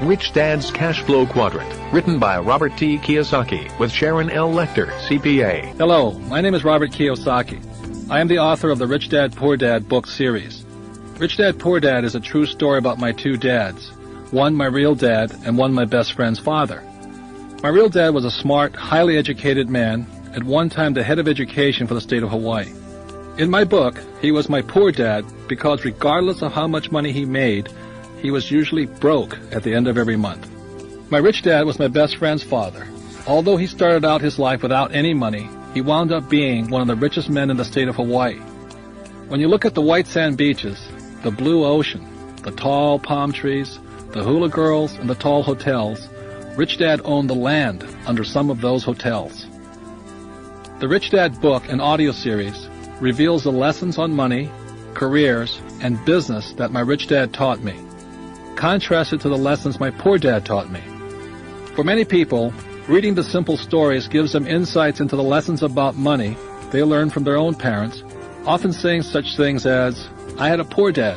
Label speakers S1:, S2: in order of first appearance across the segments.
S1: Rich Dad's Cash Flow Quadrant, written by Robert T. Kiyosaki with Sharon L. Lecter, CPA.
S2: Hello, my name is Robert Kiyosaki. I am the author of the Rich Dad, Poor Dad book series. Rich Dad, Poor Dad is a true story about my two dads, one my real dad and one my best friend's father. My real dad was a smart, highly educated man, at one time the head of education for the state of Hawaii. In my book, he was my poor dad because regardless of how much money he made, he was usually broke at the end of every month. My rich dad was my best friend's father. Although he started out his life without any money, he wound up being one of the richest men in the state of Hawaii. When you look at the white sand beaches, the blue ocean, the tall palm trees, the hula girls, and the tall hotels, Rich Dad owned the land under some of those hotels. The Rich Dad book and audio series reveals the lessons on money, careers, and business that my rich dad taught me, contrasted to the lessons my poor dad taught me. For many people, reading the simple stories gives them insights into the lessons about money they learned from their own parents, often saying such things as, "I had a poor dad,"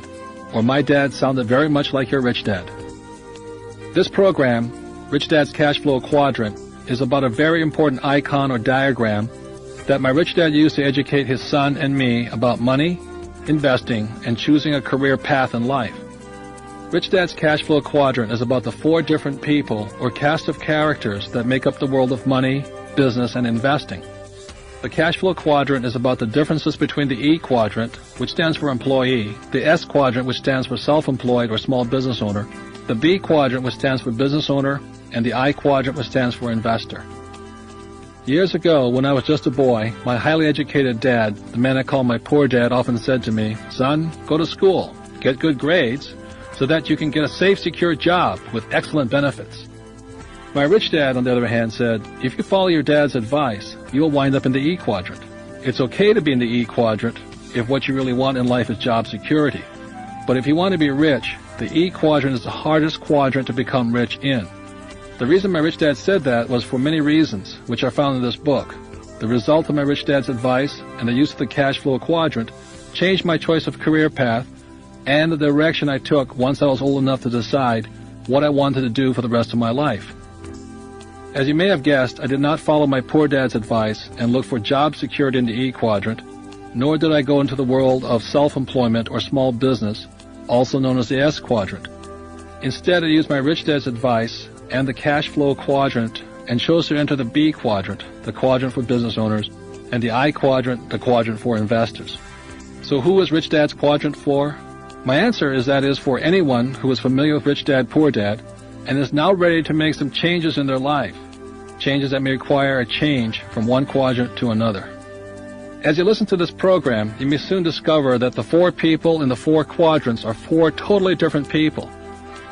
S2: or "My dad sounded very much like your rich dad." This program, Rich Dad's Cash Flow Quadrant, is about a very important icon or diagram that my rich dad used to educate his son and me about money, investing, and choosing a career path in life. Rich Dad's Cash Flow Quadrant is about the four different people or cast of characters that make up the world of money, business, and investing. The Cash Flow Quadrant is about the differences between the E quadrant, which stands for employee, the S quadrant, which stands for self-employed or small business owner, the B quadrant, which stands for business owner, and the I quadrant, which stands for investor. Years ago, when I was just a boy, my highly educated dad, the man I call my poor dad, often said to me, "Son, go to school, get good grades, so that you can get a safe, secure job with excellent benefits." My rich dad, on the other hand, said, "If you follow your dad's advice, you will wind up in the E quadrant. It's okay to be in the E quadrant if what you really want in life is job security. But if you want to be rich, the E quadrant is the hardest quadrant to become rich in." The reason my rich dad said that was for many reasons, which are found in this book. The result of my rich dad's advice and the use of the cash flow quadrant changed my choice of career path and the direction I took once I was old enough to decide what I wanted to do for the rest of my life. As you may have guessed, I did not follow my poor dad's advice and look for job security in the E quadrant, nor did I go into the world of self-employment or small business, also known as the S quadrant. Instead, I used my rich dad's advice and the cash flow quadrant and chose to enter the B quadrant, the quadrant for business owners, and the I quadrant, the quadrant for investors. So who is Rich Dad's quadrant for? My answer is that it is for anyone who is familiar with Rich Dad, Poor Dad and is now ready to make some changes in their life, changes that may require a change from one quadrant to another. As you listen to this program, you may soon discover that the four people in the four quadrants are four totally different people.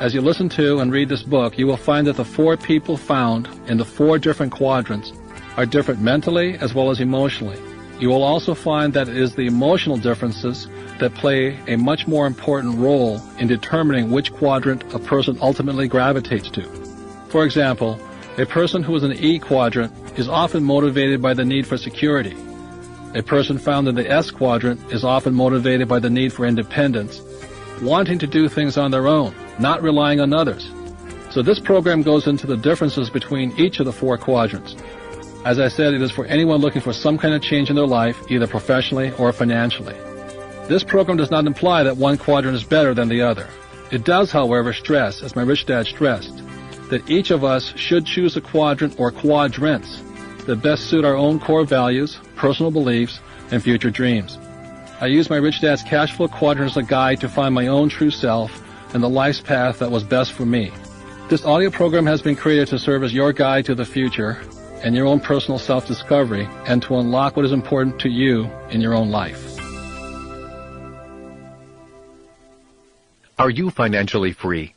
S2: As you listen to and read this book, you will find that the four people found in the four different quadrants are different mentally as well as emotionally. You will also find that it is the emotional differences that play a much more important role in determining which quadrant a person ultimately gravitates to. For example, a person who is in the E quadrant is often motivated by the need for security. A person found in the S quadrant is often motivated by the need for independence, wanting to do things on their own, not relying on others. So this program goes into the differences between each of the four quadrants. As I said, it is for anyone looking for some kind of change in their life, either professionally or financially. This program does not imply that one quadrant is better than the other. It does, however, stress, as my rich dad stressed, that each of us should choose a quadrant or quadrants that best suit our own core values, personal beliefs, and future dreams. I use my rich dad's cash flow quadrant as a guide to find my own true self and the life's path that was best for me. This audio program has been created to serve as your guide to the future and your own personal self-discovery and to unlock what is important to you in your own life.
S1: Are you financially free?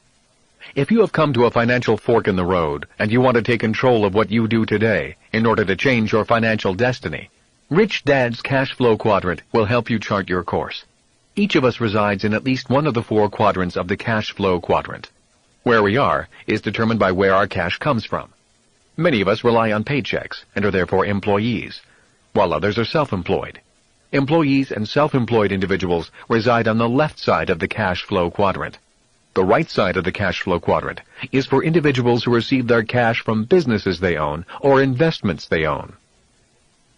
S1: If you have come to a financial fork in the road and you want to take control of what you do today in order to change your financial destiny, Rich Dad's Cash Flow Quadrant will help you chart your course. Each of us resides in at least one of the four quadrants of the Cash Flow Quadrant. Where we are is determined by where our cash comes from. Many of us rely on paychecks and are therefore employees, while others are self-employed. Employees and self-employed individuals reside on the left side of the Cash Flow Quadrant. The right side of the cash flow quadrant is for individuals who receive their cash from businesses they own or investments they own.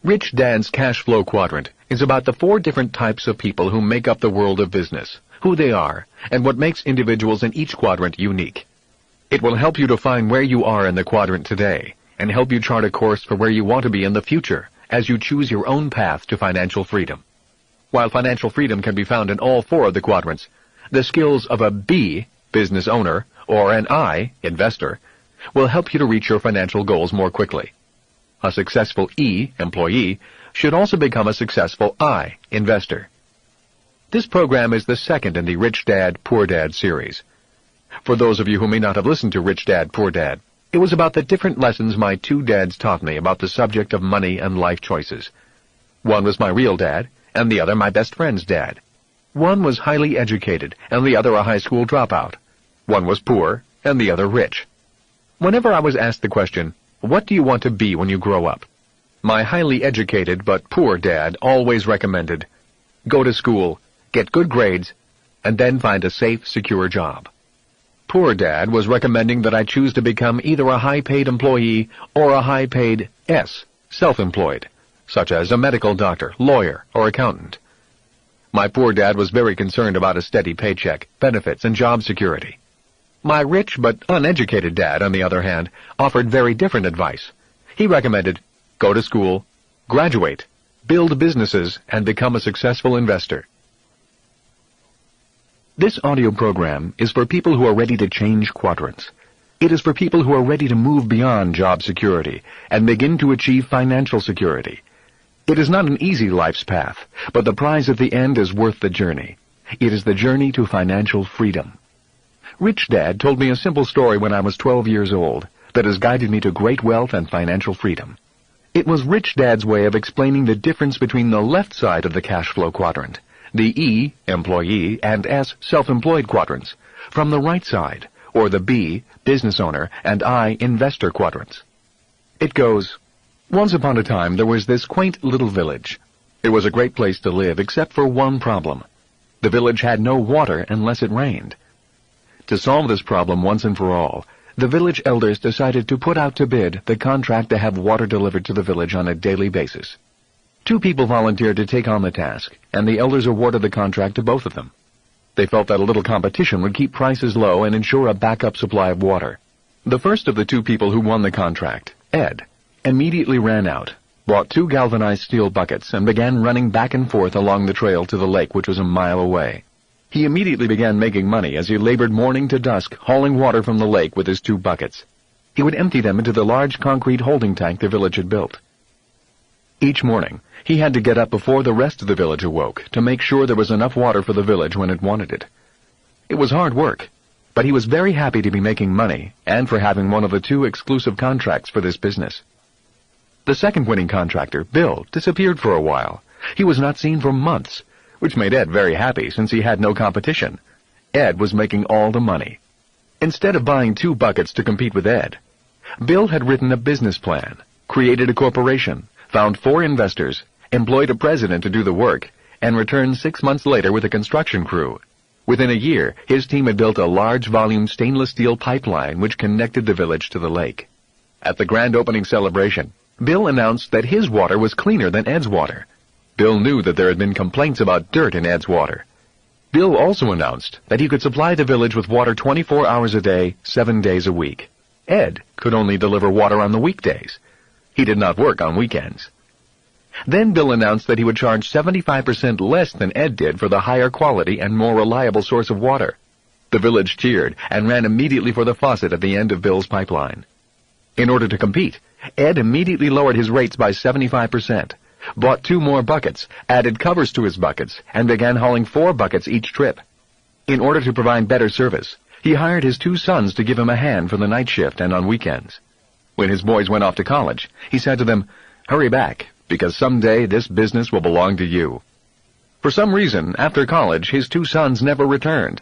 S1: Rich Dad's cash flow quadrant is about the 4 different types of people who make up the world of business, who they are, and what makes individuals in each quadrant unique. It will help you to find where you are in the quadrant today and help you chart a course for where you want to be in the future as you choose your own path to financial freedom. While financial freedom can be found in all 4 of the quadrants, the skills of a B, business owner, or an I, investor, will help you to reach your financial goals more quickly. A successful E, employee, should also become a successful I, investor. This program is the second in the Rich Dad, Poor Dad series. For those of you who may not have listened to Rich Dad, Poor Dad, it was about the different lessons my 2 dads taught me about the subject of money and life choices. One was my real dad, and the other my best friend's dad. One was highly educated, and the other a high school dropout. One was poor, and the other rich. Whenever I was asked the question, "What do you want to be when you grow up?" my highly educated but poor dad always recommended, "Go to school, get good grades, and then find a safe, secure job." Poor Dad was recommending that I choose to become either a high-paid employee or a high-paid S, self-employed, such as a medical doctor, lawyer, or accountant. My poor dad was very concerned about a steady paycheck, benefits, and job security. My rich but uneducated dad, on the other hand, offered very different advice. He recommended, go to school, graduate, build businesses, and become a successful investor. This audio program is for people who are ready to change quadrants. It is for people who are ready to move beyond job security and begin to achieve financial security. It is not an easy life's path, but the prize at the end is worth the journey. It is the journey to financial freedom. Rich Dad told me a simple story when I was 12 years old that has guided me to great wealth and financial freedom. It was Rich Dad's way of explaining the difference between the left side of the cash flow quadrant, the E, employee, and S, self-employed quadrants, from the right side, or the B, business owner, and I, investor quadrants. It goes, once upon a time there was this quaint little village. It was a great place to live except for one problem. The village had no water unless it rained. To solve this problem once and for all, the village elders decided to put out to bid the contract to have water delivered to the village on a daily basis. 2 people volunteered to take on the task, and the elders awarded the contract to both of them. They felt that a little competition would keep prices low and ensure a backup supply of water. The first of the 2 people who won the contract, Ed, immediately ran out, bought 2 galvanized steel buckets, and began running back and forth along the trail to the lake, which was a mile away. He immediately began making money as he labored morning to dusk, hauling water from the lake with his 2 buckets. He would empty them into the large concrete holding tank the village had built. Each morning, he had to get up before the rest of the village awoke to make sure there was enough water for the village when it wanted it. It was hard work, but he was very happy to be making money and for having one of the 2 exclusive contracts for this business. The second winning contractor, Bill, disappeared for a while. He was not seen for months, which made Ed very happy since he had no competition. Ed was making all the money. Instead of buying 2 buckets to compete with Ed, Bill had written a business plan, created a corporation, found 4 investors, employed a president to do the work, and returned 6 months later with a construction crew. Within a year, his team had built a large-volume stainless steel pipeline which connected the village to the lake. At the grand opening celebration, Bill announced that his water was cleaner than Ed's water. Bill knew that there had been complaints about dirt in Ed's water. Bill also announced that he could supply the village with water 24 hours a day, 7 days a week. Ed could only deliver water on the weekdays. He did not work on weekends. Then Bill announced that he would charge 75% less than Ed did for the higher quality and more reliable source of water. The village cheered and ran immediately for the faucet at the end of Bill's pipeline. In order to compete, Ed immediately lowered his rates by 75%, bought 2 more buckets, added covers to his buckets, and began hauling 4 buckets each trip. In order to provide better service, he hired his 2 sons to give him a hand for the night shift and on weekends. When his boys went off to college, he said to them, "Hurry back, because someday this business will belong to you." For some reason, after college, his 2 sons never returned.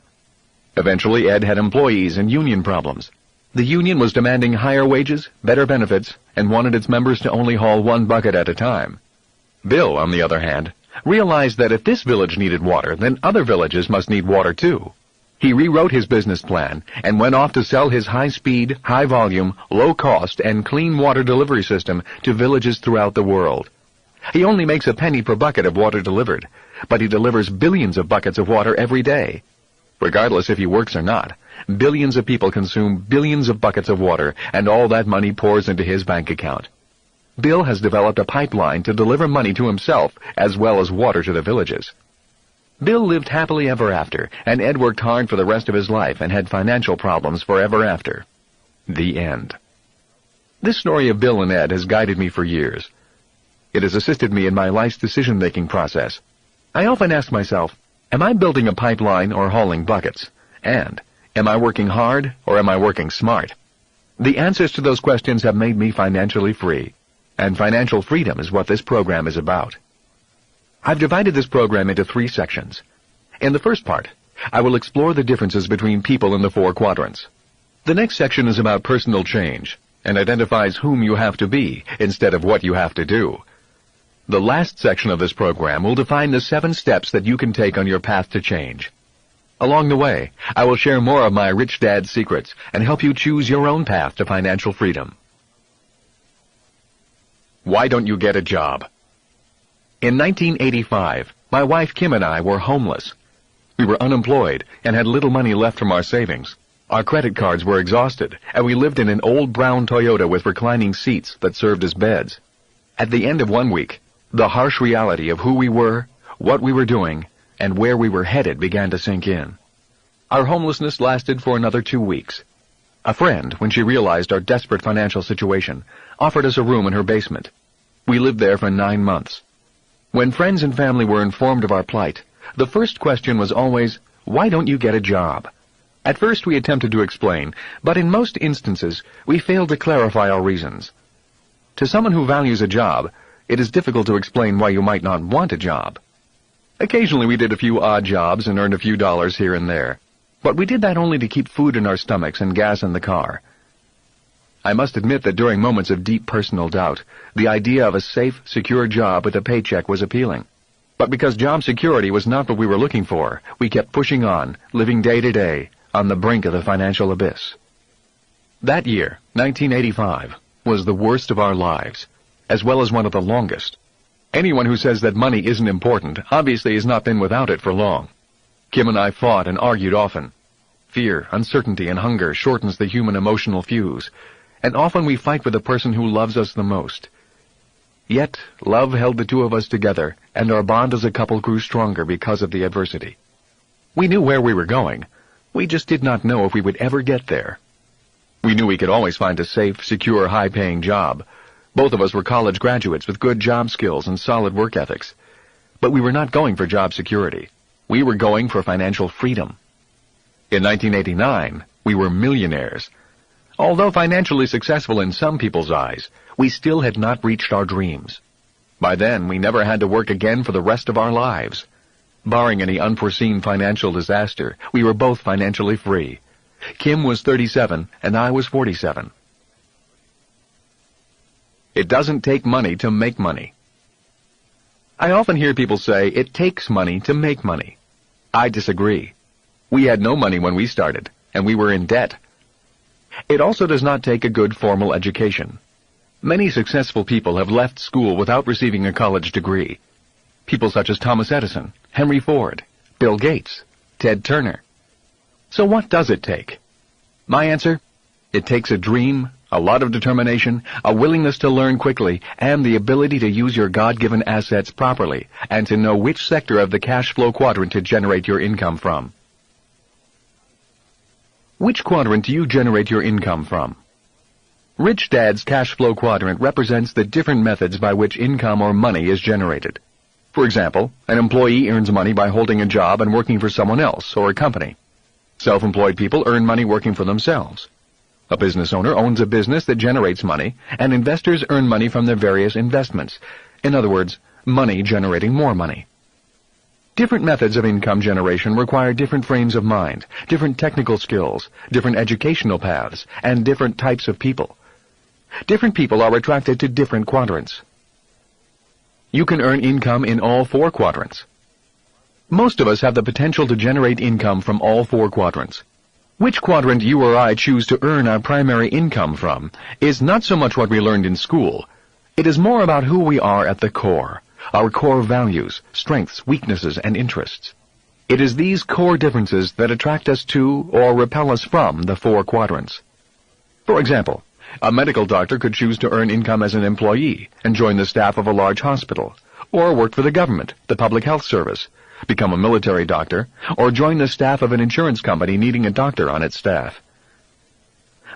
S1: Eventually, Ed had employees and union problems. The union was demanding higher wages, better benefits, and wanted its members to only haul 1 bucket at a time. Bill, on the other hand, realized that if this village needed water, then other villages must need water too. He rewrote his business plan and went off to sell his high-speed, high-volume, low-cost, and clean water delivery system to villages throughout the world. He only makes a penny per bucket of water delivered, but he delivers billions of buckets of water every day. Regardless if he works or not, billions of people consume billions of buckets of water, and all that money pours into his bank account. Bill has developed a pipeline to deliver money to himself as well as water to the villages. Bill lived happily ever after, and Ed worked hard for the rest of his life and had financial problems forever after. The end. This story of Bill and Ed has guided me for years. It has assisted me in my life's decision-making process. I often ask myself, am I building a pipeline or hauling buckets? And, am I working hard or am I working smart? The answers to those questions have made me financially free, and financial freedom is what this program is about. I've divided this program into 3 sections. In the first part, I will explore the differences between people in the 4 quadrants. The next section is about personal change, and identifies whom you have to be instead of what you have to do. The last section of this program will define the 7 steps that you can take on your path to change. Along the way, I will share more of my Rich Dad secrets and help you choose your own path to financial freedom. Why don't you get a job? In 1985, my wife Kim and I were homeless. We were unemployed and had little money left from our savings. Our credit cards were exhausted, and we lived in an old brown Toyota with reclining seats that served as beds. At the end of 1 week, the harsh reality of who we were, what we were doing, and where we were headed began to sink in. Our homelessness lasted for another 2 weeks. A friend, when she realized our desperate financial situation, offered us a room in her basement. We lived there for 9 months. When friends and family were informed of our plight, the first question was always, why don't you get a job? At first we attempted to explain, but in most instances we failed to clarify our reasons. To someone who values a job, it is difficult to explain why you might not want a job. Occasionally we did a few odd jobs and earned a few dollars here and there, but we did that only to keep food in our stomachs and gas in the car. I must admit that during moments of deep personal doubt, the idea of a safe, secure job with a paycheck was appealing. But because job security was not what we were looking for, we kept pushing on, living day to day, on the brink of the financial abyss. That year, 1985, was the worst of our lives, as well as one of the longest. Anyone who says that money isn't important obviously has not been without it for long. Kim and I fought and argued often. Fear, uncertainty, and hunger shortens the human emotional fuse, and often we fight with the person who loves us the most. Yet, love held the two of us together, and our bond as a couple grew stronger because of the adversity. We knew where we were going. We just did not know if we would ever get there. We knew we could always find a safe, secure, high-paying job. Both of us were college graduates with good job skills and solid work ethics. But we were not going for job security. We were going for financial freedom. In 1989, we were millionaires. Although financially successful in some people's eyes, we still had not reached our dreams. By then, we never had to work again for the rest of our lives. Barring any unforeseen financial disaster, we were both financially free. Kim was 37, and I was 47. It doesn't take money to make money. I often hear people say, it takes money to make money. I disagree. We had no money when we started, and we were in debt. It also does not take a good formal education. Many successful people have left school without receiving a college degree. People such as Thomas Edison, Henry Ford, Bill Gates, Ted Turner. So what does it take? My answer? It takes a dream, a lot of determination, a willingness to learn quickly, and the ability to use your God-given assets properly, and to know which sector of the cash flow quadrant to generate your income from. Which quadrant do you generate your income from? Rich Dad's cash flow quadrant represents the different methods by which income or money is generated. For example, an employee earns money by holding a job and working for someone else or a company. Self-employed people earn money working for themselves. A business owner owns a business that generates money, and investors earn money from their various investments. In other words, money generating more money. Different methods of income generation require different frames of mind, different technical skills, different educational paths, and different types of people. Different people are attracted to different quadrants. You can earn income in all 4 quadrants. Most of us have the potential to generate income from all four quadrants. Which quadrant you or I choose to earn our primary income from is not so much what we learned in school. It is more about who we are at the core, our core values, strengths, weaknesses, and interests. It is these core differences that attract us to or repel us from the four quadrants. For example, a medical doctor could choose to earn income as an employee and join the staff of a large hospital, or work for the government, the public health service, become a military doctor, or join the staff of an insurance company needing a doctor on its staff.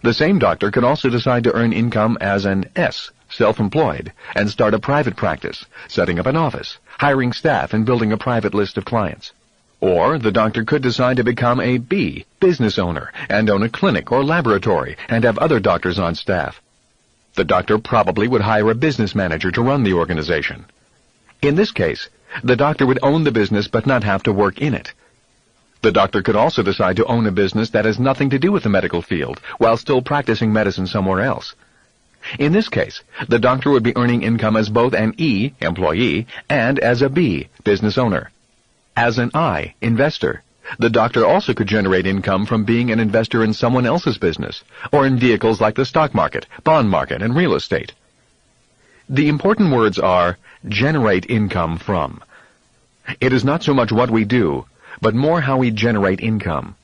S1: The same doctor could also decide to earn income as an S, self-employed, and start a private practice, setting up an office, hiring staff, and building a private list of clients. Or the doctor could decide to become a B, business owner, and own a clinic or laboratory, and have other doctors on staff. The doctor probably would hire a business manager to run the organization. In this case, the doctor would own the business but not have to work in it. The doctor could also decide to own a business that has nothing to do with the medical field, while still practicing medicine somewhere else. In this case, the doctor would be earning income as both an E, employee, and as a B, business owner. As an I, investor, the doctor also could generate income from being an investor in someone else's business, or in vehicles like the stock market, bond market, and real estate. The important words are generate income from. It is not so much what we do, but more how we generate income.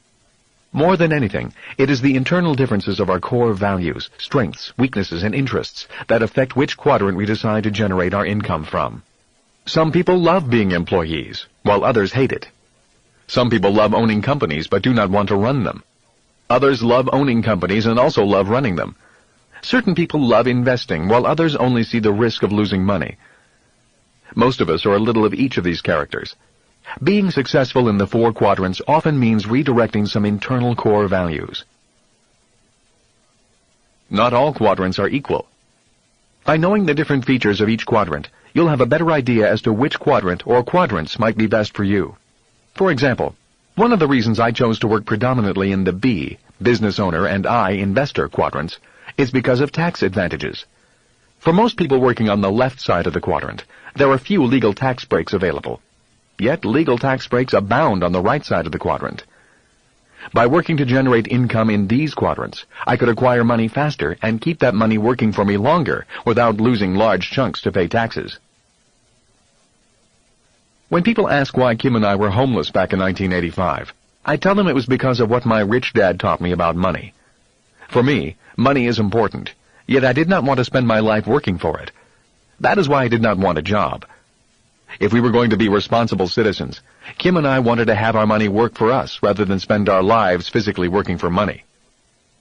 S1: More than anything, it is the internal differences of our core values, strengths, weaknesses, and interests that affect which quadrant we decide to generate our income from. Some people love being employees, while others hate it. Some people love owning companies but do not want to run them. Others love owning companies and also love running them. Certain people love investing, while others only see the risk of losing money. Most of us are a little of each of these characters. Being successful in the four quadrants often means redirecting some internal core values. Not all quadrants are equal. By knowing the different features of each quadrant, you'll have a better idea as to which quadrant or quadrants might be best for you. For example, one of the reasons I chose to work predominantly in the B, business owner, and I, investor quadrants, is because of tax advantages. For most people working on the left side of the quadrant, there are few legal tax breaks available. Yet legal tax breaks abound on the right side of the quadrant. By working to generate income in these quadrants, I could acquire money faster and keep that money working for me longer without losing large chunks to pay taxes. When people ask why Kim and I were homeless back in 1985, I tell them it was because of what my rich dad taught me about money. For me, money is important, yet I did not want to spend my life working for it. That is why I did not want a job. If we were going to be responsible citizens, Kim and I wanted to have our money work for us rather than spend our lives physically working for money.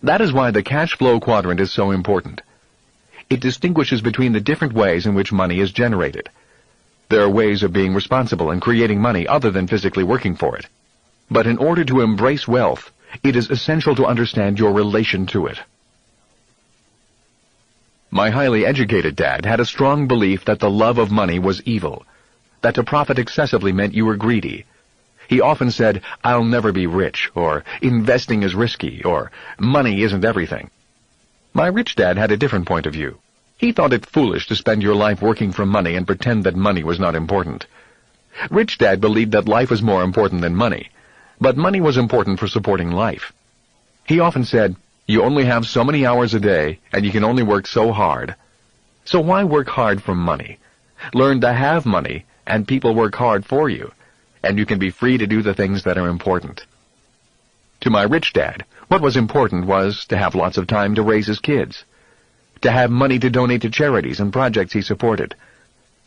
S1: That is why the cash flow quadrant is so important. It distinguishes between the different ways in which money is generated. There are ways of being responsible and creating money other than physically working for it. But in order to embrace wealth, it is essential to understand your relation to it. My highly educated dad had a strong belief that the love of money was evil, that to profit excessively meant you were greedy. He often said, "I'll never be rich," or "investing is risky," or "money isn't everything." My rich dad had a different point of view. He thought it foolish to spend your life working for money and pretend that money was not important. Rich dad believed that life was more important than money, but money was important for supporting life. He often said, "You only have so many hours a day, and you can only work so hard. So why work hard for money? Learn to have money, and people work hard for you, and you can be free to do the things that are important." To my rich dad, what was important was to have lots of time to raise his kids, to have money to donate to charities and projects he supported,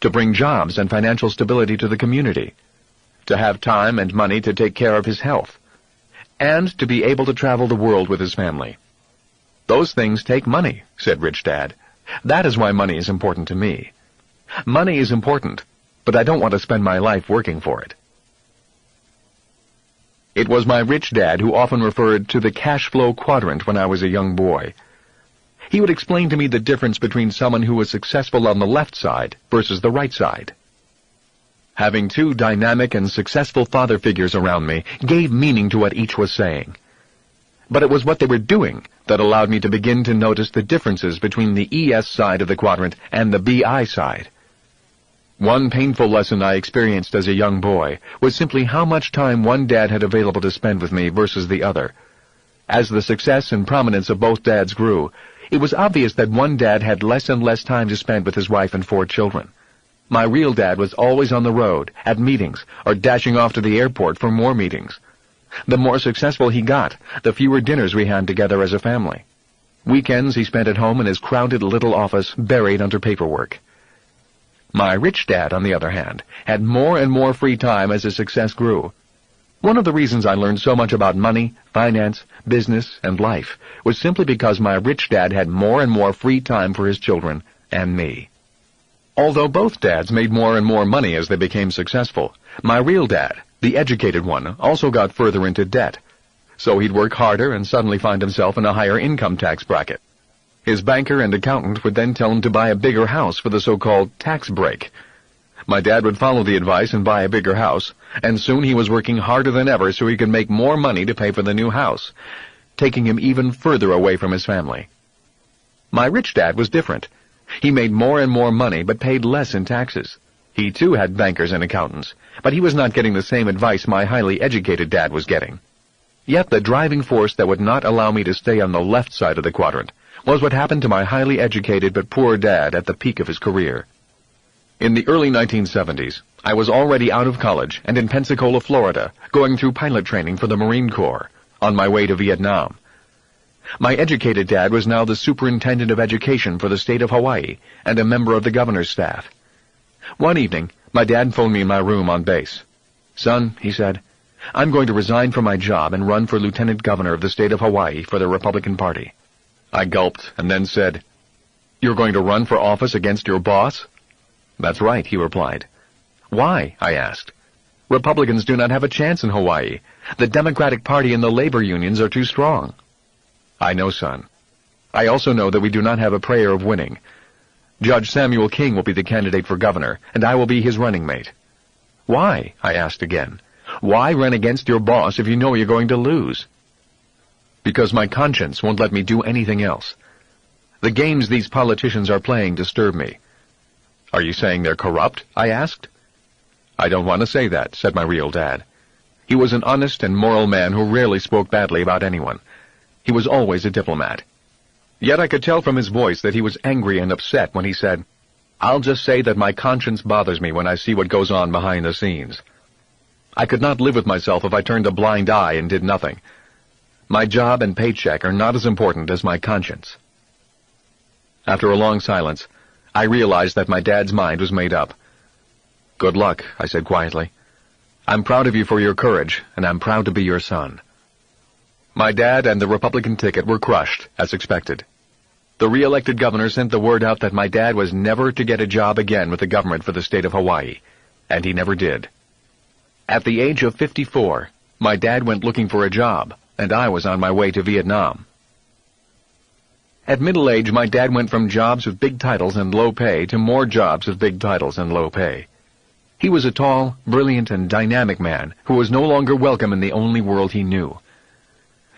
S1: to bring jobs and financial stability to the community, to have time and money to take care of his health, and to be able to travel the world with his family. "Those things take money," said Rich Dad. "That is why money is important to me. Money is important, but I don't want to spend my life working for it." It was my rich dad who often referred to the cash flow quadrant when I was a young boy. He would explain to me the difference between someone who was successful on the left side versus the right side. Having two dynamic and successful father figures around me gave meaning to what each was saying. But it was what they were doing that allowed me to begin to notice the differences between the ES side of the quadrant and the BI side. One painful lesson I experienced as a young boy was simply how much time one dad had available to spend with me versus the other. As the success and prominence of both dads grew, it was obvious that one dad had less and less time to spend with his wife and 4 children. My real dad was always on the road, at meetings, or dashing off to the airport for more meetings. The more successful he got, the fewer dinners we had together as a family. Weekends he spent at home in his crowded little office, buried under paperwork. My rich dad, on the other hand, had more and more free time as his success grew. One of the reasons I learned so much about money, finance, business, and life was simply because my rich dad had more and more free time for his children and me. Although both dads made more and more money as they became successful, my real dad, the educated one, also got further into debt. So he'd work harder and suddenly find himself in a higher income tax bracket. His banker and accountant would then tell him to buy a bigger house for the so-called tax break. My dad would follow the advice and buy a bigger house, and soon he was working harder than ever so he could make more money to pay for the new house, taking him even further away from his family. My rich dad was different. He made more and more money but paid less in taxes. He too had bankers and accountants, but he was not getting the same advice my highly educated dad was getting. Yet the driving force that would not allow me to stay on the left side of the quadrant was what happened to my highly educated but poor dad at the peak of his career. In the early 1970s, I was already out of college and in Pensacola, Florida, going through pilot training for the Marine Corps, on my way to Vietnam. My educated dad was now the superintendent of education for the state of Hawaii and a member of the governor's staff. One evening, my dad phoned me in my room on base. "Son," he said, "I'm going to resign from my job and run for lieutenant governor of the state of Hawaii for the Republican Party." I gulped and then said, "You're going to run for office against your boss?" "That's right," he replied. "Why?" I asked. "Republicans do not have a chance in Hawaii. The Democratic Party and the labor unions are too strong." "I know, son. I also know that we do not have a prayer of winning. Judge Samuel King will be the candidate for governor, and I will be his running mate." "Why?" I asked again. "Why run against your boss if you know you're going to lose?" "Because my conscience won't let me do anything else. The games these politicians are playing disturb me." "Are you saying they're corrupt?" I asked. "I don't want to say that," said my real dad. He was an honest and moral man who rarely spoke badly about anyone. He was always a diplomat. Yet I could tell from his voice that he was angry and upset when he said, "I'll just say that my conscience bothers me when I see what goes on behind the scenes." I could not live with myself if I turned a blind eye and did nothing. My job and paycheck are not as important as my conscience. After a long silence, I realized that my dad's mind was made up. "Good luck," I said quietly. "I'm proud of you for your courage, and I'm proud to be your son." My dad and the Republican ticket were crushed, as expected. The re-elected governor sent the word out that my dad was never to get a job again with the government for the state of Hawaii, and he never did. At the age of 54, my dad went looking for a job, and I was on my way to Vietnam. At middle age, my dad went from jobs with big titles and low pay to more jobs with big titles and low pay. He was a tall, brilliant, and dynamic man who was no longer welcome in the only world he knew.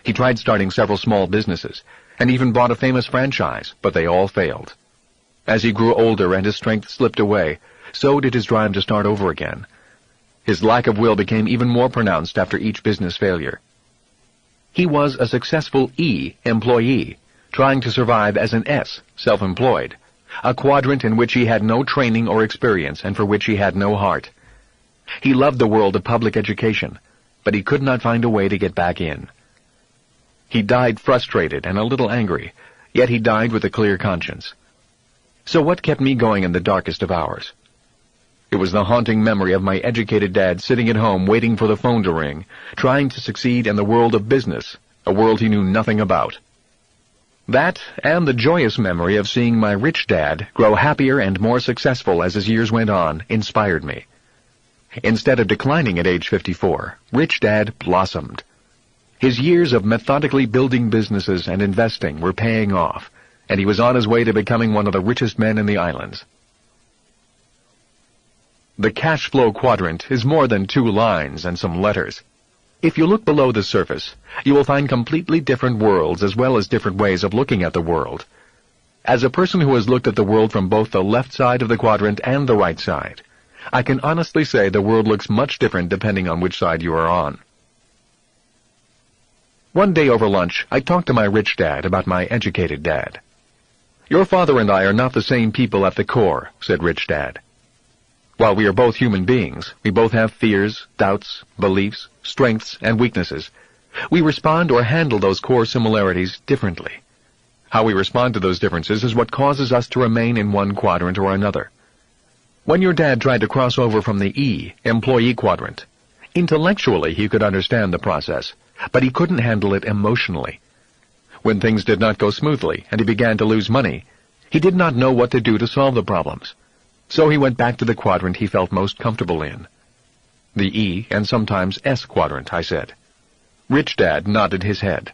S1: He tried starting several small businesses, and even bought a famous franchise, but they all failed. As he grew older and his strength slipped away, so did his drive to start over again. His lack of will became even more pronounced after each business failure. He was a successful E employee, trying to survive as an S, self-employed, a quadrant in which he had no training or experience and for which he had no heart. He loved the world of public education, but he could not find a way to get back in. He died frustrated and a little angry, yet he died with a clear conscience. So what kept me going in the darkest of hours? It was the haunting memory of my educated dad sitting at home waiting for the phone to ring, trying to succeed in the world of business, a world he knew nothing about. That, and the joyous memory of seeing my rich dad grow happier and more successful as his years went on, inspired me. Instead of declining at age 54, rich dad blossomed. His years of methodically building businesses and investing were paying off, and he was on his way to becoming one of the richest men in the islands. The cash flow quadrant is more than 2 lines and some letters. If you look below the surface, you will find completely different worlds as well as different ways of looking at the world. As a person who has looked at the world from both the left side of the quadrant and the right side, I can honestly say the world looks much different depending on which side you are on. One day over lunch, I talked to my rich dad about my educated dad. "Your father and I are not the same people at the core," said Rich Dad. "While we are both human beings, we both have fears, doubts, beliefs, strengths, and weaknesses. We respond or handle those core similarities differently. How we respond to those differences is what causes us to remain in one quadrant or another. When your dad tried to cross over from the E, employee quadrant, intellectually he could understand the process, but he couldn't handle it emotionally. When things did not go smoothly and he began to lose money, he did not know what to do to solve the problems. So he went back to the quadrant he felt most comfortable in. The E and sometimes S quadrant," I said. Rich Dad nodded his head.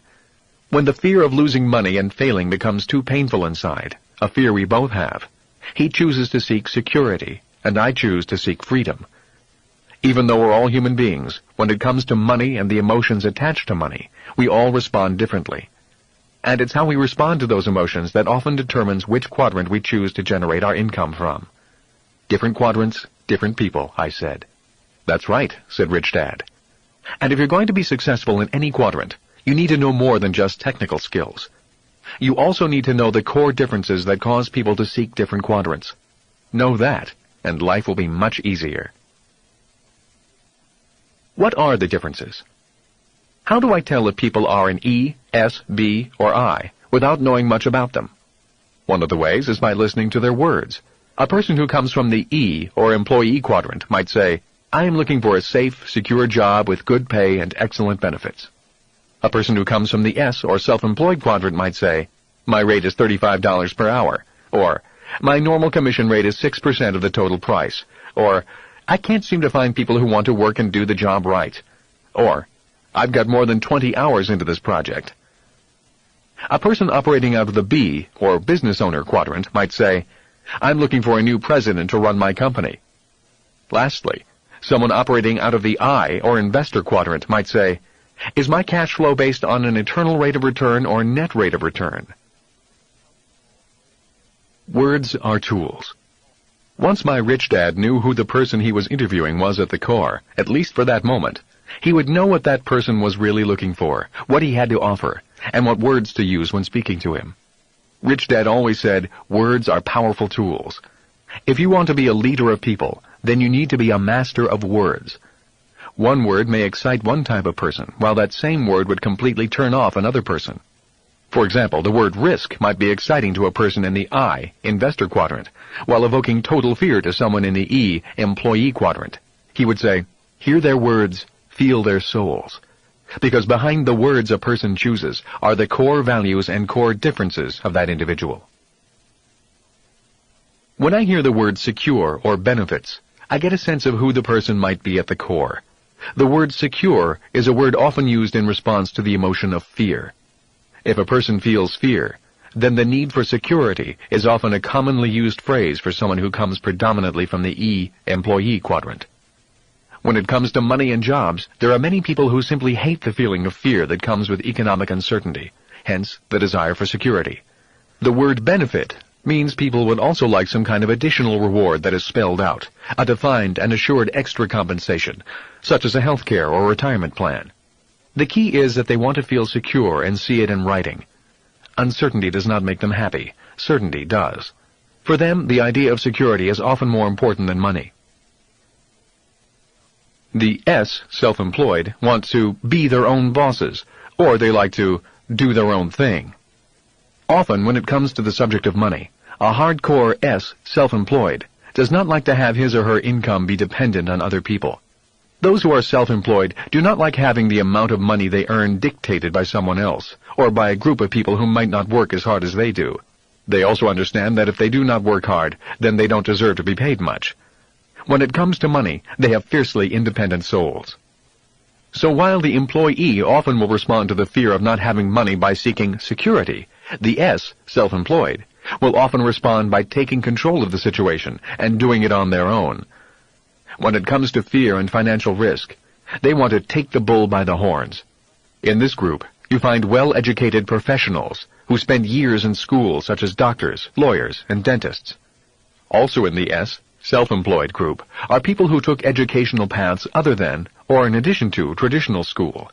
S1: "When the fear of losing money and failing becomes too painful inside, a fear we both have, he chooses to seek security, and I choose to seek freedom. Even though we're all human beings, when it comes to money and the emotions attached to money, we all respond differently. And it's how we respond to those emotions that often determines which quadrant we choose to generate our income from." "Different quadrants, different people," I said. "That's right," said Rich Dad. "And if you're going to be successful in any quadrant, you need to know more than just technical skills. You also need to know the core differences that cause people to seek different quadrants. Know that, and life will be much easier." What are the differences? How do I tell if people are in E, S, B, or I without knowing much about them? One of the ways is by listening to their words. A person who comes from the E, or employee quadrant, might say, "I am looking for a safe, secure job with good pay and excellent benefits." A person who comes from the S, or self-employed quadrant, might say, "My rate is $35 per hour," or "My normal commission rate is 6% of the total price," or "I can't seem to find people who want to work and do the job right," or "I've got more than 20 hours into this project." A person operating out of the B, or business owner quadrant, might say, "I'm looking for a new president to run my company." Lastly, someone operating out of the I, or investor quadrant, might say, "Is my cash flow based on an internal rate of return or net rate of return?" Words are tools. Once my rich dad knew who the person he was interviewing was at the core, at least for that moment, he would know what that person was really looking for, what he had to offer, and what words to use when speaking to him. Rich Dad always said, words are powerful tools. If you want to be a leader of people, then you need to be a master of words. One word may excite one type of person, while that same word would completely turn off another person. For example, the word risk might be exciting to a person in the I, investor quadrant, while evoking total fear to someone in the E, employee quadrant. He would say, "Hear their words, feel their souls." Because behind the words a person chooses are the core values and core differences of that individual. When I hear the word secure or benefits, I get a sense of who the person might be at the core. The word secure is a word often used in response to the emotion of fear. If a person feels fear, then the need for security is often a commonly used phrase for someone who comes predominantly from the E, employee quadrant. When it comes to money and jobs, there are many people who simply hate the feeling of fear that comes with economic uncertainty, hence the desire for security. The word benefit means people would also like some kind of additional reward that is spelled out, a defined and assured extra compensation, such as a health care or retirement plan. The key is that they want to feel secure and see it in writing. Uncertainty does not make them happy. Certainty does. For them, the idea of security is often more important than money. The S, self-employed, want to be their own bosses, or they like to do their own thing. Often, when it comes to the subject of money, a hardcore S, self-employed, does not like to have his or her income be dependent on other people. Those who are self-employed do not like having the amount of money they earn dictated by someone else, or by a group of people who might not work as hard as they do. They also understand that if they do not work hard, then they don't deserve to be paid much. When it comes to money, they have fiercely independent souls. So while the employee often will respond to the fear of not having money by seeking security, the S, self-employed, will often respond by taking control of the situation and doing it on their own. When it comes to fear and financial risk, they want to take the bull by the horns. In this group, you find well-educated professionals who spend years in school, such as doctors, lawyers, and dentists. Also in the S, self-employed group are people who took educational paths other than, or in addition to, traditional school.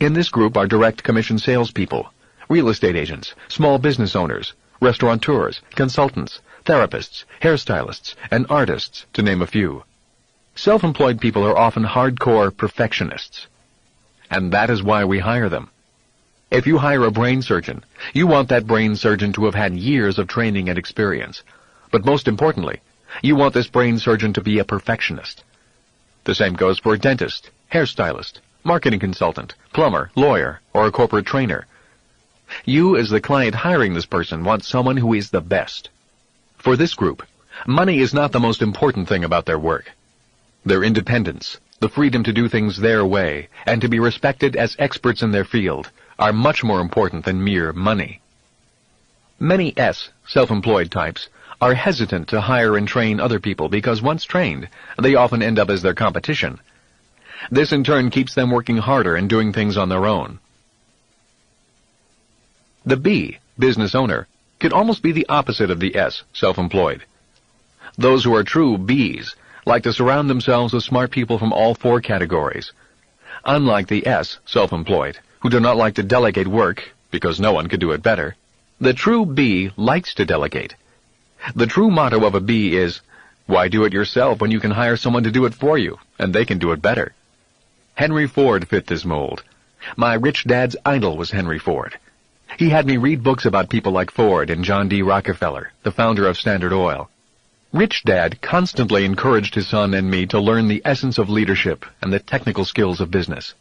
S1: In this group are direct commission salespeople, real estate agents, small business owners, restaurateurs, consultants, therapists, hairstylists, and artists, to name a few. Self-employed people are often hardcore perfectionists, and that is why we hire them. If you hire a brain surgeon, you want that brain surgeon to have had years of training and experience. But most importantly, you want this brain surgeon to be a perfectionist. The same goes for a dentist, hairstylist, marketing consultant, plumber, lawyer, or a corporate trainer. You, as the client hiring this person, want someone who is the best. For this group, money is not the most important thing about their work. Their independence, the freedom to do things their way, and to be respected as experts in their field, are much more important than mere money. Many self-employed types, are hesitant to hire and train other people because once trained, they often end up as their competition. This in turn keeps them working harder and doing things on their own. The B, business owner, can almost be the opposite of the S, self-employed. Those who are true Bs like to surround themselves with smart people from all four categories. Unlike the S, self-employed, who do not like to delegate work because no one could do it better, the true B likes to delegate. The true motto of a B is, why do it yourself when you can hire someone to do it for you, and they can do it better? Henry Ford fit this mold. My rich dad's idol was Henry Ford. He had me read books about people like Ford and John D. Rockefeller, the founder of Standard Oil. Rich Dad constantly encouraged his son and me to learn the essence of leadership and the technical skills of business.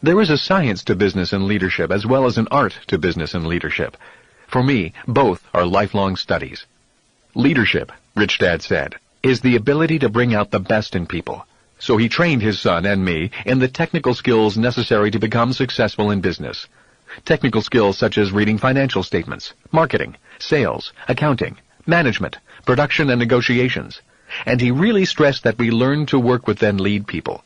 S1: There is a science to business and leadership as well as an art to business and leadership. For me, both are lifelong studies. Leadership, Rich Dad said, is the ability to bring out the best in people. So he trained his son and me in the technical skills necessary to become successful in business. Technical skills such as reading financial statements, marketing, sales, accounting, management, production, and negotiations. And he really stressed that we learn to work with and lead people.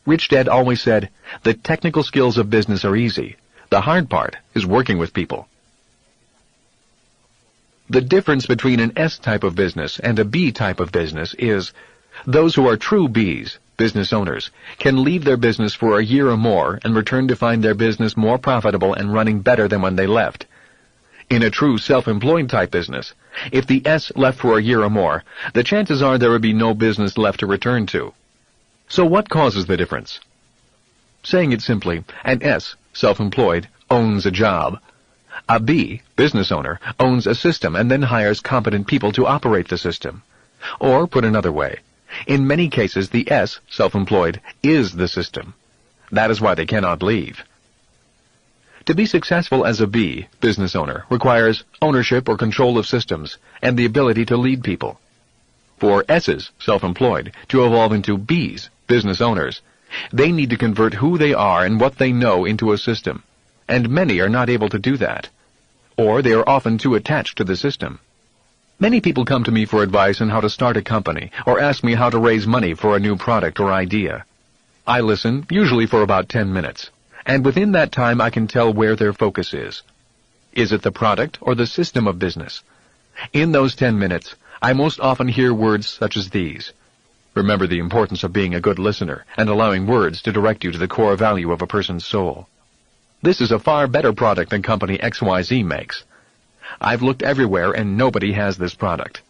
S1: Rich Dad always said, the technical skills of business are easy. The hard part is working with people. The difference between an S type of business and a B type of business is, those who are true Bs, business owners, can leave their business for a year or more and return to find their business more profitable and running better than when they left. In a true self-employed type business, if the S left for a year or more, the chances are there would be no business left to return to. So what causes the difference? Saying it simply, an S, self-employed, owns a job. A B, business owner, owns a system and then hires competent people to operate the system. Or, put another way, in many cases the S, self-employed, is the system. That is why they cannot leave. To be successful as a B, business owner, requires ownership or control of systems and the ability to lead people. For S's, self-employed, to evolve into B's, business owners, they need to convert who they are and what they know into a system, and many are not able to do that, or they are often too attached to the system. Many people come to me for advice on how to start a company, or ask me how to raise money for a new product or idea. I listen, usually for about 10 minutes, and within that time I can tell where their focus is. Is it the product or the system of business? In those 10 minutes, I most often hear words such as these. Remember the importance of being a good listener and allowing words to direct you to the core value of a person's soul. This is a far better product than company XYZ makes. I've looked everywhere and nobody has this product.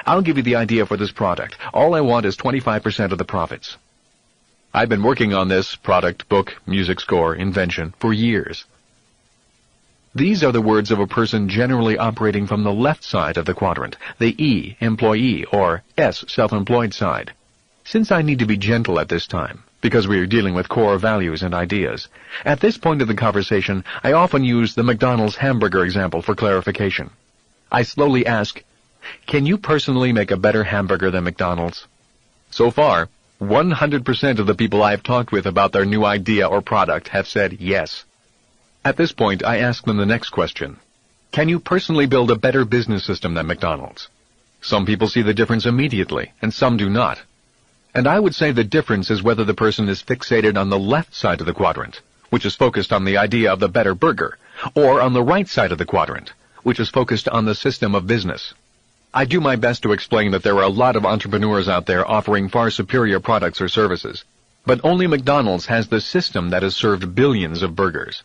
S1: I'll give you the idea for this product. All I want is 25% of the profits. I've been working on this product, book, music score, invention for years. These are the words of a person generally operating from the left side of the quadrant, the E, employee, or S, self-employed side. Since I need to be gentle at this time, because we are dealing with core values and ideas, at this point of the conversation, I often use the McDonald's hamburger example for clarification. I slowly ask, can you personally make a better hamburger than McDonald's? So far, 100% of the people I've talked with about their new idea or product have said yes. At this point, I ask them the next question. Can you personally build a better business system than McDonald's? Some people see the difference immediately, and some do not. And I would say the difference is whether the person is fixated on the left side of the quadrant, which is focused on the idea of the better burger, or on the right side of the quadrant, which is focused on the system of business. I do my best to explain that there are a lot of entrepreneurs out there offering far superior products or services, but only McDonald's has the system that has served billions of burgers.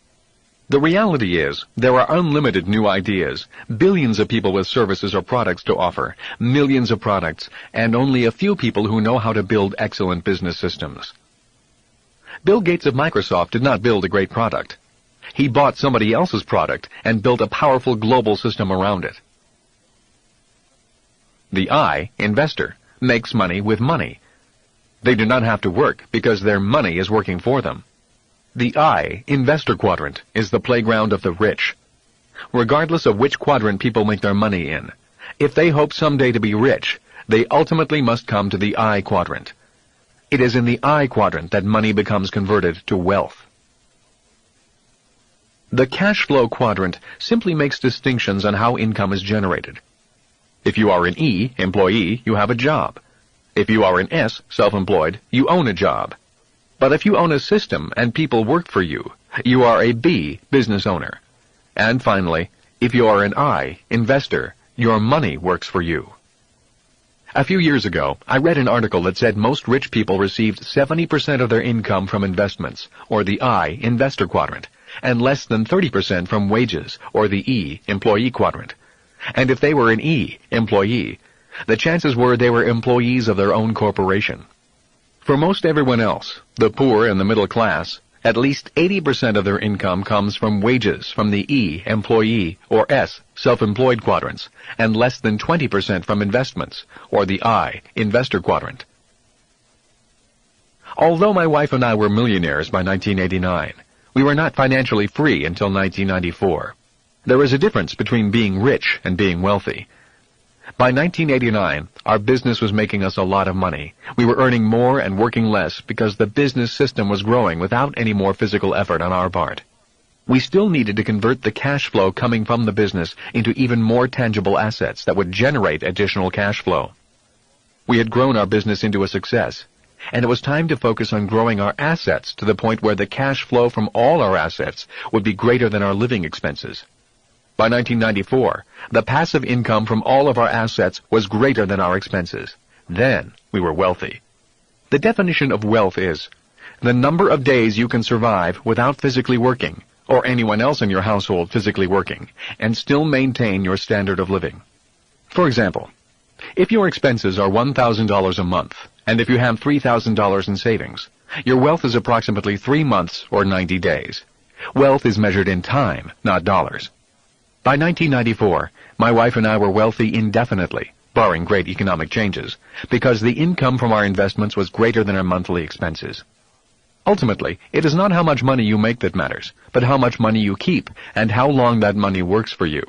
S1: The reality is, there are unlimited new ideas, billions of people with services or products to offer, millions of products, and only a few people who know how to build excellent business systems. Bill Gates of Microsoft did not build a great product. He bought somebody else's product and built a powerful global system around it. The I, investor, makes money with money. They do not have to work because their money is working for them. The I, investor quadrant, is the playground of the rich. Regardless of which quadrant people make their money in, if they hope someday to be rich, they ultimately must come to the I quadrant. It is in the I quadrant that money becomes converted to wealth. The cash flow quadrant simply makes distinctions on how income is generated. If you are an E, employee, you have a job. If you are an S, self-employed, you own a job. But if you own a system and people work for you, you are a B, business owner. And finally, if you are an I, investor, your money works for you. A few years ago, I read an article that said most rich people received 70% of their income from investments, or the I, investor quadrant, and less than 30% from wages, or the E, employee quadrant. And if they were an E, employee, the chances were they were employees of their own corporation. For most everyone else, the poor and the middle class, at least 80% of their income comes from wages from the E, employee, or S, self-employed quadrants, and less than 20% from investments, or the I, investor quadrant. Although my wife and I were millionaires by 1989, we were not financially free until 1994. There is a difference between being rich and being wealthy. By 1989, our business was making us a lot of money. We were earning more and working less because the business system was growing without any more physical effort on our part. We still needed to convert the cash flow coming from the business into even more tangible assets that would generate additional cash flow. We had grown our business into a success, and it was time to focus on growing our assets to the point where the cash flow from all our assets would be greater than our living expenses. By 1994, the passive income from all of our assets was greater than our expenses. Then we were wealthy. The definition of wealth is the number of days you can survive without physically working, or anyone else in your household physically working, and still maintain your standard of living. For example, if your expenses are $1,000 a month, and if you have $3,000 in savings, your wealth is approximately 3 months or 90 days. Wealth is measured in time, not dollars. By 1994, my wife and I were wealthy indefinitely, barring great economic changes, because the income from our investments was greater than our monthly expenses. Ultimately, it is not how much money you make that matters, but how much money you keep and how long that money works for you.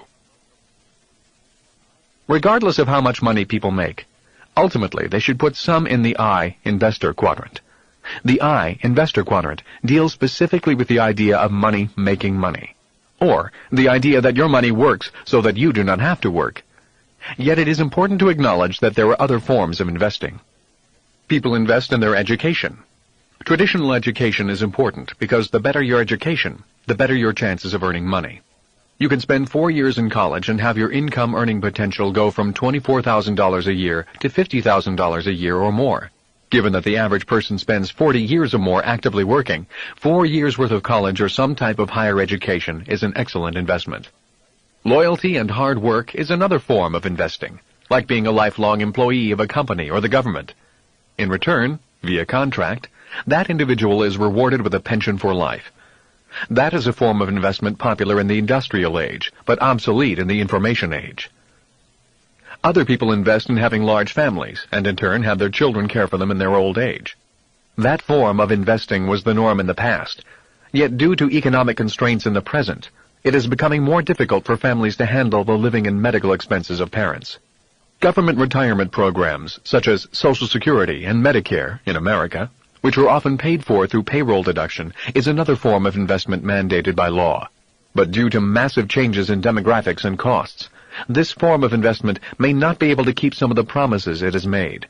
S1: Regardless of how much money people make, ultimately they should put some in the I, investor quadrant. The I, investor quadrant, deals specifically with the idea of money making money, or the idea that your money works so that you do not have to work. Yet it is important to acknowledge that there are other forms of investing. People invest in their education. Traditional education is important because the better your education, the better your chances of earning money. You can spend 4 years in college and have your income earning potential go from $24,000 a year to $50,000 a year or more. Given that the average person spends 40 years or more actively working, 4 years' worth of college or some type of higher education is an excellent investment. Loyalty and hard work is another form of investing, like being a lifelong employee of a company or the government. In return, via contract, that individual is rewarded with a pension for life. That is a form of investment popular in the industrial age, but obsolete in the information age. Other people invest in having large families, and in turn have their children care for them in their old age. That form of investing was the norm in the past, yet due to economic constraints in the present, it is becoming more difficult for families to handle the living and medical expenses of parents. Government retirement programs, such as Social Security and Medicare in America, which are often paid for through payroll deduction, is another form of investment mandated by law. But due to massive changes in demographics and costs, this form of investment may not be able to keep some of the promises it has made.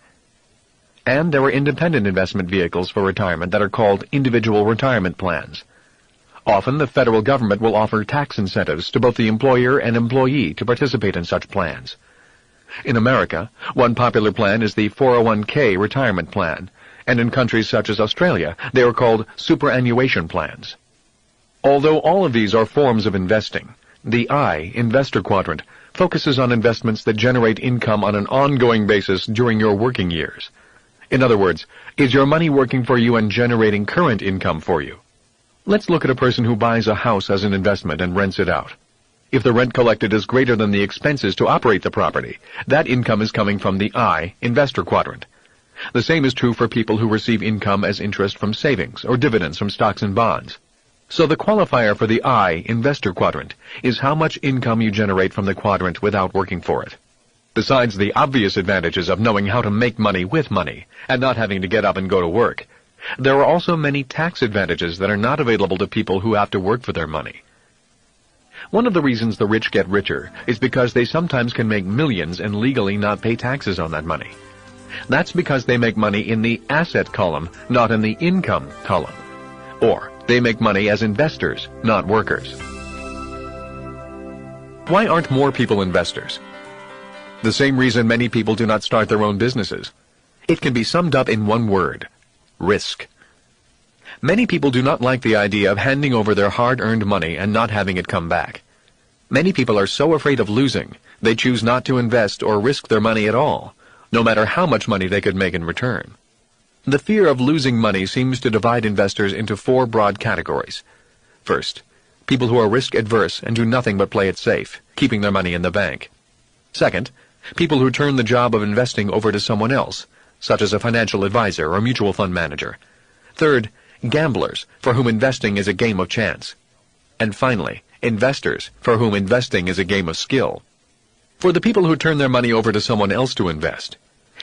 S1: And there are independent investment vehicles for retirement that are called individual retirement plans. Often the federal government will offer tax incentives to both the employer and employee to participate in such plans. In America, one popular plan is the 401k retirement plan, and in countries such as Australia, they are called superannuation plans. Although all of these are forms of investing, the I, investor quadrant, focuses on investments that generate income on an ongoing basis during your working years. In other words, is your money working for you and generating current income for you? Let's look at a person who buys a house as an investment and rents it out. If the rent collected is greater than the expenses to operate the property, that income is coming from the I, investor quadrant. The same is true for people who receive income as interest from savings or dividends from stocks and bonds. So the qualifier for the I, investor quadrant, is how much income you generate from the quadrant without working for it. Besides the obvious advantages of knowing how to make money with money and not having to get up and go to work, there are also many tax advantages that are not available to people who have to work for their money. One of the reasons the rich get richer is because they sometimes can make millions and legally not pay taxes on that money. That's because they make money in the asset column, not in the income column. Or they make money as investors, not workers. Why aren't more people investors? The same reason many people do not start their own businesses. It can be summed up in one word: risk. Many people do not like the idea of handing over their hard-earned money and not having it come back. Many people are so afraid of losing, they choose not to invest or risk their money at all, no matter how much money they could make in return. The fear of losing money seems to divide investors into four broad categories. First, people who are risk-adverse and do nothing but play it safe, keeping their money in the bank. Second, people who turn the job of investing over to someone else, such as a financial advisor or mutual fund manager. Third, gamblers, for whom investing is a game of chance. And finally, investors, for whom investing is a game of skill. For the people who turn their money over to someone else to invest,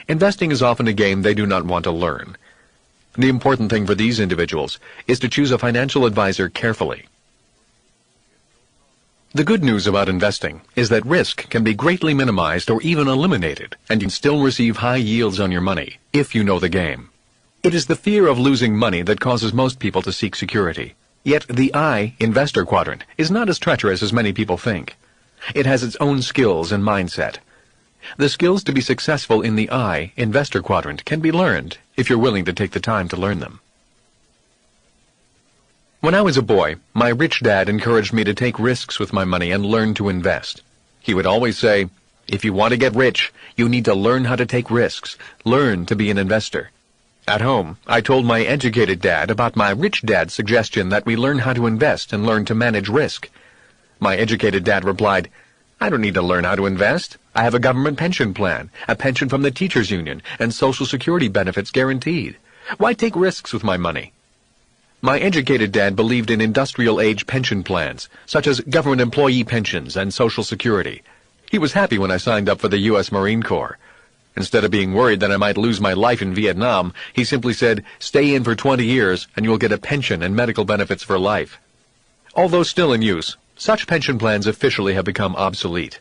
S1: investing is often a game they do not want to learn. The important thing for these individuals is to choose a financial advisor carefully. The good news about investing is that risk can be greatly minimized or even eliminated, and you can still receive high yields on your money if you know the game. It is the fear of losing money that causes most people to seek security. Yet the I, investor quadrant, is not as treacherous as many people think. It has its own skills and mindset. The skills to be successful in the I, investor quadrant, can be learned if you're willing to take the time to learn them. When I was a boy, my rich dad encouraged me to take risks with my money and learn to invest. He would always say, "If you want to get rich, you need to learn how to take risks. Learn to be an investor." At home, I told my educated dad about my rich dad's suggestion that we learn how to invest and learn to manage risk. My educated dad replied, "I don't need to learn how to invest. I have a government pension plan, a pension from the teachers union, and Social Security benefits guaranteed. Why take risks with my money?" My educated dad believed in industrial-age pension plans, such as government employee pensions and Social Security. He was happy when I signed up for the U.S. Marine Corps. Instead of being worried that I might lose my life in Vietnam, he simply said, "Stay in for 20 years and you'll get a pension and medical benefits for life." Although still in use, such pension plans officially have become obsolete.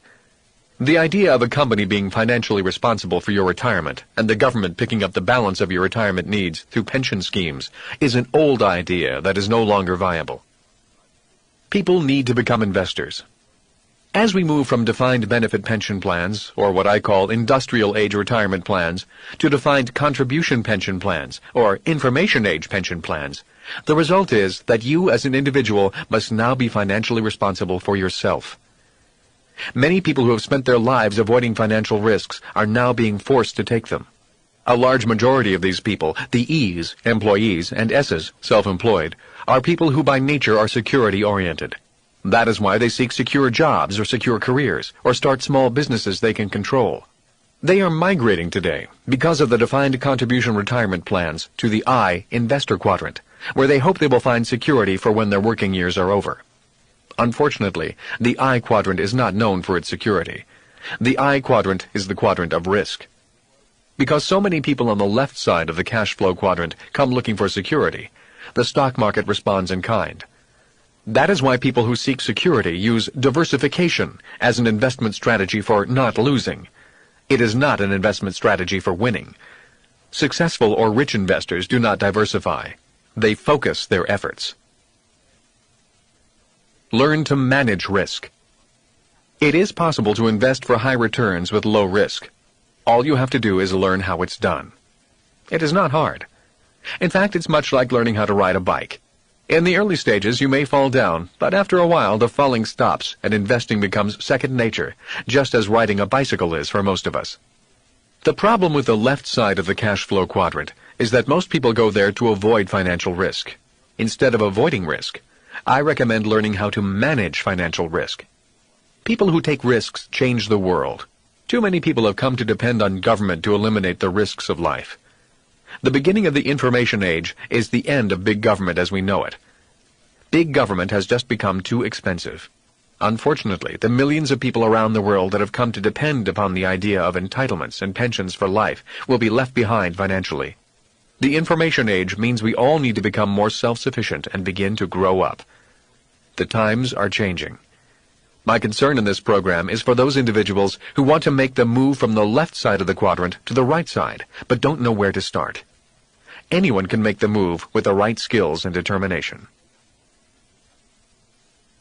S1: The idea of a company being financially responsible for your retirement and the government picking up the balance of your retirement needs through pension schemes is an old idea that is no longer viable. People need to become investors. As we move from defined benefit pension plans, or what I call industrial age retirement plans, to defined contribution pension plans, or information age pension plans, the result is that you as an individual must now be financially responsible for yourself. Many people who have spent their lives avoiding financial risks are now being forced to take them. A large majority of these people, the E's, employees, and S's, self-employed, are people who by nature are security-oriented. That is why they seek secure jobs or secure careers, or start small businesses they can control. They are migrating today because of the defined contribution retirement plans to the I, investor quadrant, where they hope they will find security for when their working years are over. Unfortunately, the I quadrant is not known for its security. The I quadrant is the quadrant of risk. Because so many people on the left side of the cash flow quadrant come looking for security, the stock market responds in kind. That is why people who seek security use diversification as an investment strategy for not losing. It is not an investment strategy for winning. Successful or rich investors do not diversify. They focus their efforts. Learn to manage risk. It is possible to invest for high returns with low risk. All you have to do is learn how it's done. It is not hard. In fact, it's much like learning how to ride a bike. In the early stages, you may fall down, but after a while, the falling stops and investing becomes second nature, just as riding a bicycle is for most of us. The problem with the left side of the cash flow quadrant is that most people go there to avoid financial risk. Instead of avoiding risk, I recommend learning how to manage financial risk. People who take risks change the world. Too many people have come to depend on government to eliminate the risks of life. The beginning of the information age is the end of big government as we know it. Big government has just become too expensive. Unfortunately, the millions of people around the world that have come to depend upon the idea of entitlements and pensions for life will be left behind financially. The information age means we all need to become more self-sufficient and begin to grow up. The times are changing. My concern in this program is for those individuals who want to make the move from the left side of the quadrant to the right side, but don't know where to start. Anyone can make the move with the right skills and determination.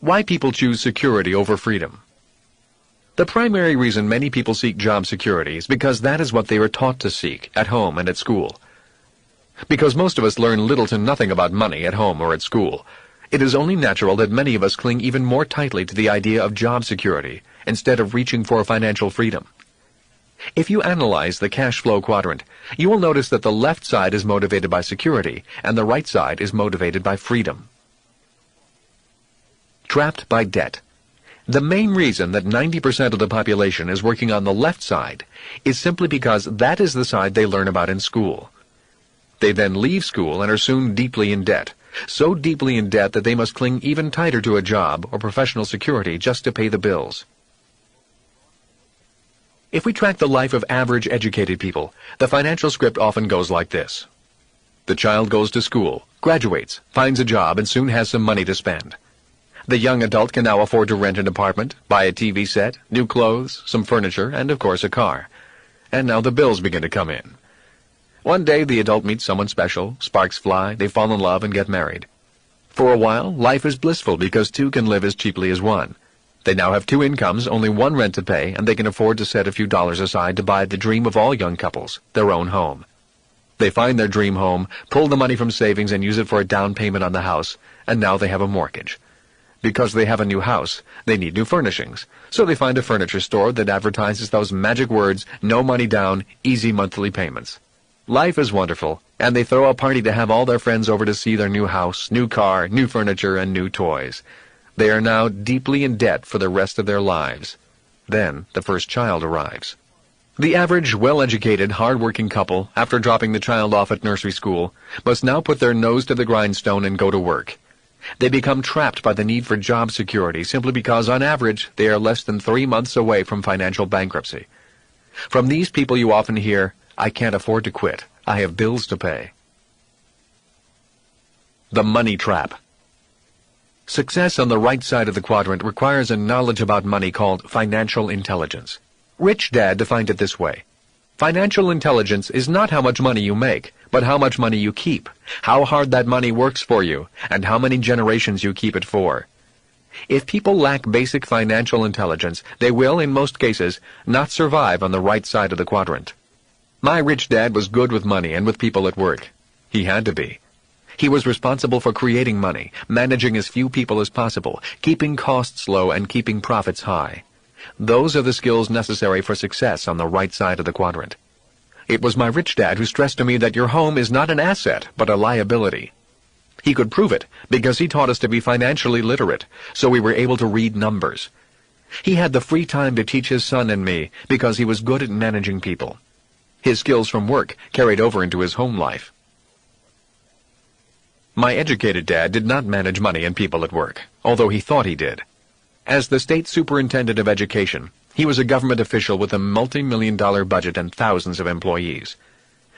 S1: Why people choose security over freedom. The primary reason many people seek job security is because that is what they were taught to seek at home and at school. Because most of us learn little to nothing about money at home or at school, it is only natural that many of us cling even more tightly to the idea of job security instead of reaching for financial freedom. If you analyze the cash flow quadrant, you will notice that the left side is motivated by security and the right side is motivated by freedom. Trapped by debt. The main reason that 90% of the population is working on the left side is simply because that is the side they learn about in school. They then leave school and are soon deeply in debt, so deeply in debt that they must cling even tighter to a job or professional security just to pay the bills. If we track the life of average educated people, the financial script often goes like this. The child goes to school, graduates, finds a job, and soon has some money to spend. The young adult can now afford to rent an apartment, buy a TV set, new clothes, some furniture, and of course a car. And now the bills begin to come in. One day the adult meets someone special, sparks fly, they fall in love and get married. For a while, life is blissful because two can live as cheaply as one. They now have two incomes, only one rent to pay, and they can afford to set a few dollars aside to buy the dream of all young couples, their own home. They find their dream home, pull the money from savings and use it for a down payment on the house, and now they have a mortgage. Because they have a new house, they need new furnishings, so they find a furniture store that advertises those magic words, no money down, easy monthly payments. Life is wonderful, and they throw a party to have all their friends over to see their new house, new car, new furniture, and new toys. They are now deeply in debt for the rest of their lives. Then the first child arrives. The average, well-educated, hard-working couple, after dropping the child off at nursery school, must now put their nose to the grindstone and go to work. They become trapped by the need for job security simply because, on average, they are less than 3 months away from financial bankruptcy. From these people you often hear, "I can't afford to quit. I have bills to pay." The money trap. Success on the right side of the quadrant requires a knowledge about money called financial intelligence. Rich Dad defined it this way. Financial intelligence is not how much money you make, but how much money you keep, how hard that money works for you, and how many generations you keep it for. If people lack basic financial intelligence, they will, in most cases, not survive on the right side of the quadrant. My rich dad was good with money and with people at work. He had to be. He was responsible for creating money, managing as few people as possible, keeping costs low, and keeping profits high. Those are the skills necessary for success on the right side of the quadrant. It was my rich dad who stressed to me that your home is not an asset, but a liability. He could prove it because he taught us to be financially literate, so we were able to read numbers. He had the free time to teach his son and me because he was good at managing people. His skills from work carried over into his home life. My educated dad did not manage money and people at work, although he thought he did. As the state superintendent of education, he was a government official with a multi-million-dollar budget and thousands of employees.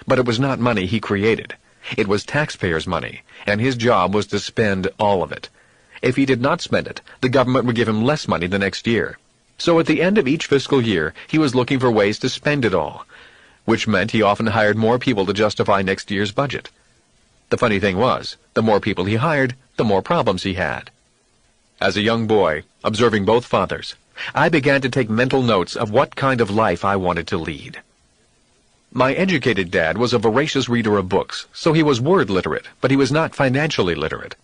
S1: But it was not money he created. It was taxpayers' money, and his job was to spend all of it. If he did not spend it, the government would give him less money the next year. So at the end of each fiscal year, he was looking for ways to spend it all, which meant he often hired more people to justify next year's budget. The funny thing was, the more people he hired, the more problems he had. As a young boy, observing both fathers, I began to take mental notes of what kind of life I wanted to lead. My educated dad was a voracious reader of books, so he was word literate, but he was not financially literate.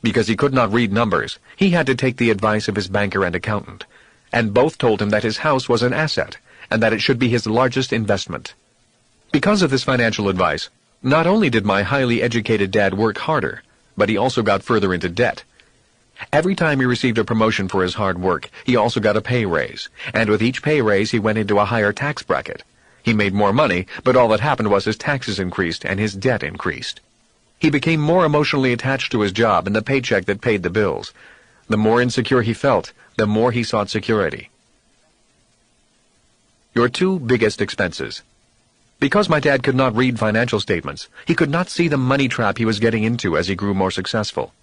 S1: Because he could not read numbers, he had to take the advice of his banker and accountant, and both told him that his house was an asset, and that it should be his largest investment. Because of this financial advice, not only did my highly educated dad work harder, but he also got further into debt. Every time he received a promotion for his hard work, he also got a pay raise, and with each pay raise he went into a higher tax bracket. He made more money, but all that happened was his taxes increased and his debt increased. He became more emotionally attached to his job and the paycheck that paid the bills. The more insecure he felt, the more he sought security. Your two biggest expenses. Because my dad could not read financial statements, he could not see the money trap he was getting into as he grew more successful.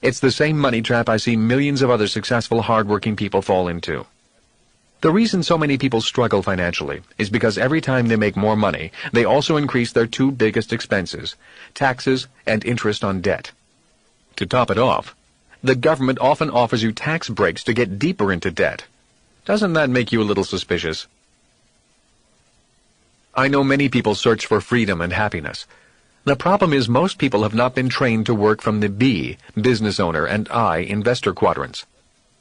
S1: It's the same money trap I see millions of other successful, hard-working people fall into. The reason so many people struggle financially is because every time they make more money, they also increase their two biggest expenses, taxes and interest on debt. To top it off, the government often offers you tax breaks to get deeper into debt. Doesn't that make you a little suspicious? I know many people search for freedom and happiness. The problem is most people have not been trained to work from the B, business owner, and I, investor quadrants.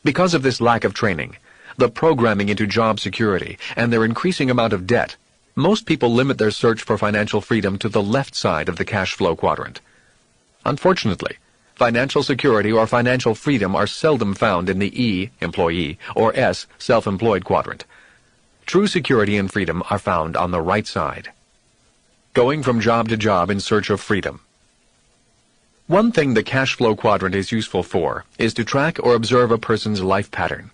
S1: Because of this lack of training, the programming into job security, and their increasing amount of debt, most people limit their search for financial freedom to the left side of the cash flow quadrant. Unfortunately, financial security or financial freedom are seldom found in the E, employee, or S, self-employed quadrant. True security and freedom are found on the right side. Going from job to job in search of freedom. One thing the cash flow quadrant is useful for is to track or observe a person's life pattern.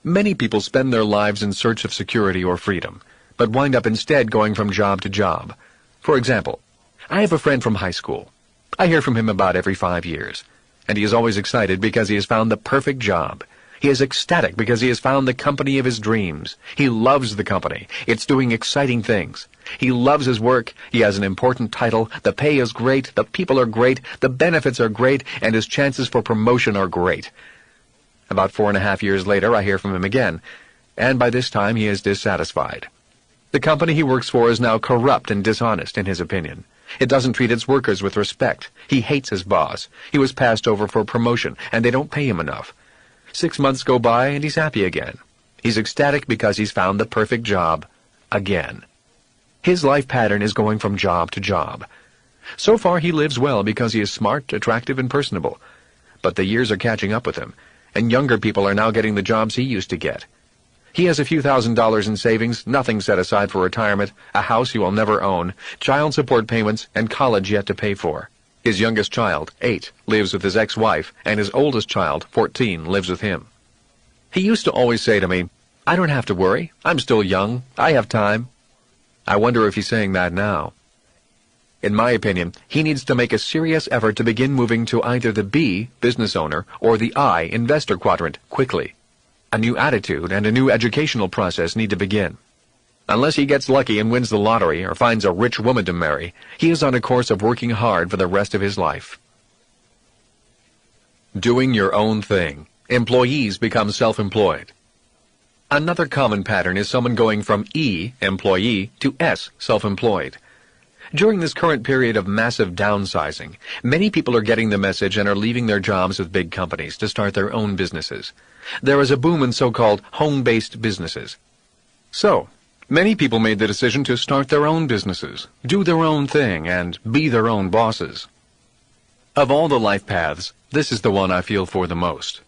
S1: Many people spend their lives in search of security or freedom, but wind up instead going from job to job. For example, I have a friend from high school. I hear from him about every 5 years, and he is always excited because he has found the perfect job. He is ecstatic because he has found the company of his dreams. He loves the company. It's doing exciting things. He loves his work. He has an important title. The pay is great. The people are great. The benefits are great. And his chances for promotion are great. About 4.5 years later, I hear from him again, and by this time he is dissatisfied. The company he works for is now corrupt and dishonest, in his opinion. It doesn't treat its workers with respect. He hates his boss. He was passed over for promotion, and they don't pay him enough. 6 months go by, and he's happy again. He's ecstatic because he's found the perfect job again. His life pattern is going from job to job. So far he lives well because he is smart, attractive, and personable. But the years are catching up with him, and younger people are now getting the jobs he used to get. He has a few $1,000s in savings, nothing set aside for retirement, a house he will never own, child support payments, and college yet to pay for. His youngest child, 8, lives with his ex-wife, and his oldest child, 14, lives with him. He used to always say to me, "I don't have to worry. I'm still young. I have time." I wonder if he's saying that now. In my opinion, he needs to make a serious effort to begin moving to either the B, business owner, or the I, investor quadrant, quickly. A new attitude and a new educational process need to begin. Unless he gets lucky and wins the lottery or finds a rich woman to marry, he is on a course of working hard for the rest of his life. Doing your own thing. Employees become self-employed. Another common pattern is someone going from E, employee, to S, self-employed. During this current period of massive downsizing, many people are getting the message and are leaving their jobs with big companies to start their own businesses. There is a boom in so-called home-based businesses. So, many people made the decision to start their own businesses, do their own thing, and be their own bosses. Of all the life paths, this is the one I feel for the most.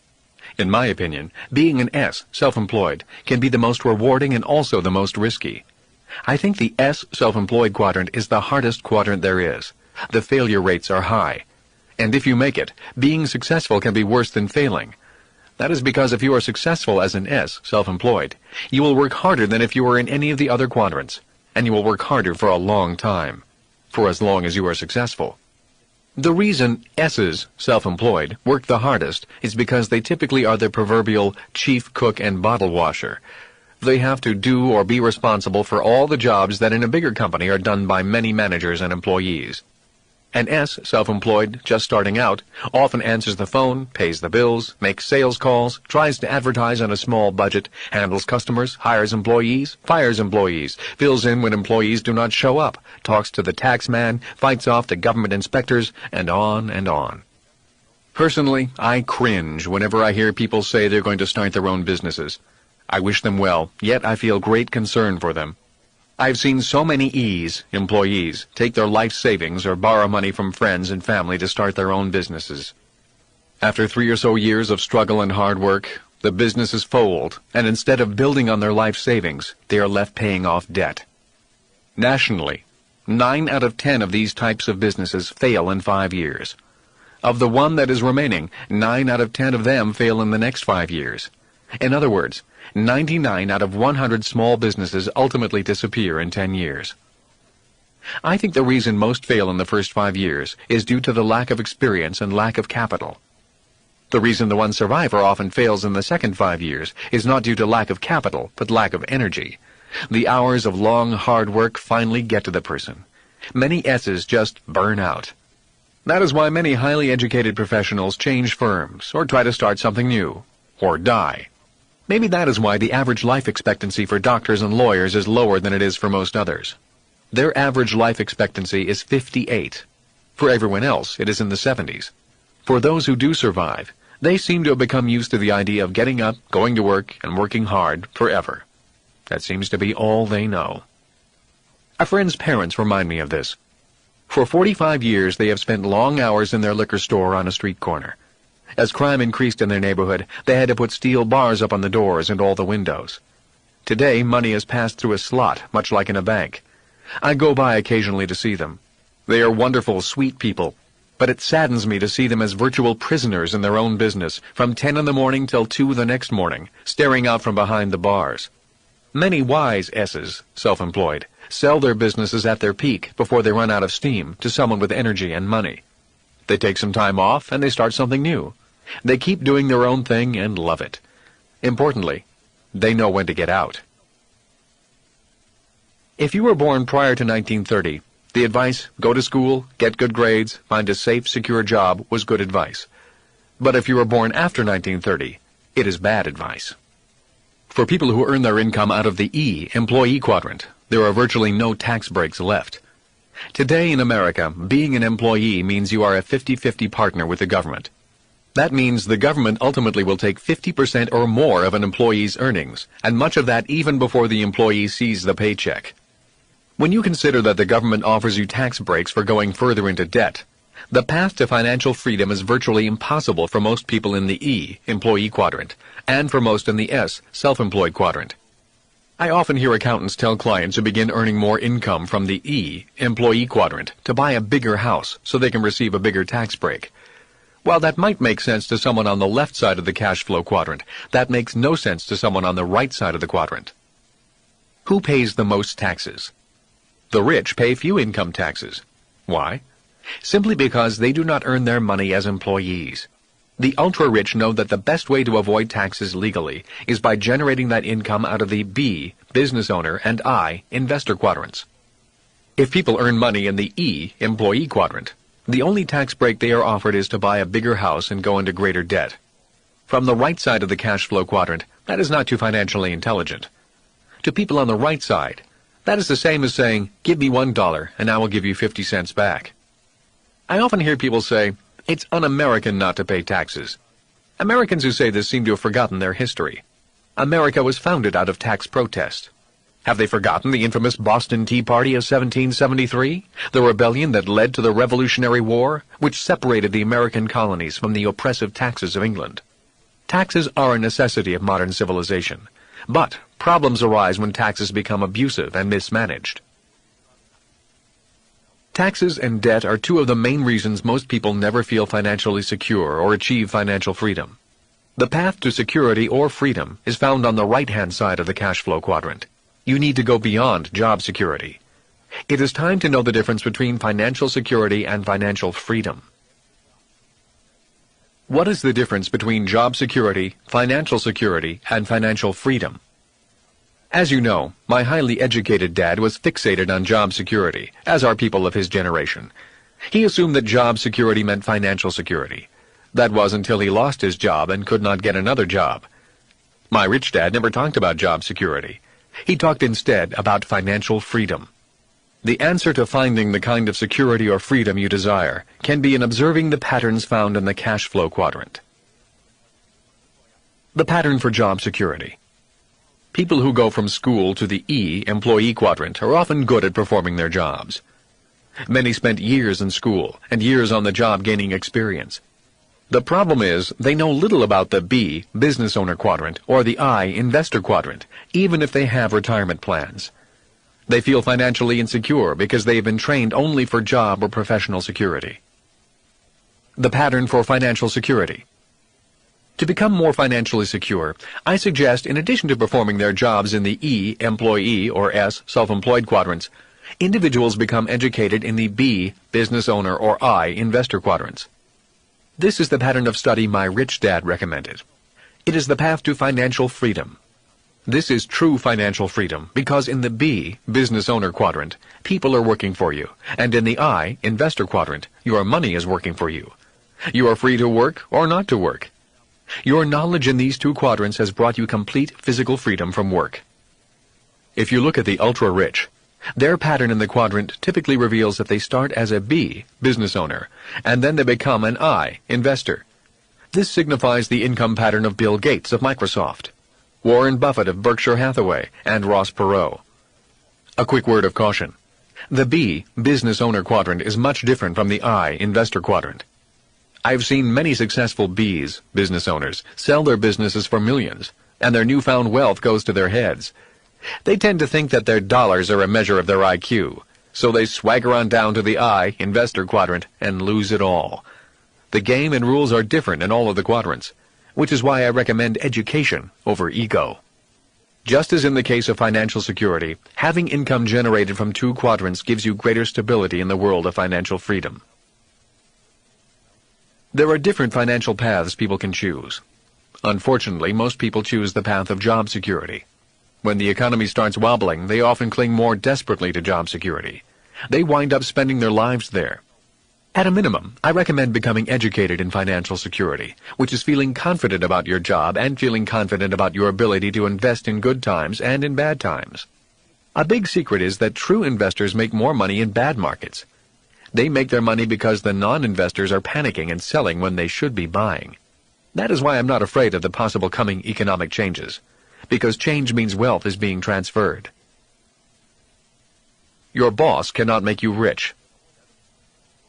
S1: In my opinion, being an S, self-employed, can be the most rewarding and also the most risky. I think the S, self-employed quadrant is the hardest quadrant there is. The failure rates are high. And if you make it, being successful can be worse than failing. That is because if you are successful as an S, self-employed, you will work harder than if you were in any of the other quadrants, and you will work harder for a long time, for as long as you are successful. The reason S's, self-employed, work the hardest is because they typically are the proverbial chief cook and bottle washer. They have to do or be responsible for all the jobs that in a bigger company are done by many managers and employees. An S, self-employed, just starting out, often answers the phone, pays the bills, makes sales calls, tries to advertise on a small budget, handles customers, hires employees, fires employees, fills in when employees do not show up, talks to the tax man, fights off the government inspectors, and on and on. Personally, I cringe whenever I hear people say they're going to start their own businesses. I wish them well, yet I feel great concern for them. I've seen so many E's, employees, take their life savings or borrow money from friends and family to start their own businesses. After 3 or so years of struggle and hard work, the businesses fold, and instead of building on their life savings, they are left paying off debt. Nationally, 9 out of 10 of these types of businesses fail in 5 years. Of the one that is remaining, 9 out of 10 of them fail in the next 5 years. In other words, 99 out of 100 small businesses ultimately disappear in 10 years. I think the reason most fail in the first 5 years is due to the lack of experience and lack of capital. The reason the one survivor often fails in the second 5 years is not due to lack of capital, but lack of energy. The hours of long, hard work finally get to the person. Many S's just burn out. That is why many highly educated professionals change firms, or try to start something new, or die. Maybe that is why the average life expectancy for doctors and lawyers is lower than it is for most others. Their average life expectancy is 58. For everyone else, it is in the 70s. For those who do survive, they seem to have become used to the idea of getting up, going to work, and working hard forever. That seems to be all they know. A friend's parents remind me of this. For 45 years, they have spent long hours in their liquor store on a street corner. As crime increased in their neighborhood, they had to put steel bars up on the doors and all the windows. Today, money is passed through a slot, much like in a bank. I go by occasionally to see them. They are wonderful, sweet people, but it saddens me to see them as virtual prisoners in their own business, from 10 in the morning till 2 the next morning, staring out from behind the bars. Many wise S's, self-employed, sell their businesses at their peak before they run out of steam to someone with energy and money. They take some time off and they start something new. They keep doing their own thing and love it. Importantly, they know when to get out. If you were born prior to 1930, the advice, go to school, get good grades, find a safe, secure job, was good advice. But if you were born after 1930, it is bad advice. For people who earn their income out of the E, employee quadrant, there are virtually no tax breaks left. Today in America, being an employee means you are a 50-50 partner with the government. That means the government ultimately will take 50% or more of an employee's earnings, and much of that even before the employee sees the paycheck. When you consider that the government offers you tax breaks for going further into debt, the path to financial freedom is virtually impossible for most people in the E, employee quadrant, and for most in the S, self-employed quadrant. I often hear accountants tell clients to begin earning more income from the E, employee quadrant, to buy a bigger house so they can receive a bigger tax break. While that might make sense to someone on the left side of the cash flow quadrant, that makes no sense to someone on the right side of the quadrant. Who pays the most taxes? The rich pay few income taxes. Why? Simply because they do not earn their money as employees. The ultra-rich know that the best way to avoid taxes legally is by generating that income out of the B, business owner, and I, investor quadrants. If people earn money in the E, employee quadrant, the only tax break they are offered is to buy a bigger house and go into greater debt. From the right side of the cash flow quadrant, that is not too financially intelligent. To people on the right side, that is the same as saying, give me $1 and I will give you 50 cents back. I often hear people say, it's un-American not to pay taxes. Americans who say this seem to have forgotten their history. America was founded out of tax protest. Have they forgotten the infamous Boston Tea Party of 1773? The rebellion that led to the Revolutionary War, which separated the American colonies from the oppressive taxes of England. Taxes are a necessity of modern civilization, but problems arise when taxes become abusive and mismanaged. Taxes and debt are two of the main reasons most people never feel financially secure or achieve financial freedom. The path to security or freedom is found on the right-hand side of the cash flow quadrant. You need to go beyond job security. It is time to know the difference between financial security and financial freedom. What is the difference between job security, financial security, and financial freedom? As you know, my highly educated dad was fixated on job security, as are people of his generation. He assumed that job security meant financial security. That was until he lost his job and could not get another job. My rich dad never talked about job security. He talked instead about financial freedom. The answer to finding the kind of security or freedom you desire can be in observing the patterns found in the cash flow quadrant. The pattern for job security. People who go from school to the E, employee quadrant, are often good at performing their jobs. Many spent years in school and years on the job gaining experience. The problem is they know little about the B, business owner quadrant, or the I, investor quadrant, even if they have retirement plans. They feel financially insecure because they have been trained only for job or professional security. The pattern for financial security. To become more financially secure, I suggest, in addition to performing their jobs in the E, employee, or S, self-employed quadrants, individuals become educated in the B, business owner, or I, investor quadrants. This is the pattern of study my rich dad recommended. It is the path to financial freedom. This is true financial freedom because in the B, business owner quadrant, people are working for you, and in the I, investor quadrant, your money is working for you. You are free to work or not to work. Your knowledge in these two quadrants has brought you complete physical freedom from work. If you look at the ultra-rich, their pattern in the quadrant typically reveals that they start as a B, business owner, and then they become an I, investor. This signifies the income pattern of Bill Gates of Microsoft, Warren Buffett of Berkshire Hathaway, and Ross Perot. A quick word of caution. The B, business owner quadrant, is much different from the I, investor quadrant. I've seen many successful Bs, business owners, sell their businesses for millions, and their newfound wealth goes to their heads. They tend to think that their dollars are a measure of their IQ, so they swagger on down to the I, investor quadrant, and lose it all. The game and rules are different in all of the quadrants, which is why I recommend education over ego. Just as in the case of financial security, having income generated from two quadrants gives you greater stability in the world of financial freedom. There are different financial paths people can choose. Unfortunately, most people choose the path of job security. When the economy starts wobbling, they often cling more desperately to job security. They wind up spending their lives there. At a minimum, I recommend becoming educated in financial security, which is feeling confident about your job and feeling confident about your ability to invest in good times and in bad times. A big secret is that true investors make more money in bad markets. They make their money because the non-investors are panicking and selling when they should be buying. That is why I'm not afraid of the possible coming economic changes, because change means wealth is being transferred. Your boss cannot make you rich.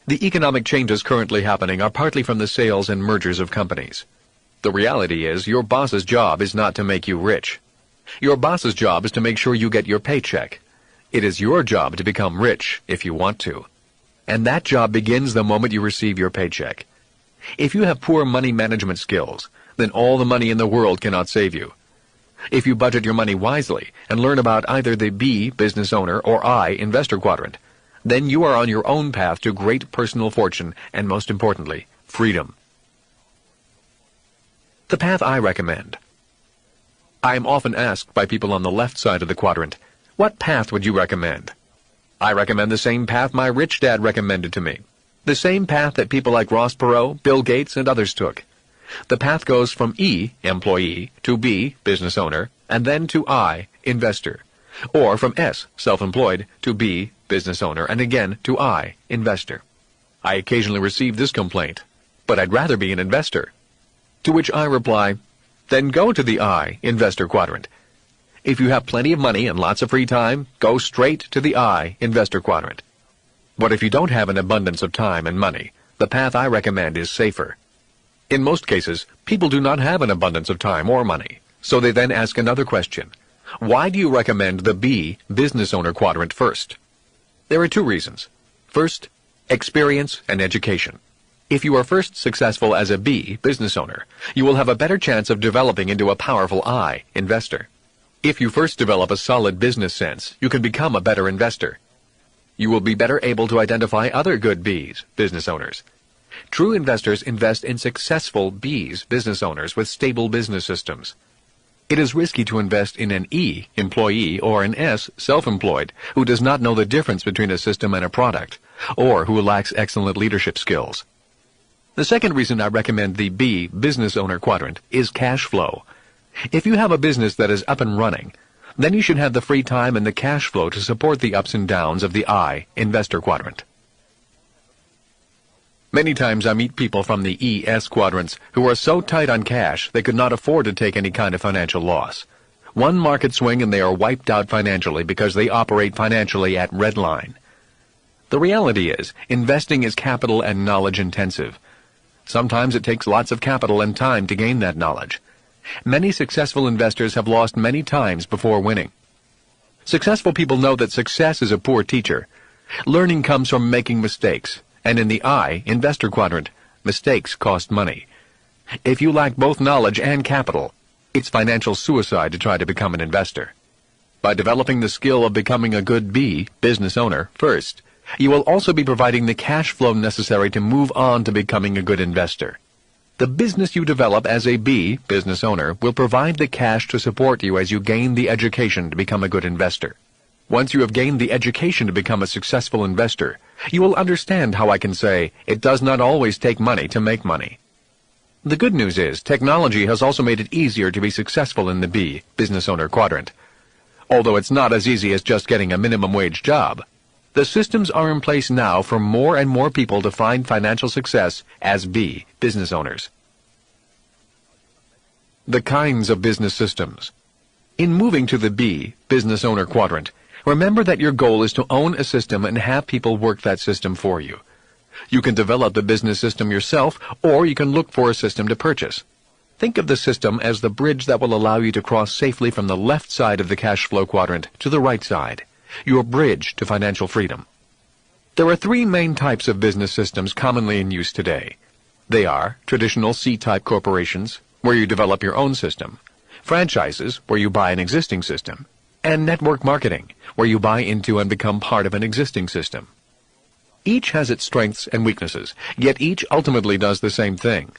S1: The economic changes currently happening are partly from the sales and mergers of companies. The reality is your boss's job is not to make you rich. Your boss's job is to make sure you get your paycheck. It is your job to become rich if you want to. And that job begins the moment you receive your paycheck. If you have poor money management skills, then all the money in the world cannot save you. If you budget your money wisely and learn about either the B, business owner, or I, investor quadrant, then you are on your own path to great personal fortune and, most importantly, freedom. The path I recommend. I am often asked by people on the left side of the quadrant, what path would you recommend? I recommend the same path my rich dad recommended to me. The same path that people like Ross Perot, Bill Gates, and others took. The path goes from E, employee, to B, business owner, and then to I, investor. Or from S, self-employed, to B, business owner, and again to I, investor. I occasionally receive this complaint, but I'd rather be an investor. To which I reply, then go to the I, investor quadrant. If you have plenty of money and lots of free time, go straight to the I, investor quadrant. But if you don't have an abundance of time and money, the path I recommend is safer. In most cases, people do not have an abundance of time or money, so they then ask another question. Why do you recommend the B, business owner quadrant first? There are two reasons. First, experience and education. If you are first successful as a B, business owner, you will have a better chance of developing into a powerful I, investor. If you first develop a solid business sense, you can become a better investor. You will be better able to identify other good Bs, business owners. True investors invest in successful Bs, business owners with stable business systems. It is risky to invest in an E, employee, or an S, self-employed, who does not know the difference between a system and a product, or who lacks excellent leadership skills. The second reason I recommend the B, business owner quadrant, is cash flow. If you have a business that is up and running, then you should have the free time and the cash flow to support the ups and downs of the I, investor quadrant. Many times I meet people from the ES quadrants who are so tight on cash they could not afford to take any kind of financial loss. One market swing and they are wiped out financially because they operate financially at red line. The reality is, investing is capital and knowledge intensive. Sometimes it takes lots of capital and time to gain that knowledge. Many successful investors have lost many times before winning. Successful people know that success is a poor teacher. Learning comes from making mistakes, and in the I, investor quadrant, mistakes cost money. If you lack both knowledge and capital, it's financial suicide to try to become an investor. By developing the skill of becoming a good B, business owner, first, you will also be providing the cash flow necessary to move on to becoming a good investor. The business you develop as a B, business owner, will provide the cash to support you as you gain the education to become a good investor. Once you have gained the education to become a successful investor, you will understand how I can say, it does not always take money to make money. The good news is, technology has also made it easier to be successful in the B, business owner quadrant. Although it's not as easy as just getting a minimum wage job, the systems are in place now for more and more people to find financial success as B, business owners. The kinds of business systems. In moving to the B, business owner quadrant, remember that your goal is to own a system and have people work that system for you. You can develop the business system yourself, or you can look for a system to purchase. Think of the system as the bridge that will allow you to cross safely from the left side of the cash flow quadrant to the right side, your bridge to financial freedom. There are three main types of business systems commonly in use today. They are traditional C-type corporations, where you develop your own system, franchises, where you buy an existing system, and network marketing, where you buy into and become part of an existing system. Each has its strengths and weaknesses, yet each ultimately does the same thing.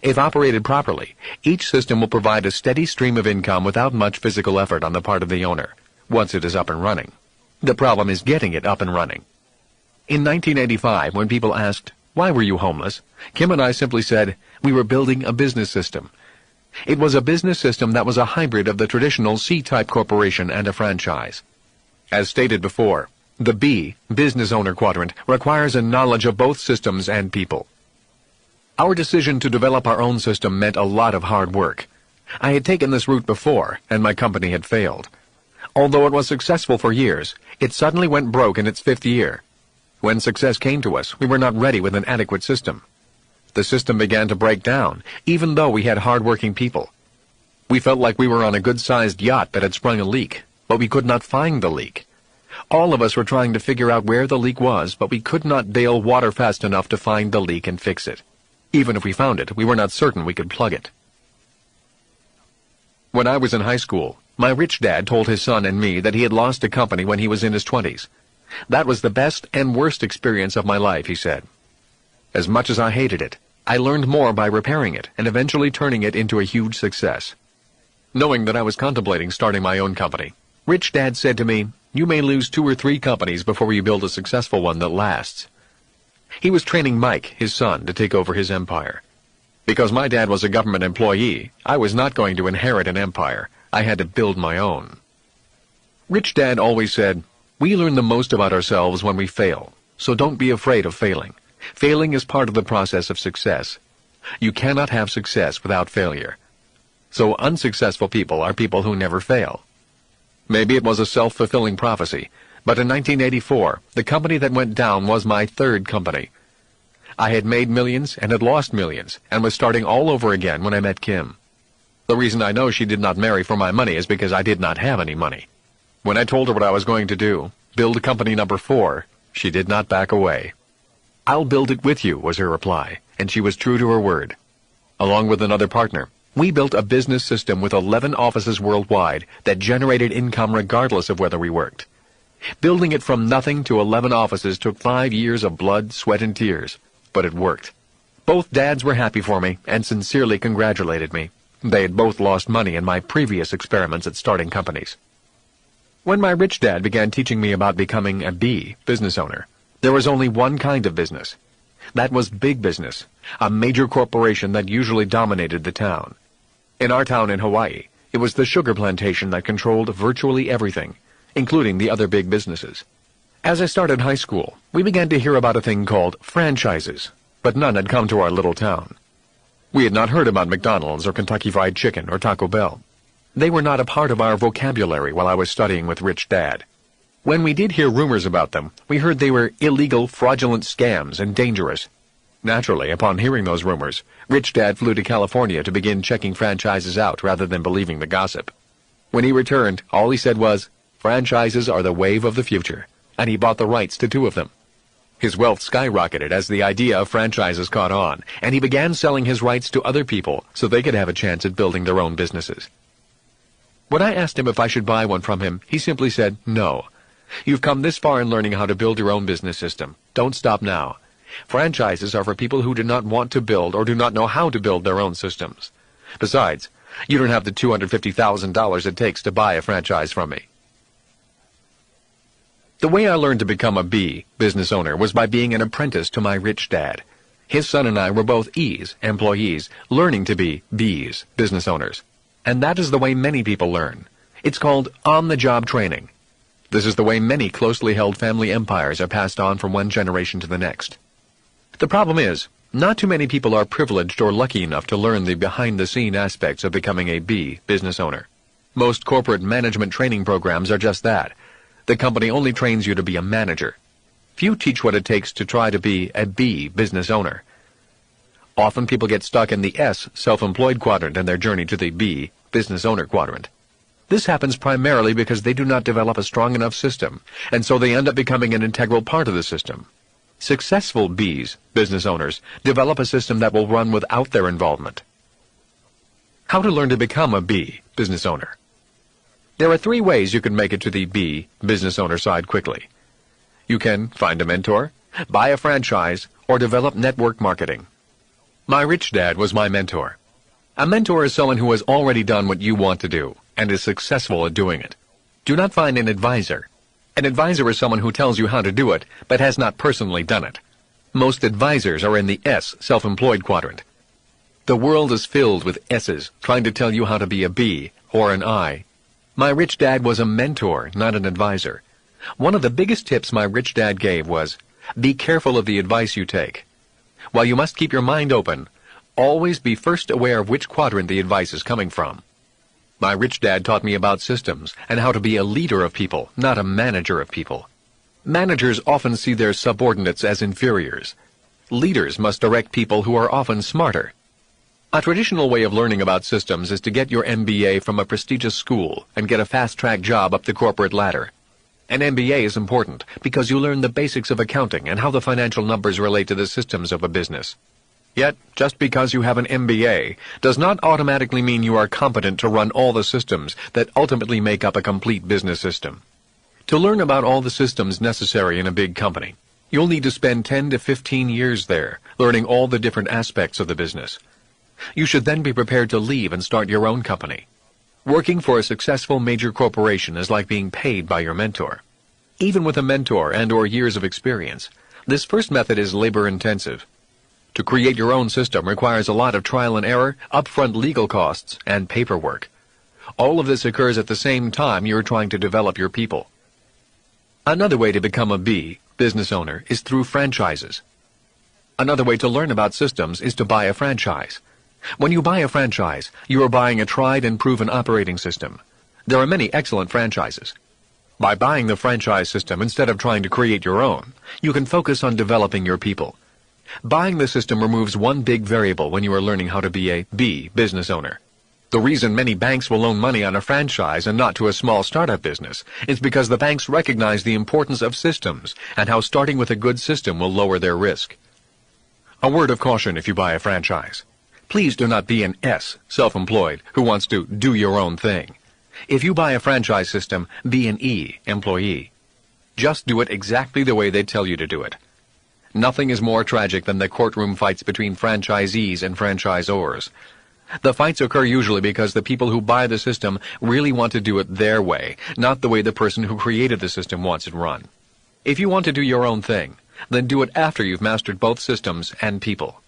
S1: If operated properly, each system will provide a steady stream of income without much physical effort on the part of the owner, once it is up and running. The problem is getting it up and running. In 1985, when people asked, "Why were you homeless?" Kim and I simply said, "We were building a business system." It was a business system that was a hybrid of the traditional C-type corporation and a franchise. As stated before, the B, business owner quadrant, requires a knowledge of both systems and people. Our decision to develop our own system meant a lot of hard work. I had taken this route before, and my company had failed. Although it was successful for years, it suddenly went broke in its 5th year. When success came to us, we were not ready with an adequate system. The system began to break down, even though we had hard-working people. We felt like we were on a good-sized yacht that had sprung a leak, but we could not find the leak. All of us were trying to figure out where the leak was, but we could not bail water fast enough to find the leak and fix it. Even if we found it, we were not certain we could plug it. When I was in high school, my rich dad told his son and me that he had lost a company when he was in his 20s. That was the best and worst experience of my life, he said. As much as I hated it, I learned more by repairing it and eventually turning it into a huge success. Knowing that I was contemplating starting my own company, Rich Dad said to me, "You may lose 2 or 3 companies before you build a successful one that lasts." He was training Mike, his son, to take over his empire. Because my dad was a government employee, I was not going to inherit an empire. I had to build my own. Rich Dad always said, "We learn the most about ourselves when we fail, so don't be afraid of failing. Failing is part of the process of success. You cannot have success without failure." So unsuccessful people are people who never fail. Maybe it was a self-fulfilling prophecy, but in 1984, the company that went down was my 3rd company. I had made millions and had lost millions, and was starting all over again when I met Kim. The reason I know she did not marry for my money is because I did not have any money. When I told her what I was going to do, build company number 4, she did not back away. "I'll build it with you," was her reply, and she was true to her word. Along with another partner, we built a business system with 11 offices worldwide that generated income regardless of whether we worked. Building it from nothing to 11 offices took 5 years of blood, sweat, and tears, but it worked. Both dads were happy for me and sincerely congratulated me. They had both lost money in my previous experiments at starting companies. When my rich dad began teaching me about becoming a B, business owner, There was only one kind of business. That was big business, a major corporation that usually dominated the town. In our town in Hawaii, it was the sugar plantation that controlled virtually everything, including the other big businesses. As I started high school, we began to hear about a thing called franchises, but none had come to our little town. We had not heard about McDonald's or Kentucky Fried Chicken or Taco Bell. They were not a part of our vocabulary while I was studying with Rich Dad. When we did hear rumors about them, we heard they were illegal, fraudulent scams and dangerous. Naturally, upon hearing those rumors, Rich Dad flew to California to begin checking franchises out rather than believing the gossip. When he returned, all he said was, "Franchises are the wave of the future," and he bought the rights to 2 of them. His wealth skyrocketed as the idea of franchises caught on, and he began selling his rights to other people so they could have a chance at building their own businesses. When I asked him if I should buy one from him, he simply said, "No. You've come this far in learning how to build your own business system. Don't stop now. Franchises are for people who do not want to build or do not know how to build their own systems. Besides, you don't have the $250,000 it takes to buy a franchise from me." The way I learned to become a B, business owner, was by being an apprentice to my Rich Dad. His son and I were both E's, employees, learning to be B's, business owners. And that is the way many people learn. It's called on-the-job training. This is the way many closely held family empires are passed on from one generation to the next. The problem is, not too many people are privileged or lucky enough to learn the behind-the-scene aspects of becoming a B, business owner. Most corporate management training programs are just that. The company only trains you to be a manager. Few teach what it takes to try to be a B, business owner. Often people get stuck in the S, self-employed quadrant in their journey to the B, business owner quadrant. This happens primarily because they do not develop a strong enough system, and so they end up becoming an integral part of the system. Successful B's, business owners, develop a system that will run without their involvement. How to learn to become a B, business owner. There are 3 ways you can make it to the B, business owner side quickly. You can find a mentor, buy a franchise, or develop network marketing. My Rich Dad was my mentor. A mentor is someone who has already done what you want to do and is successful at doing it. Do not find an advisor. An advisor is someone who tells you how to do it, but has not personally done it. Most advisors are in the S, self-employed quadrant. The world is filled with S's trying to tell you how to be a B or an I. My Rich Dad was a mentor, not an advisor. One of the biggest tips my Rich Dad gave was, be careful of the advice you take. While you must keep your mind open, always be first aware of which quadrant the advice is coming from. My Rich Dad taught me about systems and how to be a leader of people, not a manager of people. Managers often see their subordinates as inferiors. Leaders must direct people who are often smarter. A traditional way of learning about systems is to get your MBA from a prestigious school and get a fast-track job up the corporate ladder. An MBA is important because you learn the basics of accounting and how the financial numbers relate to the systems of a business. Yet, just because you have an MBA does not automatically mean you are competent to run all the systems that ultimately make up a complete business system. To learn about all the systems necessary in a big company, you'll need to spend 10 to 15 years there, learning all the different aspects of the business. You should then be prepared to leave and start your own company. Working for a successful major corporation is like being paid by your mentor. Even with a mentor and/or years of experience, this first method is labor-intensive. To create your own system requires a lot of trial and error, upfront legal costs, and paperwork. All of this occurs at the same time you are trying to develop your people. Another way to become a B, business owner, is through franchises. Another way to learn about systems is to buy a franchise. When you buy a franchise, you are buying a tried and proven operating system. There are many excellent franchises. By buying the franchise system instead of trying to create your own, you can focus on developing your people. Buying the system removes one big variable when you are learning how to be a B, business owner. The reason many banks will loan money on a franchise and not to a small startup business is because the banks recognize the importance of systems and how starting with a good system will lower their risk. A word of caution if you buy a franchise. Please do not be an S, self-employed, who wants to do your own thing. If you buy a franchise system, be an E, employee. Just do it exactly the way they tell you to do it. Nothing is more tragic than the courtroom fights between franchisees and franchisors. The fights occur usually because the people who buy the system really want to do it their way, not the way the person who created the system wants it run. If you want to do your own thing, then do it after you've mastered both systems and people.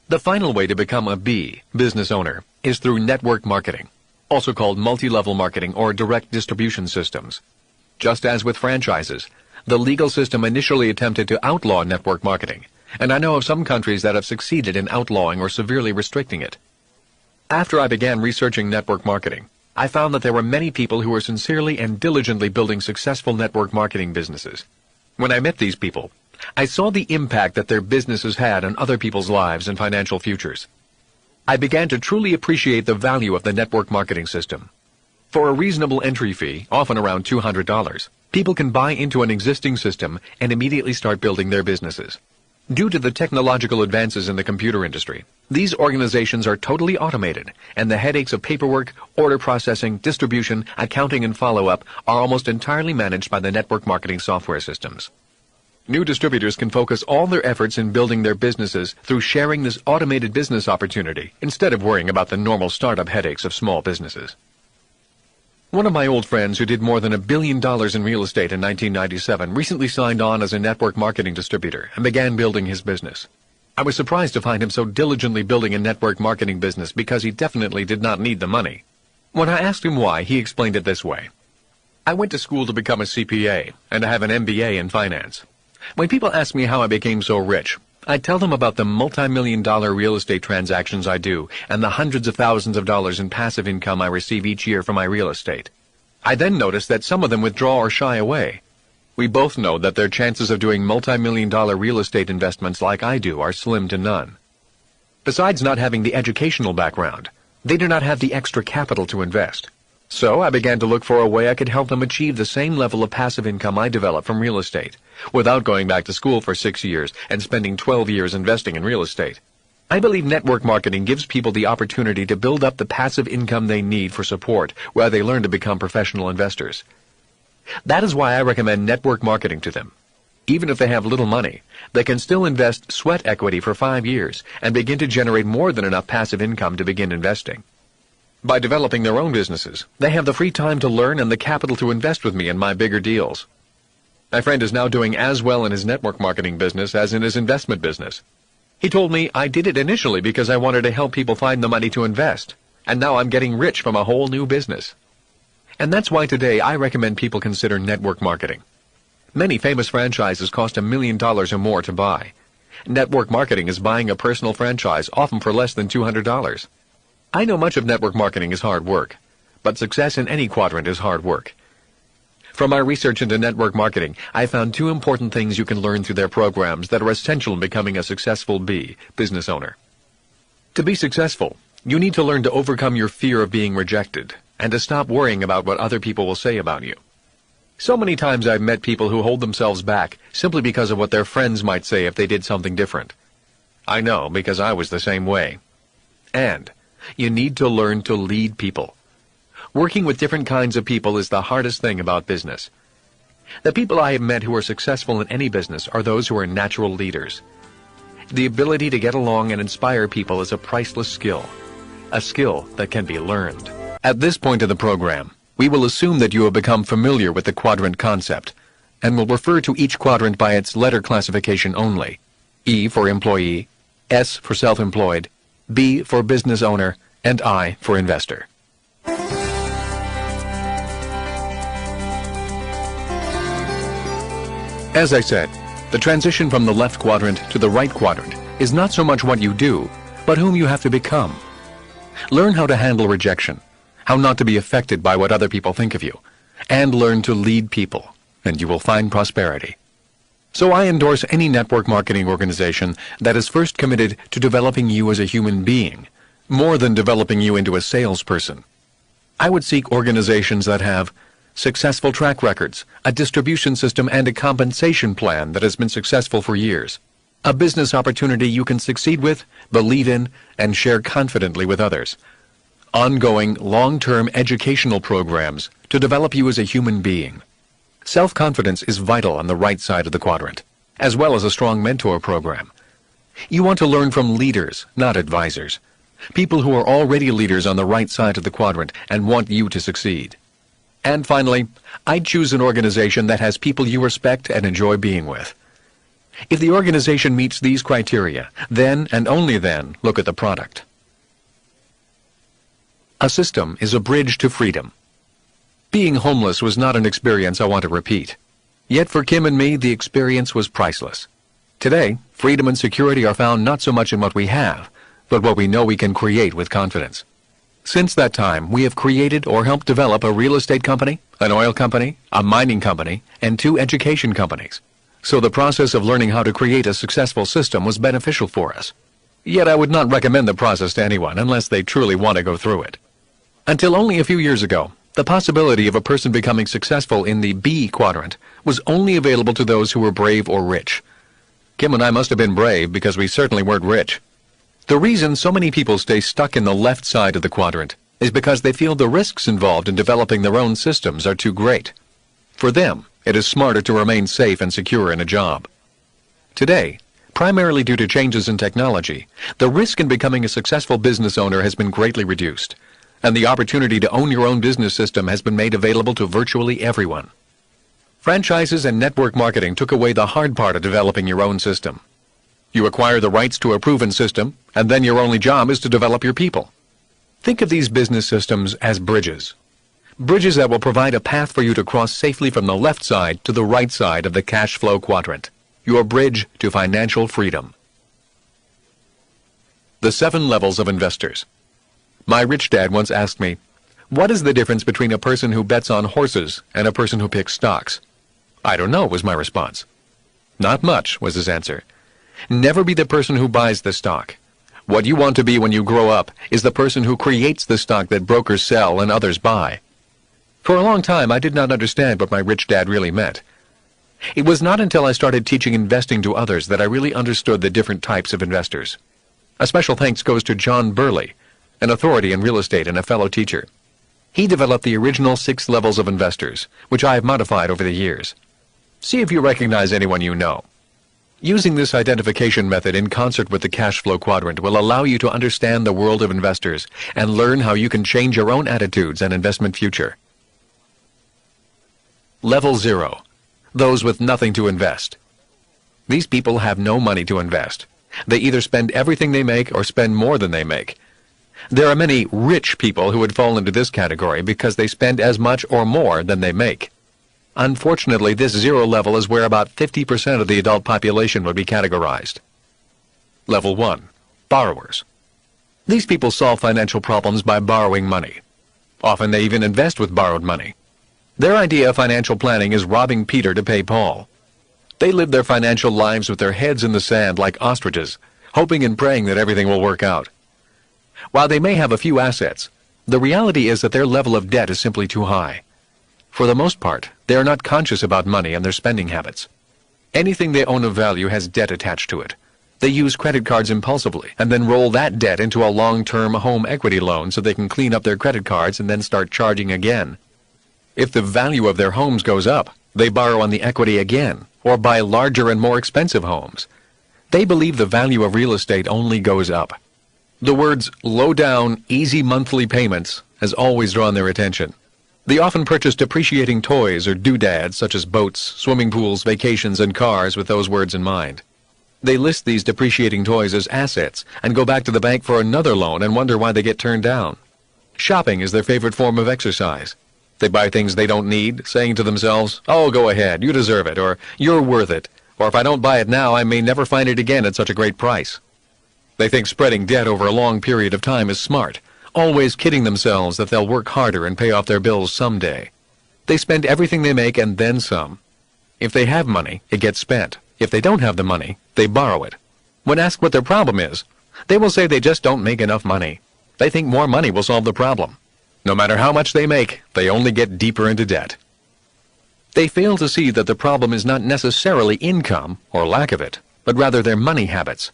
S1: The final way to become a B, business owner, is through network marketing, also called multi-level marketing or direct distribution systems. Just as with franchises, the legal system initially attempted to outlaw network marketing, and I know of some countries that have succeeded in outlawing or severely restricting it. After I began researching network marketing, I found that there were many people who were sincerely and diligently building successful network marketing businesses. When I met these people, I saw the impact that their businesses had on other people's lives and financial futures. I began to truly appreciate the value of the network marketing system. For a reasonable entry fee, often around $200, people can buy into an existing system and immediately start building their businesses. Due to the technological advances in the computer industry, these organizations are totally automated, and the headaches of paperwork, order processing, distribution, accounting, and follow-up are almost entirely managed by the network marketing software systems. New distributors can focus all their efforts in building their businesses through sharing this automated business opportunity instead of worrying about the normal startup headaches of small businesses. One of my old friends who did more than $1 billion in real estate in 1997 recently signed on as a network marketing distributor and began building his business. I was surprised to find him so diligently building a network marketing business because he definitely did not need the money. When I asked him why, he explained it this way. I went to school to become a CPA, and I have an MBA in finance. When people ask me how I became so rich, I tell them about the multi-million-dollar real estate transactions I do and the hundreds of thousands of dollars in passive income I receive each year from my real estate. I then notice that some of them withdraw or shy away. We both know that their chances of doing multi-million-dollar real estate investments like I do are slim to none. Besides not having the educational background, they do not have the extra capital to invest. So I began to look for a way I could help them achieve the same level of passive income I developed from real estate, without going back to school for 6 years and spending 12 years investing in real estate. I believe network marketing gives people the opportunity to build up the passive income they need for support while they learn to become professional investors. That is why I recommend network marketing to them. Even if they have little money, they can still invest sweat equity for 5 years and begin to generate more than enough passive income to begin investing. By developing their own businesses, they have the free time to learn and the capital to invest with me in my bigger deals. My friend is now doing as well in his network marketing business as in his investment business. He told me I did it initially because I wanted to help people find the money to invest, and now I'm getting rich from a whole new business. And that's why today I recommend people consider network marketing. Many famous franchises cost $1 million or more to buy. Network marketing is buying a personal franchise, often for less than $200. I know much of network marketing is hard work, but success in any quadrant is hard work. From my research into network marketing, I found 2 important things you can learn through their programs that are essential in becoming a successful B, business owner. To be successful, you need to learn to overcome your fear of being rejected and to stop worrying about what other people will say about you. So many times I've met people who hold themselves back simply because of what their friends might say if they did something different. I know because I was the same way. And you need to learn to lead people. Working with different kinds of people is the hardest thing about business. The people I have met who are successful in any business are those who are natural leaders. The ability to get along and inspire people is a priceless skill, a skill that can be learned. At this point of the program, we will assume that you have become familiar with the quadrant concept, and will refer to each quadrant by its letter classification only. E for employee, S for self-employed, B for business owner, and I for investor. As I said, the transition from the left quadrant to the right quadrant is not so much what you do, but whom you have to become. Learn how to handle rejection, how not to be affected by what other people think of you, and learn to lead people, and you will find prosperity. So I endorse any network marketing organization that is first committed to developing you as a human being, more than developing you into a salesperson. I would seek organizations that have successful track records, a distribution system, and a compensation plan that has been successful for years. A business opportunity you can succeed with, believe in, and share confidently with others. Ongoing, long-term educational programs to develop you as a human being. Self-confidence is vital on the right side of the quadrant, as well as a strong mentor program. You want to learn from leaders, not advisors. People who are already leaders on the right side of the quadrant and want you to succeed. And finally, I'd choose an organization that has people you respect and enjoy being with. If the organization meets these criteria, then and only then look at the product. A system is a bridge to freedom. Being homeless was not an experience I want to repeat. Yet for Kim and me, the experience was priceless. Today, freedom and security are found not so much in what we have, but what we know we can create with confidence. Since that time, we have created or helped develop a real estate company, an oil company, a mining company, and 2 education companies. So the process of learning how to create a successful system was beneficial for us. Yet I would not recommend the process to anyone unless they truly want to go through it. Until only a few years ago, the possibility of a person becoming successful in the B quadrant was only available to those who were brave or rich. Kim and I must have been brave because we certainly weren't rich. The reason so many people stay stuck in the left side of the quadrant is because they feel the risks involved in developing their own systems are too great. For them, it is smarter to remain safe and secure in a job. Today, primarily due to changes in technology, the risk in becoming a successful business owner has been greatly reduced, and the opportunity to own your own business system has been made available to virtually everyone. Franchises and network marketing took away the hard part of developing your own system. You acquire the rights to a proven system, and then your only job is to develop your people. Think of these business systems as bridges. Bridges that will provide a path for you to cross safely from the left side to the right side of the cash flow quadrant. Your bridge to financial freedom. The 7 levels of investors. My rich dad once asked me, "What is the difference between a person who bets on horses and a person who picks stocks?" "I don't know," was my response. "Not much," was his answer. Never be the person who buys the stock. What you want to be when you grow up is the person who creates the stock that brokers sell and others buy. For a long time, I did not understand what my rich dad really meant. It was not until I started teaching investing to others that I really understood the different types of investors. A special thanks goes to John Burley, an authority in real estate and a fellow teacher. He developed the original 6 levels of investors, which I have modified over the years. See if you recognize anyone you know. Using this identification method in concert with the cash flow quadrant will allow you to understand the world of investors and learn how you can change your own attitudes and investment future. Level 0. Those with nothing to invest. These people have no money to invest. They either spend everything they make or spend more than they make. There are many rich people who would fall into this category because they spend as much or more than they make. Unfortunately, this 0 level is where about 50% of the adult population would be categorized. Level 1. Borrowers. These people solve financial problems by borrowing money. Often they even invest with borrowed money. Their idea of financial planning is robbing Peter to pay Paul. They live their financial lives with their heads in the sand like ostriches, hoping and praying that everything will work out. While they may have a few assets, the reality is that their level of debt is simply too high. For the most part, they are not conscious about money and their spending habits. Anything they own of value has debt attached to it. They use credit cards impulsively and then roll that debt into a long-term home equity loan so they can clean up their credit cards and then start charging again. If the value of their homes goes up, they borrow on the equity again or buy larger and more expensive homes. They believe the value of real estate only goes up. The words low down, easy monthly payments has always drawn their attention. They often purchase depreciating toys or doodads such as boats, swimming pools, vacations, and cars with those words in mind. They list these depreciating toys as assets and go back to the bank for another loan and wonder why they get turned down. Shopping is their favorite form of exercise. They buy things they don't need, saying to themselves, "Oh, go ahead, you deserve it," or "You're worth it," or "If I don't buy it now, I may never find it again at such a great price." They think spreading debt over a long period of time is smart, always kidding themselves that they'll work harder and pay off their bills someday. They spend everything they make and then some. If they have money, it gets spent. If they don't have the money, they borrow it. When asked what their problem is, they will say they just don't make enough money. They think more money will solve the problem. No matter how much they make, they only get deeper into debt. They fail to see that the problem is not necessarily income or lack of it, but rather their money habits.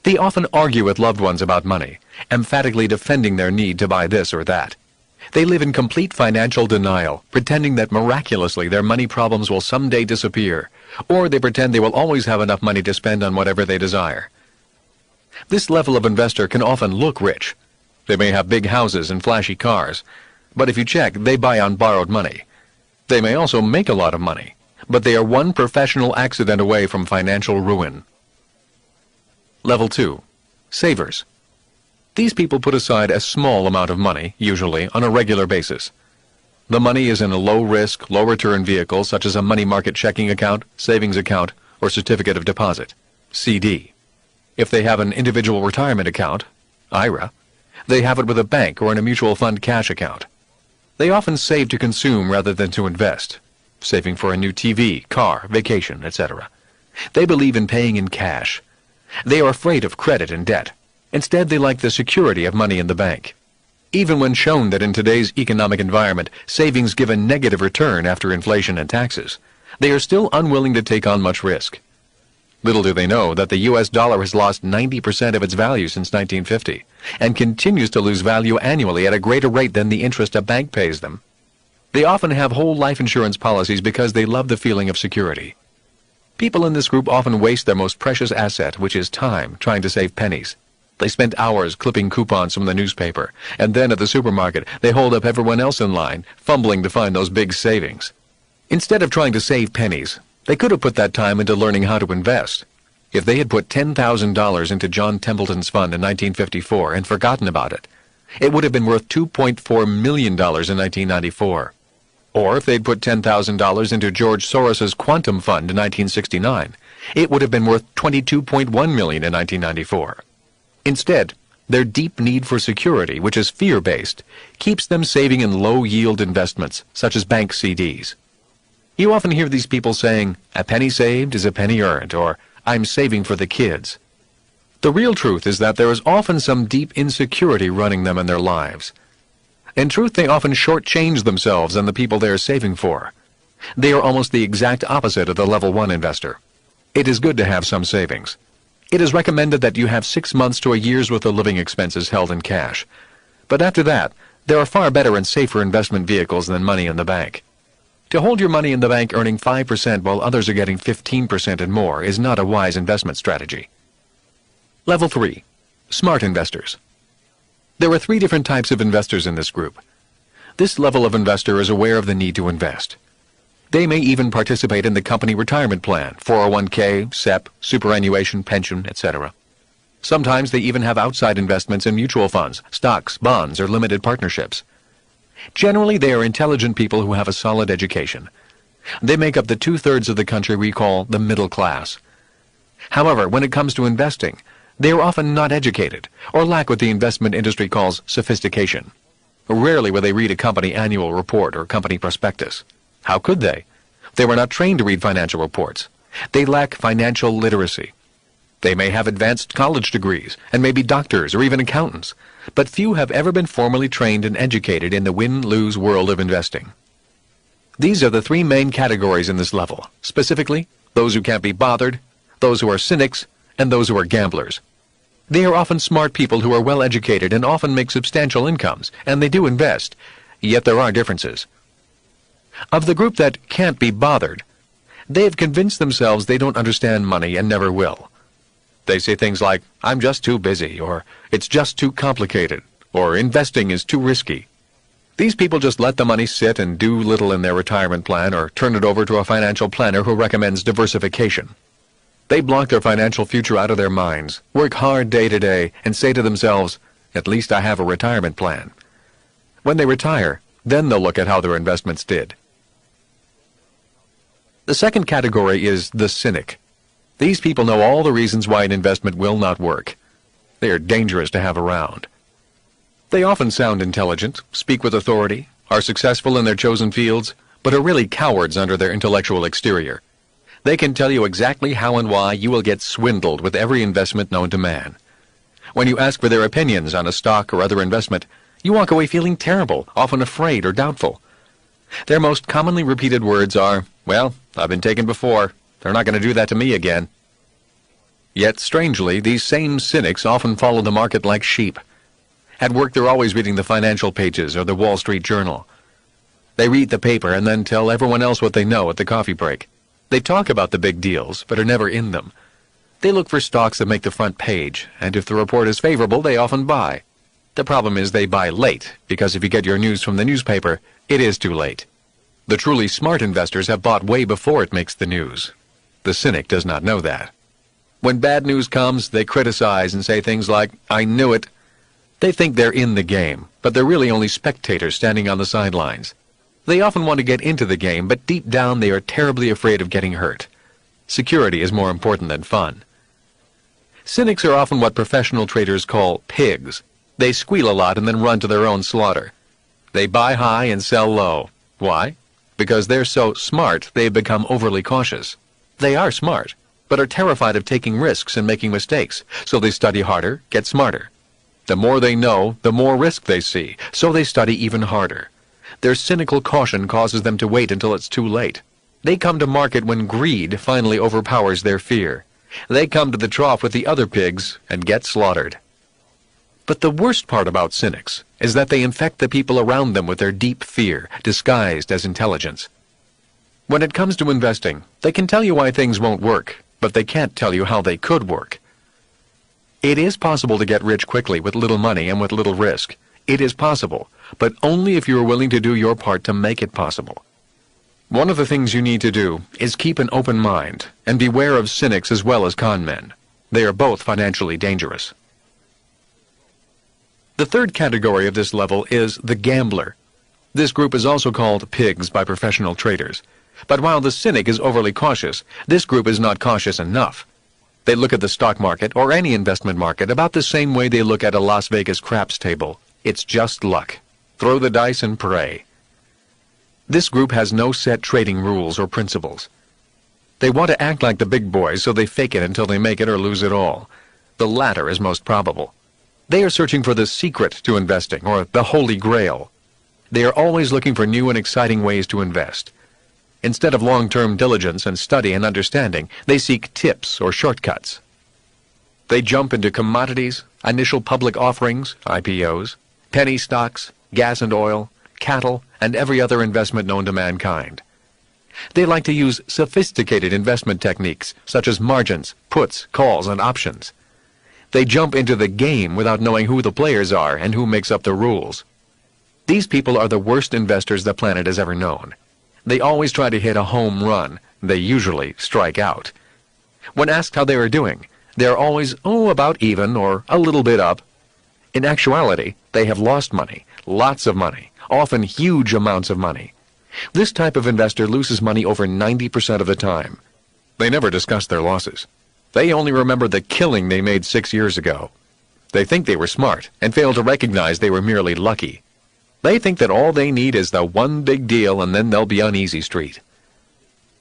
S1: They often argue with loved ones about money, emphatically defending their need to buy this or that. They live in complete financial denial, pretending that miraculously their money problems will someday disappear, or they pretend they will always have enough money to spend on whatever they desire. This level of investor can often look rich. They may have big houses and flashy cars, but if you check, they buy on borrowed money. They may also make a lot of money, but they are one professional accident away from financial ruin. Level 2. Savers. These people put aside a small amount of money, usually on a regular basis. The money is in a low-risk, low-return vehicle such as a money market checking account, savings account, or certificate of deposit, CD. If they have an individual retirement account, IRA, they have it with a bank or in a mutual fund cash account. They often save to consume rather than to invest, saving for a new TV, car, vacation, etc. They believe in paying in cash. They are afraid of credit and debt. Instead, they like the security of money in the bank. Even when shown that in today's economic environment, savings give a negative return after inflation and taxes, they are still unwilling to take on much risk. Little do they know that the U.S. dollar has lost 90% of its value since 1950 and continues to lose value annually at a greater rate than the interest a bank pays them. They often have whole life insurance policies because they love the feeling of security. People in this group often waste their most precious asset, which is time, trying to save pennies. They spend hours clipping coupons from the newspaper, and then at the supermarket they hold up everyone else in line, fumbling to find those big savings. Instead of trying to save pennies, they could have put that time into learning how to invest. If they had put $10,000 into John Templeton's fund in 1954 and forgotten about it, it would have been worth $2.4 million in 1994. Or if they'd put $10,000 into George Soros's Quantum Fund in 1969, it would have been worth $22.1 million in 1994. Instead, their deep need for security, which is fear-based, keeps them saving in low-yield investments, such as bank CDs. You often hear these people saying, "A penny saved is a penny earned," or "I'm saving for the kids." The real truth is that there is often some deep insecurity running them in their lives. In truth, they often shortchange themselves and the people they are saving for. They are almost the exact opposite of the Level 1 investor. It is good to have some savings. It is recommended that you have 6 months to a year's worth of living expenses held in cash. But after that, there are far better and safer investment vehicles than money in the bank. To hold your money in the bank earning 5% while others are getting 15% and more is not a wise investment strategy. Level 3. Smart investors. There are 3 different types of investors in this group. This level of investor is aware of the need to invest. They may even participate in the company retirement plan, 401k, SEP, superannuation, pension, etc. Sometimes they even have outside investments in mutual funds, stocks, bonds, or limited partnerships. Generally, they are intelligent people who have a solid education. They make up the 2/3 of the country we call the middle class. However, when it comes to investing, they are often not educated or lack what the investment industry calls sophistication. Rarely will they read a company annual report or company prospectus. How could they? They were not trained to read financial reports. They lack financial literacy. They may have advanced college degrees and may be doctors or even accountants, but few have ever been formally trained and educated in the win-lose world of investing. These are the 3 main categories in this level, specifically those who can't be bothered, those who are cynics, and those who are gamblers. They are often smart people who are well educated and often make substantial incomes, and they do invest, yet there are differences. Of the group that can't be bothered, they have convinced themselves they don't understand money and never will. They say things like, "I'm just too busy," or "It's just too complicated," or "Investing is too risky." These people just let the money sit and do little in their retirement plan or turn it over to a financial planner who recommends diversification. They block their financial future out of their minds, work hard day to day, and say to themselves, "At least I have a retirement plan." When they retire, then they'll look at how their investments did. The second category is the cynic. These people know all the reasons why an investment will not work. They are dangerous to have around. They often sound intelligent, speak with authority, are successful in their chosen fields, but are really cowards under their intellectual exterior. They can tell you exactly how and why you will get swindled with every investment known to man. When you ask for their opinions on a stock or other investment, you walk away feeling terrible, often afraid or doubtful. Their most commonly repeated words are, "Well, I've been taken before. They're not going to do that to me again." Yet, strangely, these same cynics often follow the market like sheep. At work, they're always reading the financial pages or the Wall Street Journal. They read the paper and then tell everyone else what they know at the coffee break. They talk about the big deals, but are never in them. They look for stocks that make the front page, and if the report is favorable, they often buy. The problem is they buy late, because if you get your news from the newspaper, it is too late. The truly smart investors have bought way before it makes the news. The cynic does not know that. When bad news comes, they criticize and say things like, "I knew it." They think they're in the game, but they're really only spectators standing on the sidelines. They often want to get into the game, but deep down they are terribly afraid of getting hurt. Security is more important than fun. Cynics are often what professional traders call pigs. They squeal a lot and then run to their own slaughter. They buy high and sell low. Why? Because they're so smart they've become overly cautious. They are smart, but are terrified of taking risks and making mistakes, so they study harder, get smarter. The more they know, the more risk they see, so they study even harder. Their cynical caution causes them to wait until it's too late. They come to market when greed finally overpowers their fear. They come to the trough with the other pigs and get slaughtered. But the worst part about cynics is that they infect the people around them with their deep fear, disguised as intelligence. When it comes to investing, they can tell you why things won't work, but they can't tell you how they could work. It is possible to get rich quickly with little money and with little risk. It is possible, but only if you are willing to do your part to make it possible. One of the things you need to do is keep an open mind and beware of cynics as well as con men. They are both financially dangerous. The third category of this level is the gambler. This group is also called pigs by professional traders. But while the cynic is overly cautious, this group is not cautious enough. They look at the stock market or any investment market about the same way they look at a Las Vegas craps table. It's just luck. Throw the dice and pray. This group has no set trading rules or principles. They want to act like the big boys, so they fake it until they make it or lose it all. The latter is most probable. They are searching for the secret to investing, or the Holy Grail. They are always looking for new and exciting ways to invest. Instead of long-term diligence and study and understanding, they seek tips or shortcuts. They jump into commodities, initial public offerings, IPOs, penny stocks, gas and oil, cattle, and every other investment known to mankind. They like to use sophisticated investment techniques, such as margins, puts, calls, and options. They jump into the game without knowing who the players are and who makes up the rules. These people are the worst investors the planet has ever known. They always try to hit a home run. They usually strike out. When asked how they are doing, they are always, about even or a little bit up. In actuality, they have lost money, lots of money, often huge amounts of money. This type of investor loses money over 90% of the time. They never discuss their losses. They only remember the killing they made 6 years ago. They think they were smart and fail to recognize they were merely lucky. They think that all they need is the one big deal and then they'll be on easy street.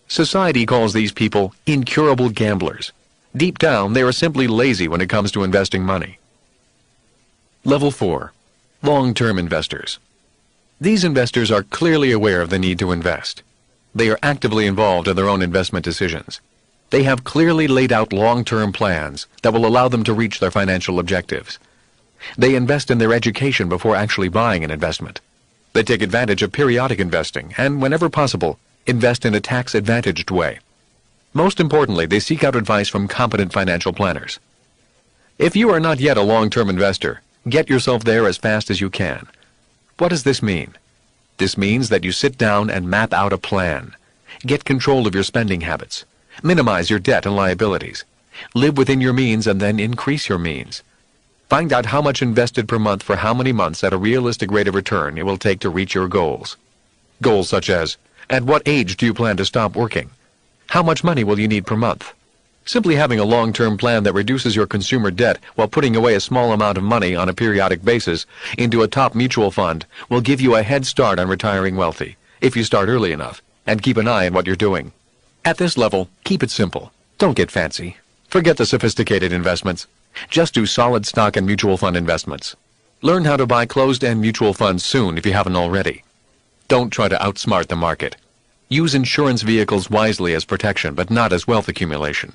S1: Society calls these people incurable gamblers. Deep down, they are simply lazy when it comes to investing money. Level 4. Long-term investors. These investors are clearly aware of the need to invest. They are actively involved in their own investment decisions. They have clearly laid out long-term plans that will allow them to reach their financial objectives. They invest in their education before actually buying an investment. They take advantage of periodic investing and, whenever possible, invest in a tax-advantaged way. Most importantly, they seek out advice from competent financial planners. If you are not yet a long-term investor, get yourself there as fast as you can. What does this mean? This means that you sit down and map out a plan. Get control of your spending habits. Minimize your debt and liabilities. Live within your means and then increase your means. Find out how much invested per month for how many months at a realistic rate of return it will take to reach your goals. Goals such as, at what age do you plan to stop working? How much money will you need per month? Simply having a long-term plan that reduces your consumer debt while putting away a small amount of money on a periodic basis into a top mutual fund will give you a head start on retiring wealthy, if you start early enough, and keep an eye on what you're doing. At this level, keep it simple. Don't get fancy. Forget the sophisticated investments. Just do solid stock and mutual fund investments. Learn how to buy closed-end mutual funds soon if you haven't already. Don't try to outsmart the market. Use insurance vehicles wisely as protection, but not as wealth accumulation.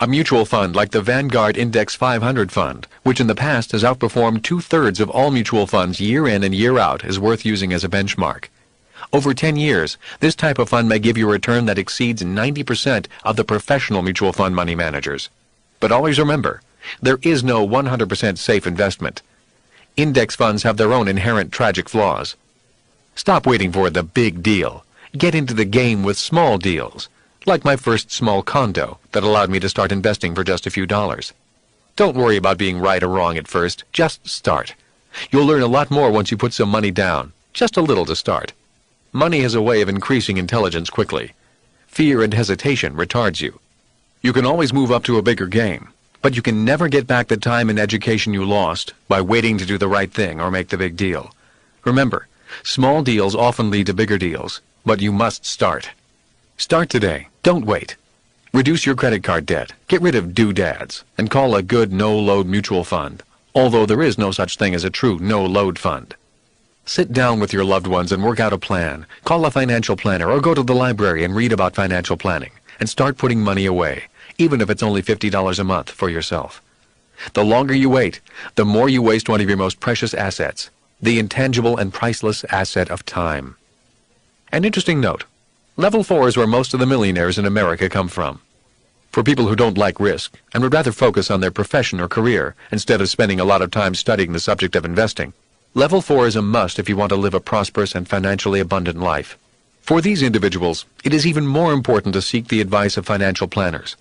S1: A mutual fund like the Vanguard Index 500 fund, which in the past has outperformed 2/3 of all mutual funds year in and year out, is worth using as a benchmark. Over 10 years, this type of fund may give you a return that exceeds 90% of the professional mutual fund money managers. But always remember, there is no 100% safe investment. Index funds have their own inherent tragic flaws. Stop waiting for the big deal. Get into the game with small deals, like my first small condo that allowed me to start investing for just a few dollars. Don't worry about being right or wrong at first, just start. You'll learn a lot more once you put some money down, just a little to start. Money has a way of increasing intelligence quickly. Fear and hesitation retards you. You can always move up to a bigger game, but you can never get back the time and education you lost by waiting to do the right thing or make the big deal. Remember, small deals often lead to bigger deals, but you must start. Start today. Don't wait. Reduce your credit card debt, get rid of doodads, and call a good no-load mutual fund, although there is no such thing as a true no-load fund. Sit down with your loved ones and work out a plan. Call a financial planner or go to the library and read about financial planning, and start putting money away, even if it's only $50 a month for yourself. The longer you wait, the more you waste one of your most precious assets, the intangible and priceless asset of time. An interesting note. Level 4 is where most of the millionaires in America come from. For people who don't like risk and would rather focus on their profession or career instead of spending a lot of time studying the subject of investing, Level 4 is a must if you want to live a prosperous and financially abundant life. For these individuals, it is even more important to seek the advice of financial planners.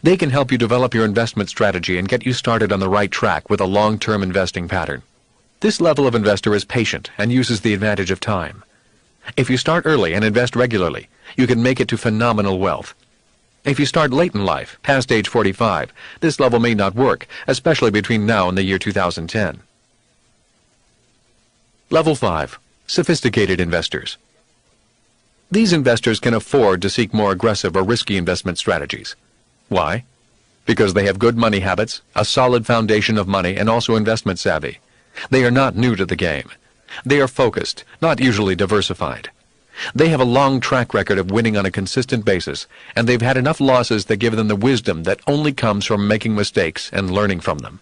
S1: They can help you develop your investment strategy and get you started on the right track with a long-term investing pattern. This level of investor is patient and uses the advantage of time. If you start early and invest regularly, you can make it to phenomenal wealth. If you start late in life, past age 45, this level may not work, especially between now and the year 2010. Level 5. Sophisticated investors. These investors can afford to seek more aggressive or risky investment strategies. Why? Because they have good money habits, a solid foundation of money, and also investment savvy. They are not new to the game. They are focused, not usually diversified. They have a long track record of winning on a consistent basis, and they've had enough losses that give them the wisdom that only comes from making mistakes and learning from them.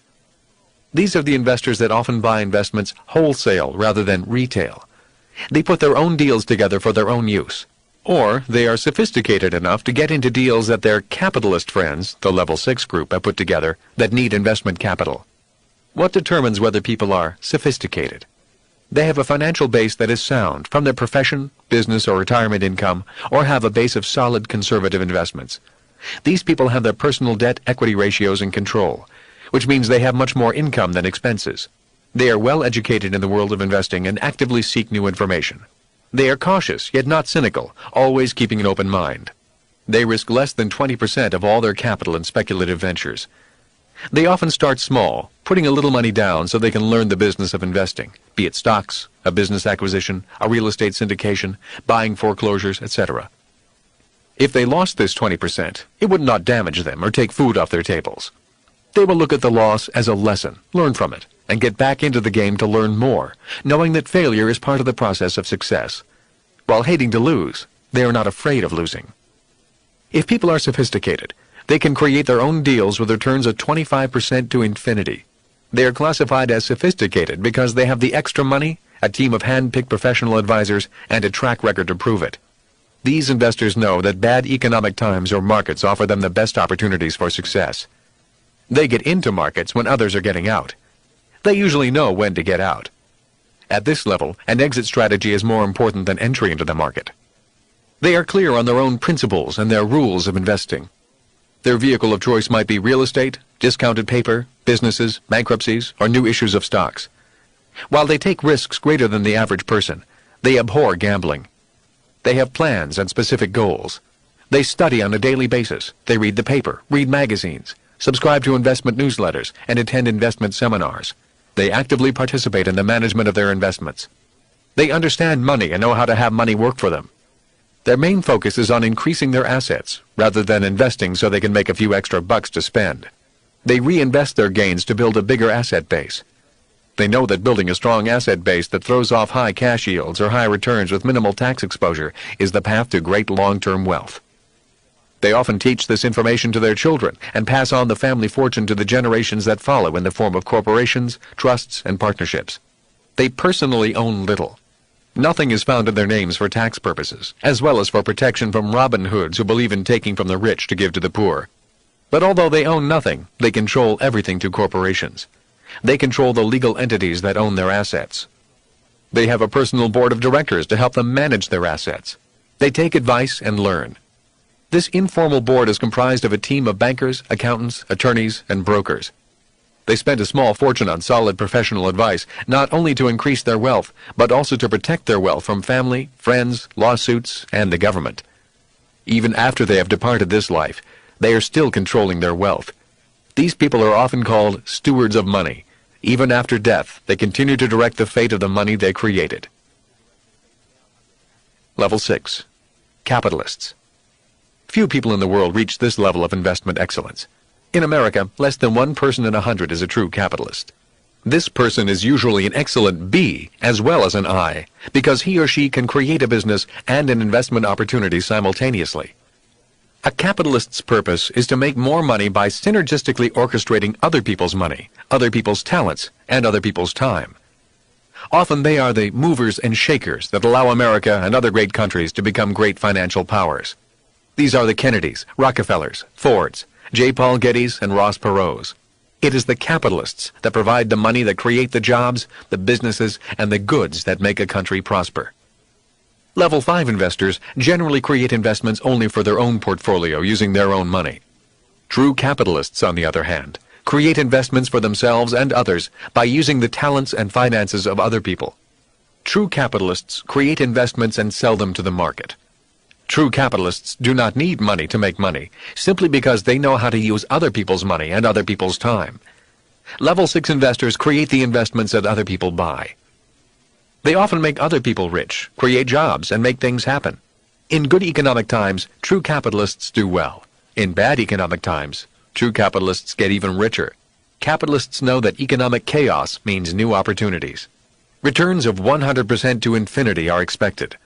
S1: These are the investors that often buy investments wholesale rather than retail. They put their own deals together for their own use. Or they are sophisticated enough to get into deals that their capitalist friends, the Level 6 group, have put together that need investment capital. What determines whether people are sophisticated? They have a financial base that is sound from their profession, business, or retirement income, or have a base of solid conservative investments. These people have their personal debt-equity ratios in control, which means they have much more income than expenses. They are well educated in the world of investing and actively seek new information. They are cautious, yet not cynical, always keeping an open mind. They risk less than 20% of all their capital in speculative ventures. They often start small, putting a little money down so they can learn the business of investing, be it stocks, a business acquisition, a real estate syndication, buying foreclosures, etc. If they lost this 20%, it would not damage them or take food off their tables. They will look at the loss as a lesson, learn from it, and get back into the game to learn more, knowing that failure is part of the process of success. While hating to lose, they are not afraid of losing. If people are sophisticated, they can create their own deals with returns of 25% to infinity. They are classified as sophisticated because they have the extra money, a team of hand-picked professional advisors, and a track record to prove it. These investors know that bad economic times or markets offer them the best opportunities for success. They get into markets when others are getting out. They usually know when to get out. At this level, an exit strategy is more important than entry into the market. They are clear on their own principles and their rules of investing. Their vehicle of choice might be real estate, discounted paper, businesses, bankruptcies, or new issues of stocks. While they take risks greater than the average person, they abhor gambling. They have plans and specific goals. They study on a daily basis. They read the paper, read magazines, subscribe to investment newsletters, and attend investment seminars. They actively participate in the management of their investments. They understand money and know how to have money work for them. Their main focus is on increasing their assets, rather than investing so they can make a few extra bucks to spend. They reinvest their gains to build a bigger asset base. They know that building a strong asset base that throws off high cash yields or high returns with minimal tax exposure is the path to great long-term wealth. They often teach this information to their children and pass on the family fortune to the generations that follow in the form of corporations, trusts, and partnerships. They personally own little. Nothing is found in their names for tax purposes, as well as for protection from Robin Hoods who believe in taking from the rich to give to the poor. But although they own nothing, they control everything through corporations. They control the legal entities that own their assets. They have a personal board of directors to help them manage their assets. They take advice and learn. This informal board is comprised of a team of bankers, accountants, attorneys, and brokers. They spend a small fortune on solid professional advice, not only to increase their wealth, but also to protect their wealth from family, friends, lawsuits, and the government. Even after they have departed this life, they are still controlling their wealth. These people are often called stewards of money. Even after death, they continue to direct the fate of the money they created. Level 6. Capitalists. Few people in the world reach this level of investment excellence. In America, less than 1 person in 100 is a true capitalist. This person is usually an excellent B as well as an I, because he or she can create a business and an investment opportunity simultaneously. A capitalist's purpose is to make more money by synergistically orchestrating other people's money, other people's talents, and other people's time. Often they are the movers and shakers that allow America and other great countries to become great financial powers. These are the Kennedys, Rockefellers, Fords, J. Paul Gettys, and Ross Perot's. It is the capitalists that provide the money that create the jobs, the businesses, and the goods that make a country prosper. Level 5 investors generally create investments only for their own portfolio using their own money. True capitalists, on the other hand, create investments for themselves and others by using the talents and finances of other people. True capitalists create investments and sell them to the market. True capitalists do not need money to make money, simply because they know how to use other people's money and other people's time. Level 6 investors create the investments that other people buy. They often make other people rich, create jobs, and make things happen. In good economic times, true capitalists do well. In bad economic times, true capitalists get even richer. Capitalists know that economic chaos means new opportunities. Returns of 100% to infinity are expected.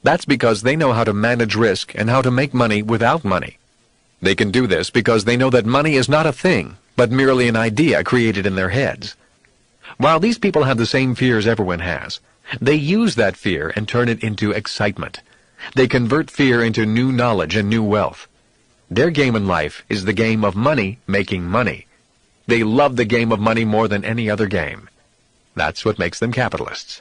S1: That's because they know how to manage risk and how to make money without money. They can do this because they know that money is not a thing, but merely an idea created in their heads. While these people have the same fears everyone has, they use that fear and turn it into excitement. They convert fear into new knowledge and new wealth. Their game in life is the game of money making money. They love the game of money more than any other game. That's what makes them capitalists.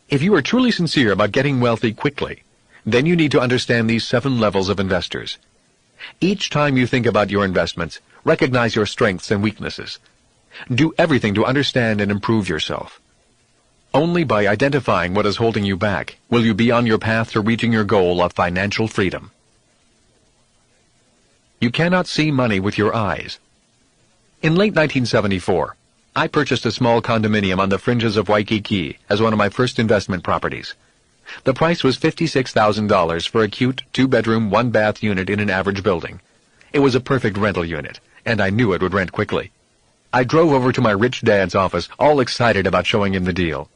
S1: If you are truly sincere about getting wealthy quickly, then you need to understand these 7 levels of investors. Each time you think about your investments, recognize your strengths and weaknesses. Do everything to understand and improve yourself. Only by identifying what is holding you back will you be on your path to reaching your goal of financial freedom. You cannot see money with your eyes. In late 1974, I purchased a small condominium on the fringes of Waikiki as one of my first investment properties. The price was $56,000 for a cute 2-bedroom, 1-bath unit in an average building. It was a perfect rental unit, and I knew it would rent quickly. I drove over to my rich dad's office, all excited about showing him the deal.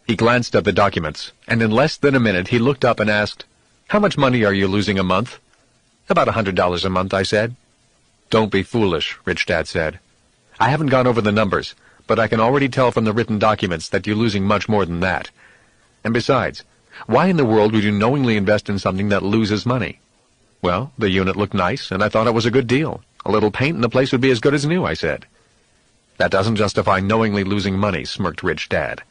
S1: He glanced at the documents, and in less than a minute he looked up and asked, "How much money are you losing a month?" "About $100 a month," I said. "Don't be foolish," Rich Dad said. "I haven't gone over the numbers, but I can already tell from the written documents that you're losing much more than that. And besides, why in the world would you knowingly invest in something that loses money?" "Well, the unit looked nice, and I thought it was a good deal. A little paint and the place would be as good as new," I said. "That doesn't justify knowingly losing money," smirked Rich Dad.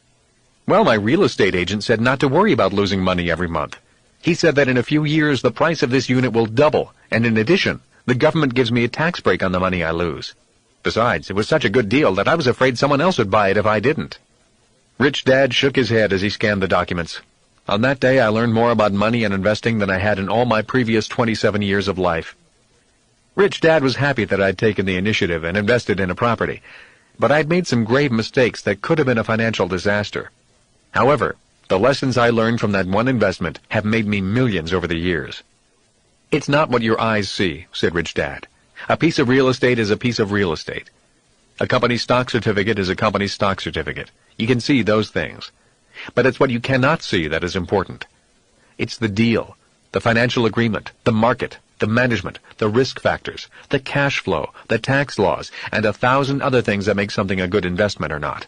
S1: "Well, my real estate agent said not to worry about losing money every month. He said that in a few years the price of this unit will double, and in addition, the government gives me a tax break on the money I lose. Besides, it was such a good deal that I was afraid someone else would buy it if I didn't." Rich Dad shook his head as he scanned the documents. On that day, I learned more about money and investing than I had in all my previous 27 years of life. Rich Dad was happy that I'd taken the initiative and invested in a property, but I'd made some grave mistakes that could have been a financial disaster. However, the lessons I learned from that one investment have made me millions over the years. "It's not what your eyes see," said Rich Dad. "A piece of real estate is a piece of real estate. A company's stock certificate is a company's stock certificate. You can see those things. But it's what you cannot see that is important. It's the deal, the financial agreement, the market, the management, the risk factors, the cash flow, the tax laws, and 1,000 other things that make something a good investment or not."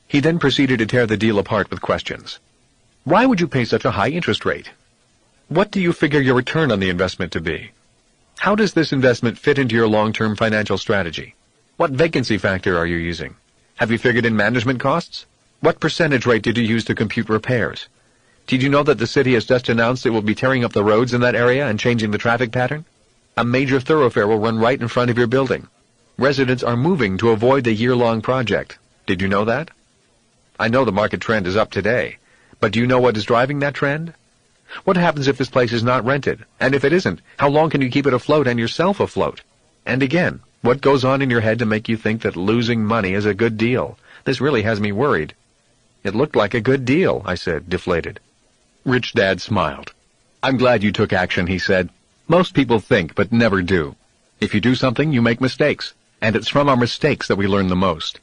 S1: He then proceeded to tear the deal apart with questions. "Why would you pay such a high interest rate? What do you figure your return on the investment to be? How does this investment fit into your long-term financial strategy? What vacancy factor are you using? Have you figured in management costs? What percentage rate did you use to compute repairs? Did you know that the city has just announced it will be tearing up the roads in that area and changing the traffic pattern? A major thoroughfare will run right in front of your building. Residents are moving to avoid the year-long project. Did you know that? I know the market trend is up today, but do you know what is driving that trend? What happens if this place is not rented? And if it isn't, how long can you keep it afloat and yourself afloat? And again, what goes on in your head to make you think that losing money is a good deal? This really has me worried. It looked like a good deal, I said, deflated. Rich Dad smiled. I'm glad you took action, he said. Most people think, but never do. If you do something, you make mistakes, and it's from our mistakes that we learn the most.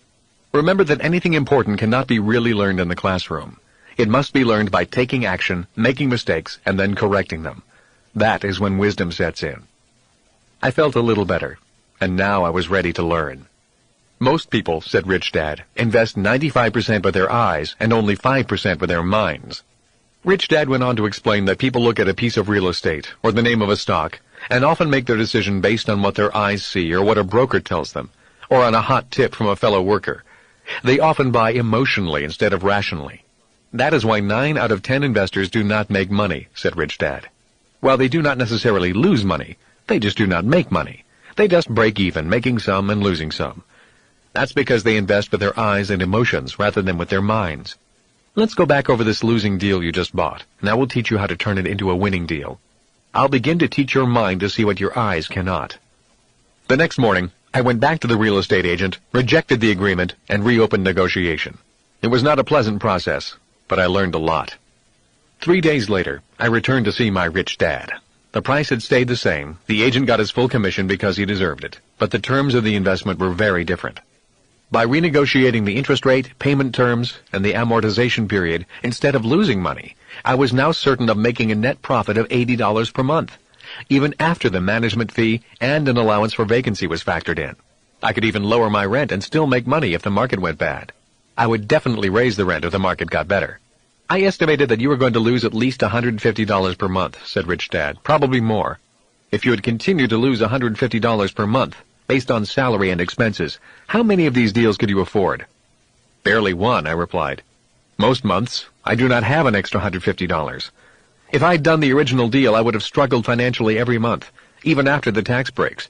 S1: Remember that anything important cannot be really learned in the classroom. It must be learned by taking action, making mistakes, and then correcting them. That is when wisdom sets in. I felt a little better, and now I was ready to learn. Most people, said Rich Dad, invest 95% with their eyes and only 5% with their minds. Rich Dad went on to explain that people look at a piece of real estate or the name of a stock and often make their decision based on what their eyes see or what a broker tells them, or on a hot tip from a fellow worker. They often buy emotionally instead of rationally. That is why 9 out of 10 investors do not make money, said Rich Dad. While they do not necessarily lose money, they just do not make money. They just break even, making some and losing some. That's because they invest with their eyes and emotions rather than with their minds. Let's go back over this losing deal you just bought, and I will teach you how to turn it into a winning deal. I'll begin to teach your mind to see what your eyes cannot. The next morning, I went back to the real estate agent, rejected the agreement, and reopened negotiation. It was not a pleasant process, but I learned a lot. 3 days later, I returned to see my Rich Dad. The price had stayed the same. The agent got his full commission because he deserved it, but the terms of the investment were very different. By renegotiating the interest rate, payment terms, and the amortization period, instead of losing money, I was now certain of making a net profit of $80 per month, even after the management fee and an allowance for vacancy was factored in. I could even lower my rent and still make money if the market went bad. I would definitely raise the rent if the market got better. I estimated that you were going to lose at least $150 per month, said Rich Dad, probably more. If you had continued to lose $150 per month, based on salary and expenses, how many of these deals could you afford? Barely one, I replied. Most months, I do not have an extra $150. If I had done the original deal, I would have struggled financially every month, even after the tax breaks.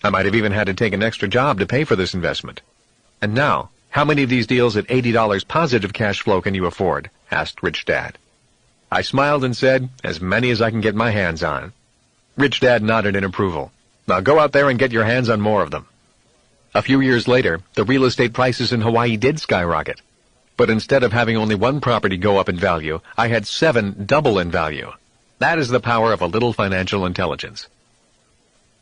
S1: I might have even had to take an extra job to pay for this investment. And now, how many of these deals at $80 positive cash flow can you afford? Asked Rich Dad. I smiled and said, as many as I can get my hands on. Rich Dad nodded in approval. Now go out there and get your hands on more of them. A few years later, the real estate prices in Hawaii did skyrocket. But instead of having only one property go up in value, I had 7 double in value. That is the power of a little financial intelligence.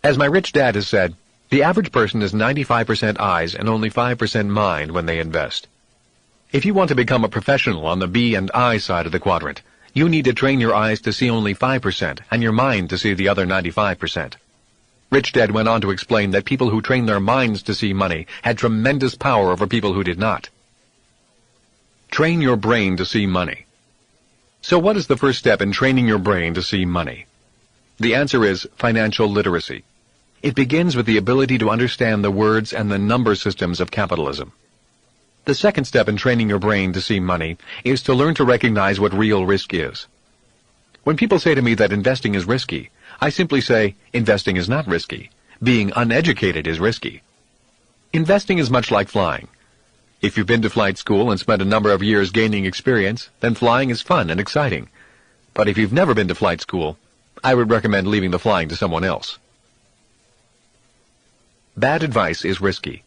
S1: As my Rich Dad has said, the average person is 95% eyes and only 5% mind when they invest. If you want to become a professional on the B and I side of the quadrant, you need to train your eyes to see only 5% and your mind to see the other 95%. Rich Dad went on to explain that people who trained their minds to see money had tremendous power over people who did not. Train your brain to see money. So what is the first step in training your brain to see money? The answer is financial literacy. It begins with the ability to understand the words and the number systems of capitalism. The second step in training your brain to see money is to learn to recognize what real risk is. When people say to me that investing is risky, I simply say, investing is not risky. Being uneducated is risky. Investing is much like flying. If you've been to flight school and spent a number of years gaining experience, then flying is fun and exciting. But if you've never been to flight school, I would recommend leaving the flying to someone else. Bad advice is risky.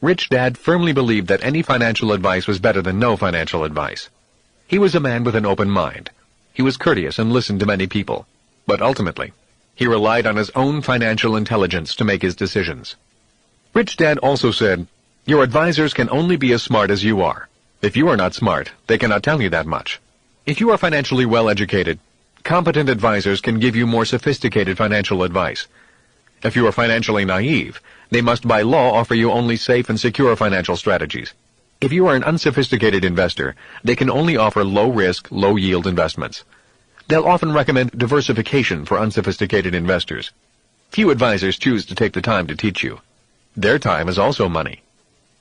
S1: Rich Dad firmly believed that any financial advice was better than no financial advice. He was a man with an open mind. He was courteous and listened to many people. But ultimately, he relied on his own financial intelligence to make his decisions. Rich Dad also said, your advisors can only be as smart as you are. If you are not smart, they cannot tell you that much. If you are financially well educated, competent advisors can give you more sophisticated financial advice. If you are financially naive, they must by law offer you only safe and secure financial strategies. If you are an unsophisticated investor, they can only offer low-risk, low-yield investments. They'll often recommend diversification for unsophisticated investors. Few advisors choose to take the time to teach you. Their time is also money.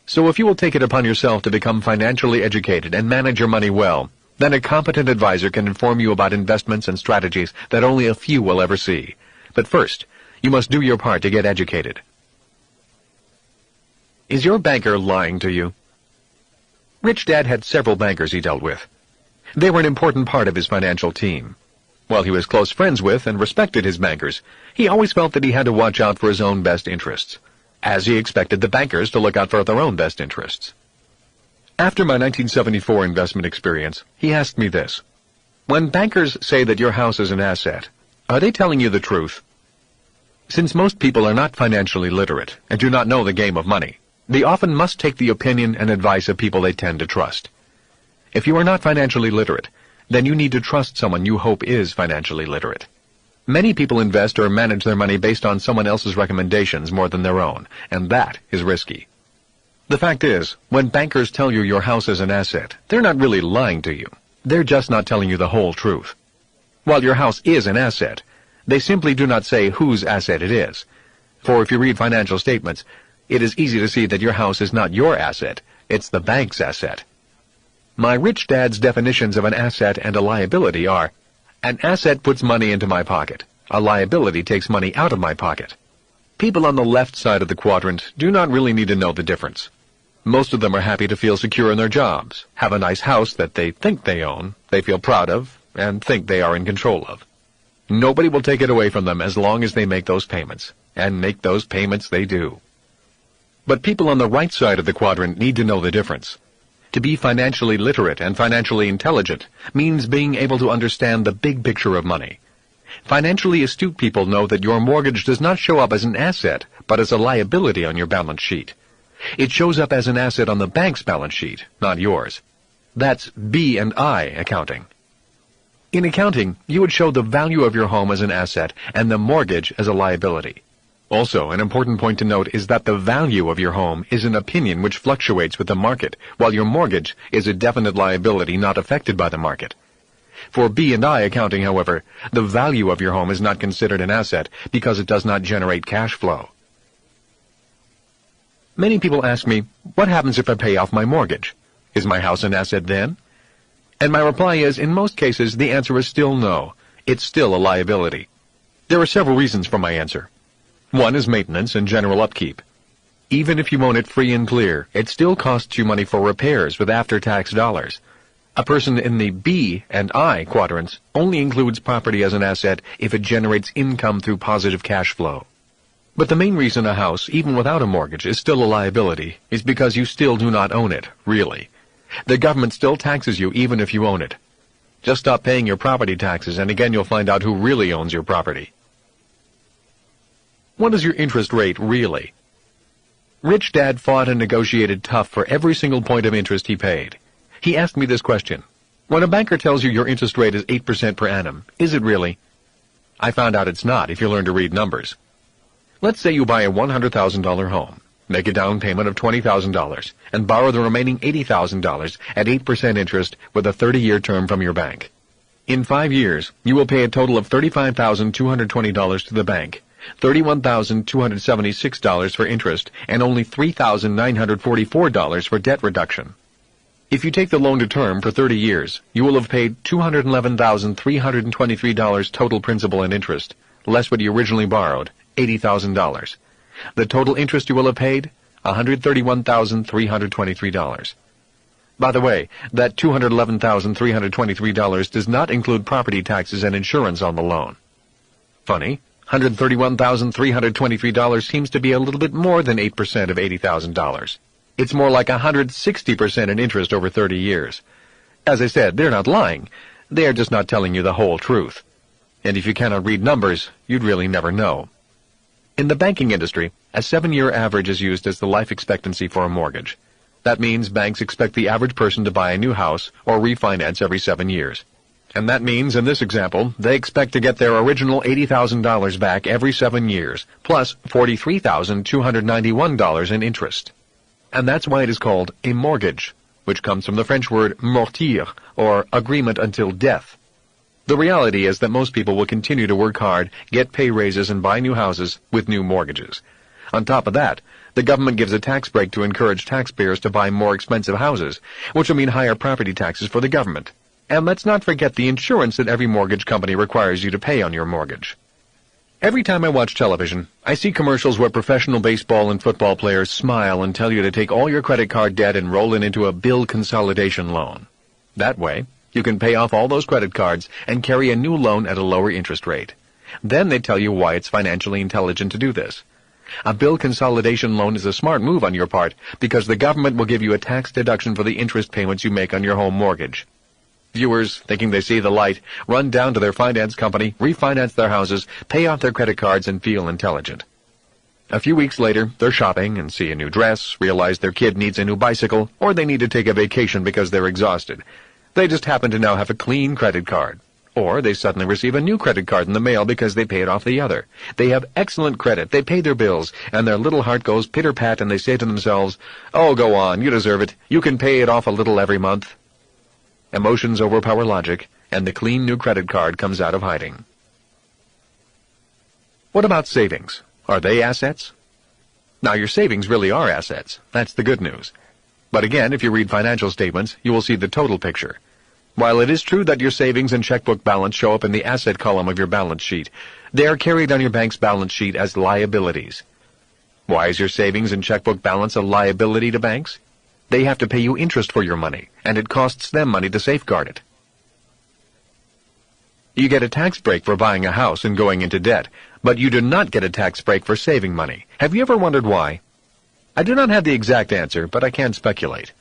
S1: So if you will take it upon yourself to become financially educated and manage your money well, Then a competent advisor can inform you about investments and strategies that only a few will ever see. But first, you must do your part to get educated. Is your banker lying to you? Rich Dad had several bankers he dealt with. They were an important part of his financial team. While he was close friends with and respected his bankers, he always felt that he had to watch out for his own best interests, as he expected the bankers to look out for their own best interests. After my 1974 investment experience, he asked me this: when bankers say that your house is an asset, are they telling you the truth? Since most people are not financially literate and do not know the game of money, they often must take the opinion and advice of people they tend to trust. If you are not financially literate, then you need to trust someone you hope is financially literate. Many people invest or manage their money based on someone else's recommendations more than their own, and that is risky. The fact is, when bankers tell you your house is an asset, they're not really lying to you. They're just not telling you the whole truth. While your house is an asset, they simply do not say whose asset it is. For if you read financial statements, it is easy to see that your house is not your asset, it's the bank's asset. My rich dad's definitions of an asset and a liability are: an asset puts money into my pocket. A liability takes money out of my pocket. People on the left side of the quadrant do not really need to know the difference. Most of them are happy to feel secure in their jobs, have a nice house that they think they own, they feel proud of, and think they are in control of. Nobody will take it away from them as long as they make those payments, and make those payments they do. But people on the right side of the quadrant need to know the difference. To be financially literate and financially intelligent means being able to understand the big picture of money. Financially astute people know that your mortgage does not show up as an asset, but as a liability on your balance sheet. It shows up as an asset on the bank's balance sheet, not yours. That's B&I accounting. In accounting, you would show the value of your home as an asset and the mortgage as a liability. Also, an important point to note is that the value of your home is an opinion which fluctuates with the market, while your mortgage is a definite liability not affected by the market. For B&I accounting, however, the value of your home is not considered an asset because it does not generate cash flow. Many people ask me, what happens if I pay off my mortgage? Is my house an asset then? And my reply is, in most cases, the answer is still no. It's still a liability. There are several reasons for my answer. One is maintenance and general upkeep. Even if you own it free and clear, it still costs you money for repairs with after-tax dollars. A person in the B and I quadrants only includes property as an asset if it generates income through positive cash flow. But the main reason a house, even without a mortgage, is still a liability is because you still do not own it, really. The government still taxes you even if you own it. Just stop paying your property taxes and again you'll find out who really owns your property. What is your interest rate really? Rich Dad fought and negotiated tough for every single point of interest he paid. He asked me this question: when a banker tells you your interest rate is 8% per annum, is it really? I found out it's not if you learn to read numbers. Let's say you buy a $100,000 home, make a down payment of $20,000, and borrow the remaining $80,000 at 8% interest with a 30-year term from your bank. In 5 years, you will pay a total of $35,220 to the bank, $31,276 for interest, and only $3,944 for debt reduction. If you take the loan to term for 30 years, you will have paid $211,323 total principal and interest, less what you originally borrowed, $80,000. The total interest you will have paid, $131,323. By the way, that $211,323 does not include property taxes and insurance on the loan. Funny, $131,323 seems to be a little bit more than 8% of $80,000. It's more like 160% in interest over 30 years. As I said, they're not lying. They are just not telling you the whole truth. And if you cannot read numbers, you'd really never know. In the banking industry, a 7-year average is used as the life expectancy for a mortgage. That means banks expect the average person to buy a new house or refinance every 7 years. And that means, in this example, they expect to get their original $80,000 back every 7 years, plus $43,291 in interest. And that's why it is called a mortgage, which comes from the French word mortir, or agreement until death. The reality is that most people will continue to work hard, get pay raises, and buy new houses with new mortgages. On top of that, the government gives a tax break to encourage taxpayers to buy more expensive houses, which will mean higher property taxes for the government. And let's not forget the insurance that every mortgage company requires you to pay on your mortgage. Every time I watch television, I see commercials where professional baseball and football players smile and tell you to take all your credit card debt and roll it into a bill consolidation loan. That way, you can pay off all those credit cards and carry a new loan at a lower interest rate. Then they tell you why it's financially intelligent to do this. A bill consolidation loan is a smart move on your part because the government will give you a tax deduction for the interest payments you make on your home mortgage. Viewers, thinking they see the light, run down to their finance company, refinance their houses, pay off their credit cards, and feel intelligent. A few weeks later, they're shopping and see a new dress, realize their kid needs a new bicycle, or they need to take a vacation because they're exhausted. They just happen to now have a clean credit card. Or they suddenly receive a new credit card in the mail because they paid off the other. They have excellent credit, they pay their bills, and their little heart goes pitter-pat and they say to themselves, "Oh, go on, you deserve it. You can pay it off a little every month." Emotions overpower logic, and the clean new credit card comes out of hiding. What about savings? Are they assets? Now, your savings really are assets. That's the good news. But again, if you read financial statements, you will see the total picture. While it is true that your savings and checkbook balance show up in the asset column of your balance sheet, they are carried on your bank's balance sheet as liabilities. Why is your savings and checkbook balance a liability to banks? They have to pay you interest for your money, and it costs them money to safeguard it. You get a tax break for buying a house and going into debt, but you do not get a tax break for saving money. Have you ever wondered why? I do not have the exact answer, but I can speculate.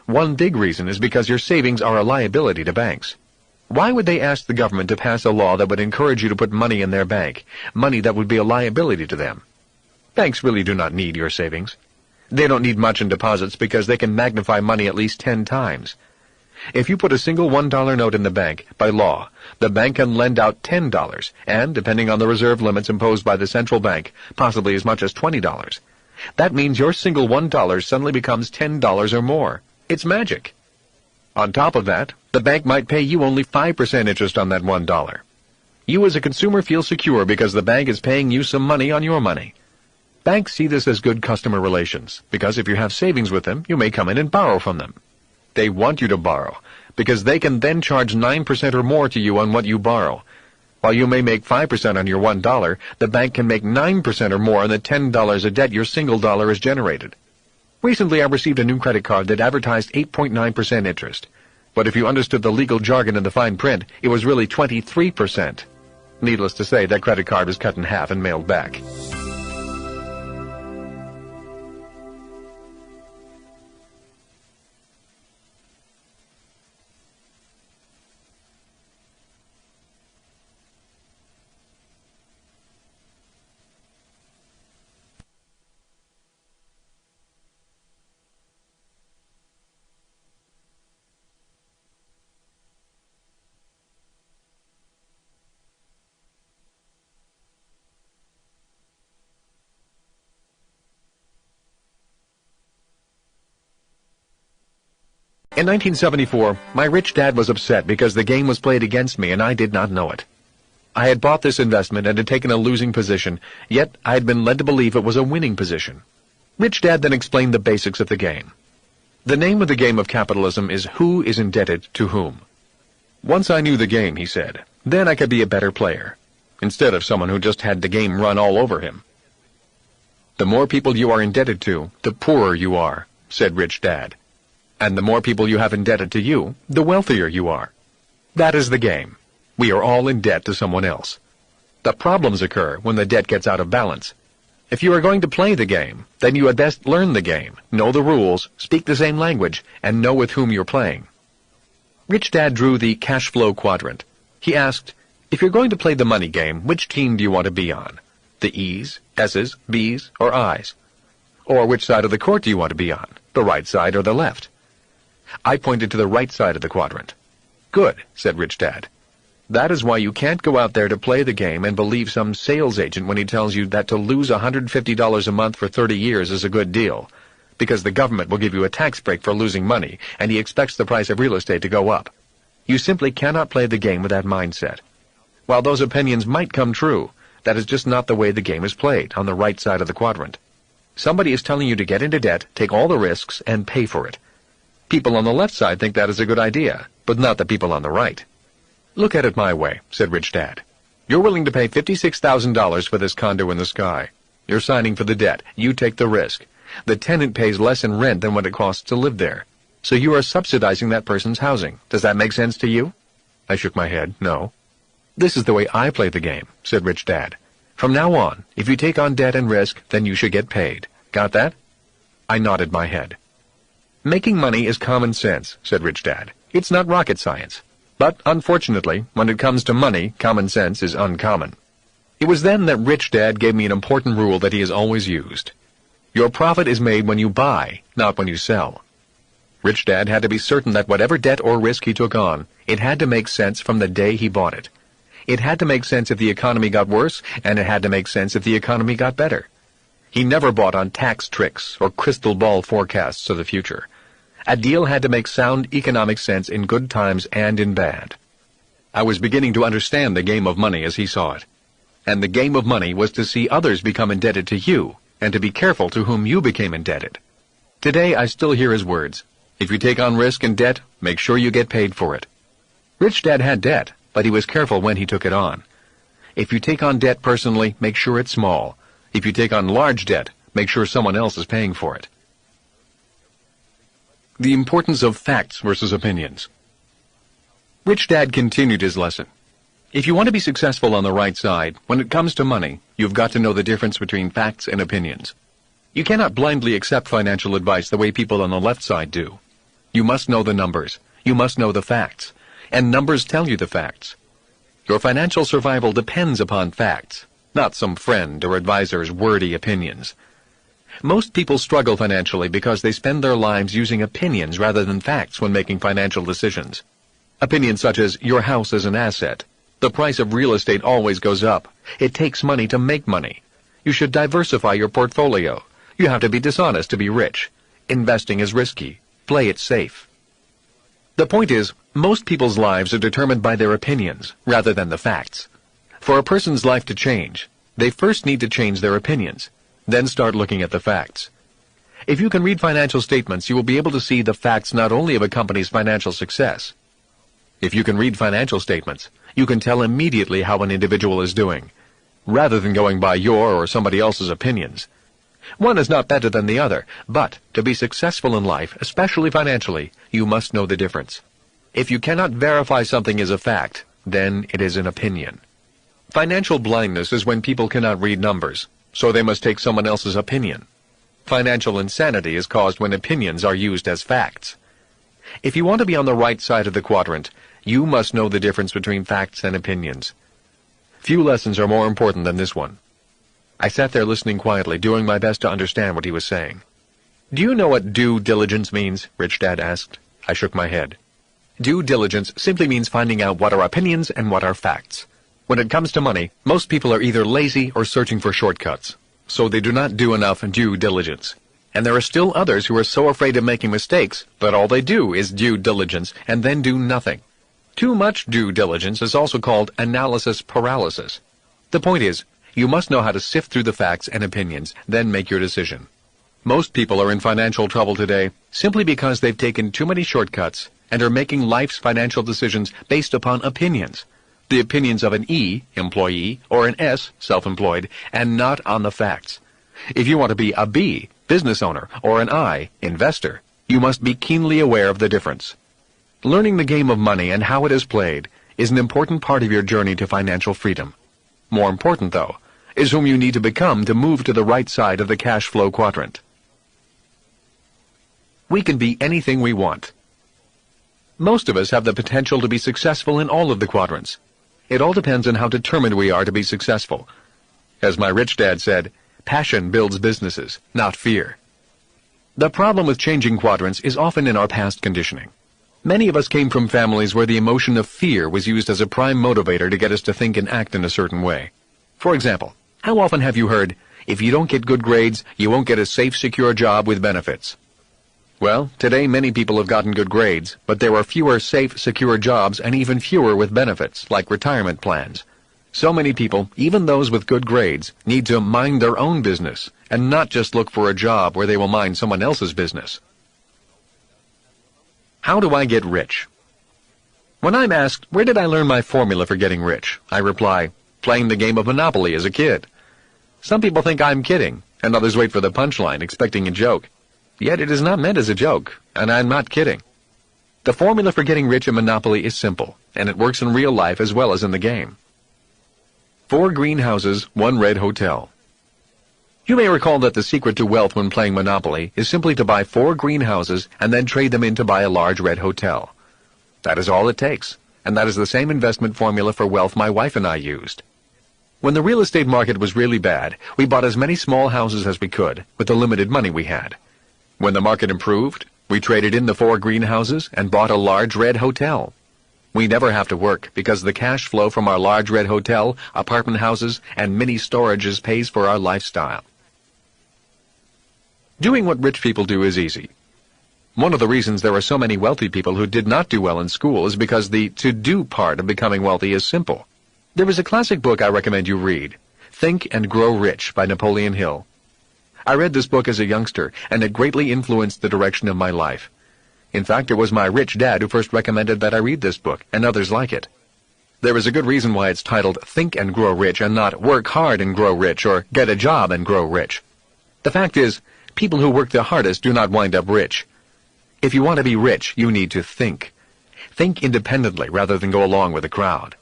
S1: One big reason is because your savings are a liability to banks. Why would they ask the government to pass a law that would encourage you to put money in their bank, money that would be a liability to them? Banks really do not need your savings. They don't need much in deposits because they can magnify money at least 10 times. If you put a single $1 note in the bank, by law, the bank can lend out $10, and, depending on the reserve limits imposed by the central bank, possibly as much as $20. That means your single $1 suddenly becomes $10 or more. It's magic. On top of that, the bank might pay you only 5% interest on that $1. You as a consumer feel secure because the bank is paying you some money on your money. Banks see this as good customer relations, because if you have savings with them, you may come in and borrow from them. They want you to borrow, because they can then charge 9% or more to you on what you borrow. While you may make 5% on your $1, the bank can make 9% or more on the $10 of debt your single dollar has generated. Recently, I received a new credit card that advertised 8.9% interest. But if you understood the legal jargon in the fine print, it was really 23%. Needless to say, that credit card was cut in half and mailed back. In 1974, my rich dad was upset because the game was played against me and I did not know it. I had bought this investment and had taken a losing position, yet I had been led to believe it was a winning position. Rich Dad then explained the basics of the game. The name of the game of capitalism is who is indebted to whom. Once I knew the game, he said, then I could be a better player, instead of someone who just had the game run all over him. The more people you are indebted to, the poorer you are, said Rich Dad. And the more people you have indebted to you, the wealthier you are. That is the game. We are all in debt to someone else. The problems occur when the debt gets out of balance. If you are going to play the game, then you had best learn the game, know the rules, speak the same language, and know with whom you're playing. Rich Dad drew the cash flow quadrant. He asked, if you're going to play the money game, which team do you want to be on? The E's, S's, B's, or I's? Or which side of the court do you want to be on? The right side or the left? I pointed to the right side of the quadrant. Good, said Rich Dad. That is why you can't go out there to play the game and believe some sales agent when he tells you that to lose $150 a month for 30 years is a good deal, because the government will give you a tax break for losing money, and he expects the price of real estate to go up. You simply cannot play the game with that mindset. While those opinions might come true, that is just not the way the game is played on the right side of the quadrant. Somebody is telling you to get into debt, take all the risks, and pay for it. People on the left side think that is a good idea, but not the people on the right. Look at it my way, said Rich Dad. You're willing to pay $56,000 for this condo in the sky. You're signing for the debt. You take the risk. The tenant pays less in rent than what it costs to live there. So you are subsidizing that person's housing. Does that make sense to you? I shook my head. No. This is the way I play the game, said Rich Dad. From now on, if you take on debt and risk, then you should get paid. Got that? I nodded my head. Making money is common sense, said Rich Dad. It's not rocket science. But, unfortunately, when it comes to money, common sense is uncommon. It was then that Rich Dad gave me an important rule that he has always used. Your profit is made when you buy, not when you sell. Rich Dad had to be certain that whatever debt or risk he took on, it had to make sense from the day he bought it. It had to make sense if the economy got worse, and it had to make sense if the economy got better. He never bought on tax tricks or crystal ball forecasts of the future. A deal had to make sound economic sense in good times and in bad. I was beginning to understand the game of money as he saw it. And the game of money was to see others become indebted to you, and to be careful to whom you became indebted. Today I still hear his words. If you take on risk and debt, make sure you get paid for it. Rich Dad had debt, but he was careful when he took it on. If you take on debt personally, make sure it's small. If you take on large debt, make sure someone else is paying for it. The importance of facts versus opinions. Rich Dad continued his lesson. If you want to be successful on the right side, when it comes to money, you've got to know the difference between facts and opinions. You cannot blindly accept financial advice the way people on the left side do. You must know the numbers. You must know the facts. And numbers tell you the facts. Your financial survival depends upon facts, not some friend or advisor's wordy opinions. Most people struggle financially because they spend their lives using opinions rather than facts when making financial decisions. Opinions such as, your house is an asset. The price of real estate always goes up. It takes money to make money. You should diversify your portfolio. You have to be dishonest to be rich. Investing is risky. Play it safe. The point is, most people's lives are determined by their opinions rather than the facts. For a person's life to change, they first need to change their opinions, then start looking at the facts. If you can read financial statements, you will be able to see the facts not only of a company's financial success. If you can read financial statements, you can tell immediately how an individual is doing, rather than going by your or somebody else's opinions. One is not better than the other, but to be successful in life, especially financially, you must know the difference. If you cannot verify something as a fact, then it is an opinion. Financial blindness is when people cannot read numbers, so they must take someone else's opinion. Financial insanity is caused when opinions are used as facts. If you want to be on the right side of the quadrant, you must know the difference between facts and opinions. Few lessons are more important than this one. I sat there listening quietly, doing my best to understand what he was saying. Do you know what due diligence means? Rich Dad asked. I shook my head. Due diligence simply means finding out what are opinions and what are facts. When it comes to money, most people are either lazy or searching for shortcuts, so they do not do enough due diligence. And there are still others who are so afraid of making mistakes that all they do is due diligence and then do nothing. Too much due diligence is also called analysis paralysis. The point is, you must know how to sift through the facts and opinions, then make your decision. Most people are in financial trouble today simply because they've taken too many shortcuts and are making life's financial decisions based upon opinions. The opinions of an E, employee, or an S, self-employed, and not on the facts. If you want to be a B, business owner, or an I, investor, you must be keenly aware of the difference. Learning the game of money and how it is played is an important part of your journey to financial freedom. More important, though, is whom you need to become to move to the right side of the cash flow quadrant. We can be anything we want. Most of us have the potential to be successful in all of the quadrants. It all depends on how determined we are to be successful. As my rich dad said, passion builds businesses, not fear. The problem with changing quadrants is often in our past conditioning. Many of us came from families where the emotion of fear was used as a prime motivator to get us to think and act in a certain way. For example, how often have you heard, if you don't get good grades, you won't get a safe, secure job with benefits? Well, today many people have gotten good grades, but there are fewer safe, secure jobs and even fewer with benefits, like retirement plans. So many people, even those with good grades, need to mind their own business and not just look for a job where they will mind someone else's business. How do I get rich? When I'm asked, where did I learn my formula for getting rich, I reply, playing the game of Monopoly as a kid. Some people think I'm kidding, and others wait for the punchline, expecting a joke. Yet it is not meant as a joke, and I'm not kidding. The formula for getting rich in Monopoly is simple, and it works in real life as well as in the game. 4 green houses, 1 red hotel. You may recall that the secret to wealth when playing Monopoly is simply to buy 4 green houses and then trade them in to buy a large red hotel. That is all it takes, and that is the same investment formula for wealth my wife and I used. When the real estate market was really bad, we bought as many small houses as we could with the limited money we had. When the market improved, we traded in the 4 green houses and bought a large red hotel. We never have to work because the cash flow from our large red hotel, apartment houses, and mini storages pays for our lifestyle. Doing what rich people do is easy. One of the reasons there are so many wealthy people who did not do well in school is because the to-do part of becoming wealthy is simple. There is a classic book I recommend you read, Think and Grow Rich by Napoleon Hill. I read this book as a youngster, and it greatly influenced the direction of my life. In fact, it was my rich dad who first recommended that I read this book, and others like it. There is a good reason why it's titled Think and Grow Rich and not Work Hard and Grow Rich or Get a Job and Grow Rich. The fact is, people who work the hardest do not wind up rich. If you want to be rich, you need to think. Think independently rather than go along with the crowd.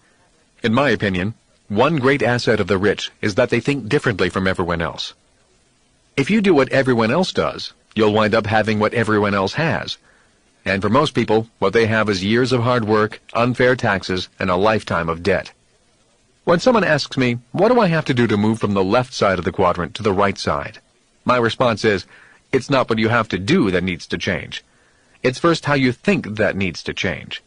S1: In my opinion, one great asset of the rich is that they think differently from everyone else. If you do what everyone else does, you'll wind up having what everyone else has. And for most people, what they have is years of hard work, unfair taxes, and a lifetime of debt. When someone asks me, what do I have to do to move from the left side of the quadrant to the right side? My response is, it's not what you have to do that needs to change. It's first how you think that needs to change.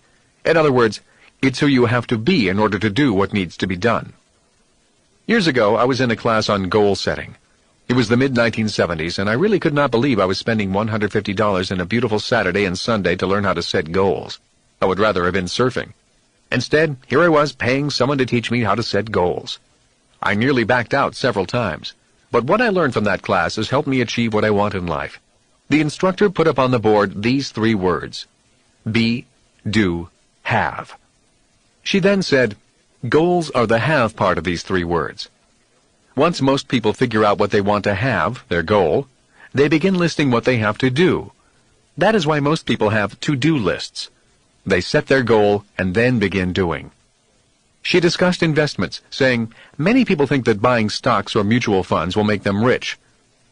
S1: In other words, it's who you have to be in order to do what needs to be done. Years ago, I was in a class on goal setting. It was the mid-1970s, and I really could not believe I was spending $150 in a beautiful Saturday and Sunday to learn how to set goals. I would rather have been surfing. Instead, here I was paying someone to teach me how to set goals. I nearly backed out several times, but what I learned from that class has helped me achieve what I want in life. The instructor put up on the board these 3 words: be, do, have. She then said, goals are the have part of these 3 words. Once most people figure out what they want to have, their goal, they begin listing what they have to do. That is why most people have to-do lists. They set their goal and then begin doing. She discussed investments, saying, many people think that buying stocks or mutual funds will make them rich.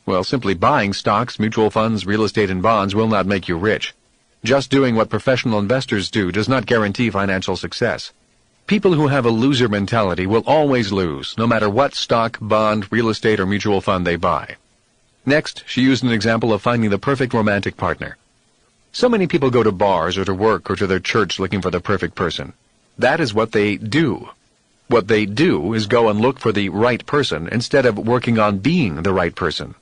S1: Well, simply buying stocks, mutual funds, real estate, and bonds will not make you rich. Just doing what professional investors do does not guarantee financial success. People who have a loser mentality will always lose, no matter what stock, bond, real estate, or mutual fund they buy. Next, she used an example of finding the perfect romantic partner. So many people go to bars or to work or to their church looking for the perfect person. That is what they do. What they do is go and look for the right person instead of working on being the right person.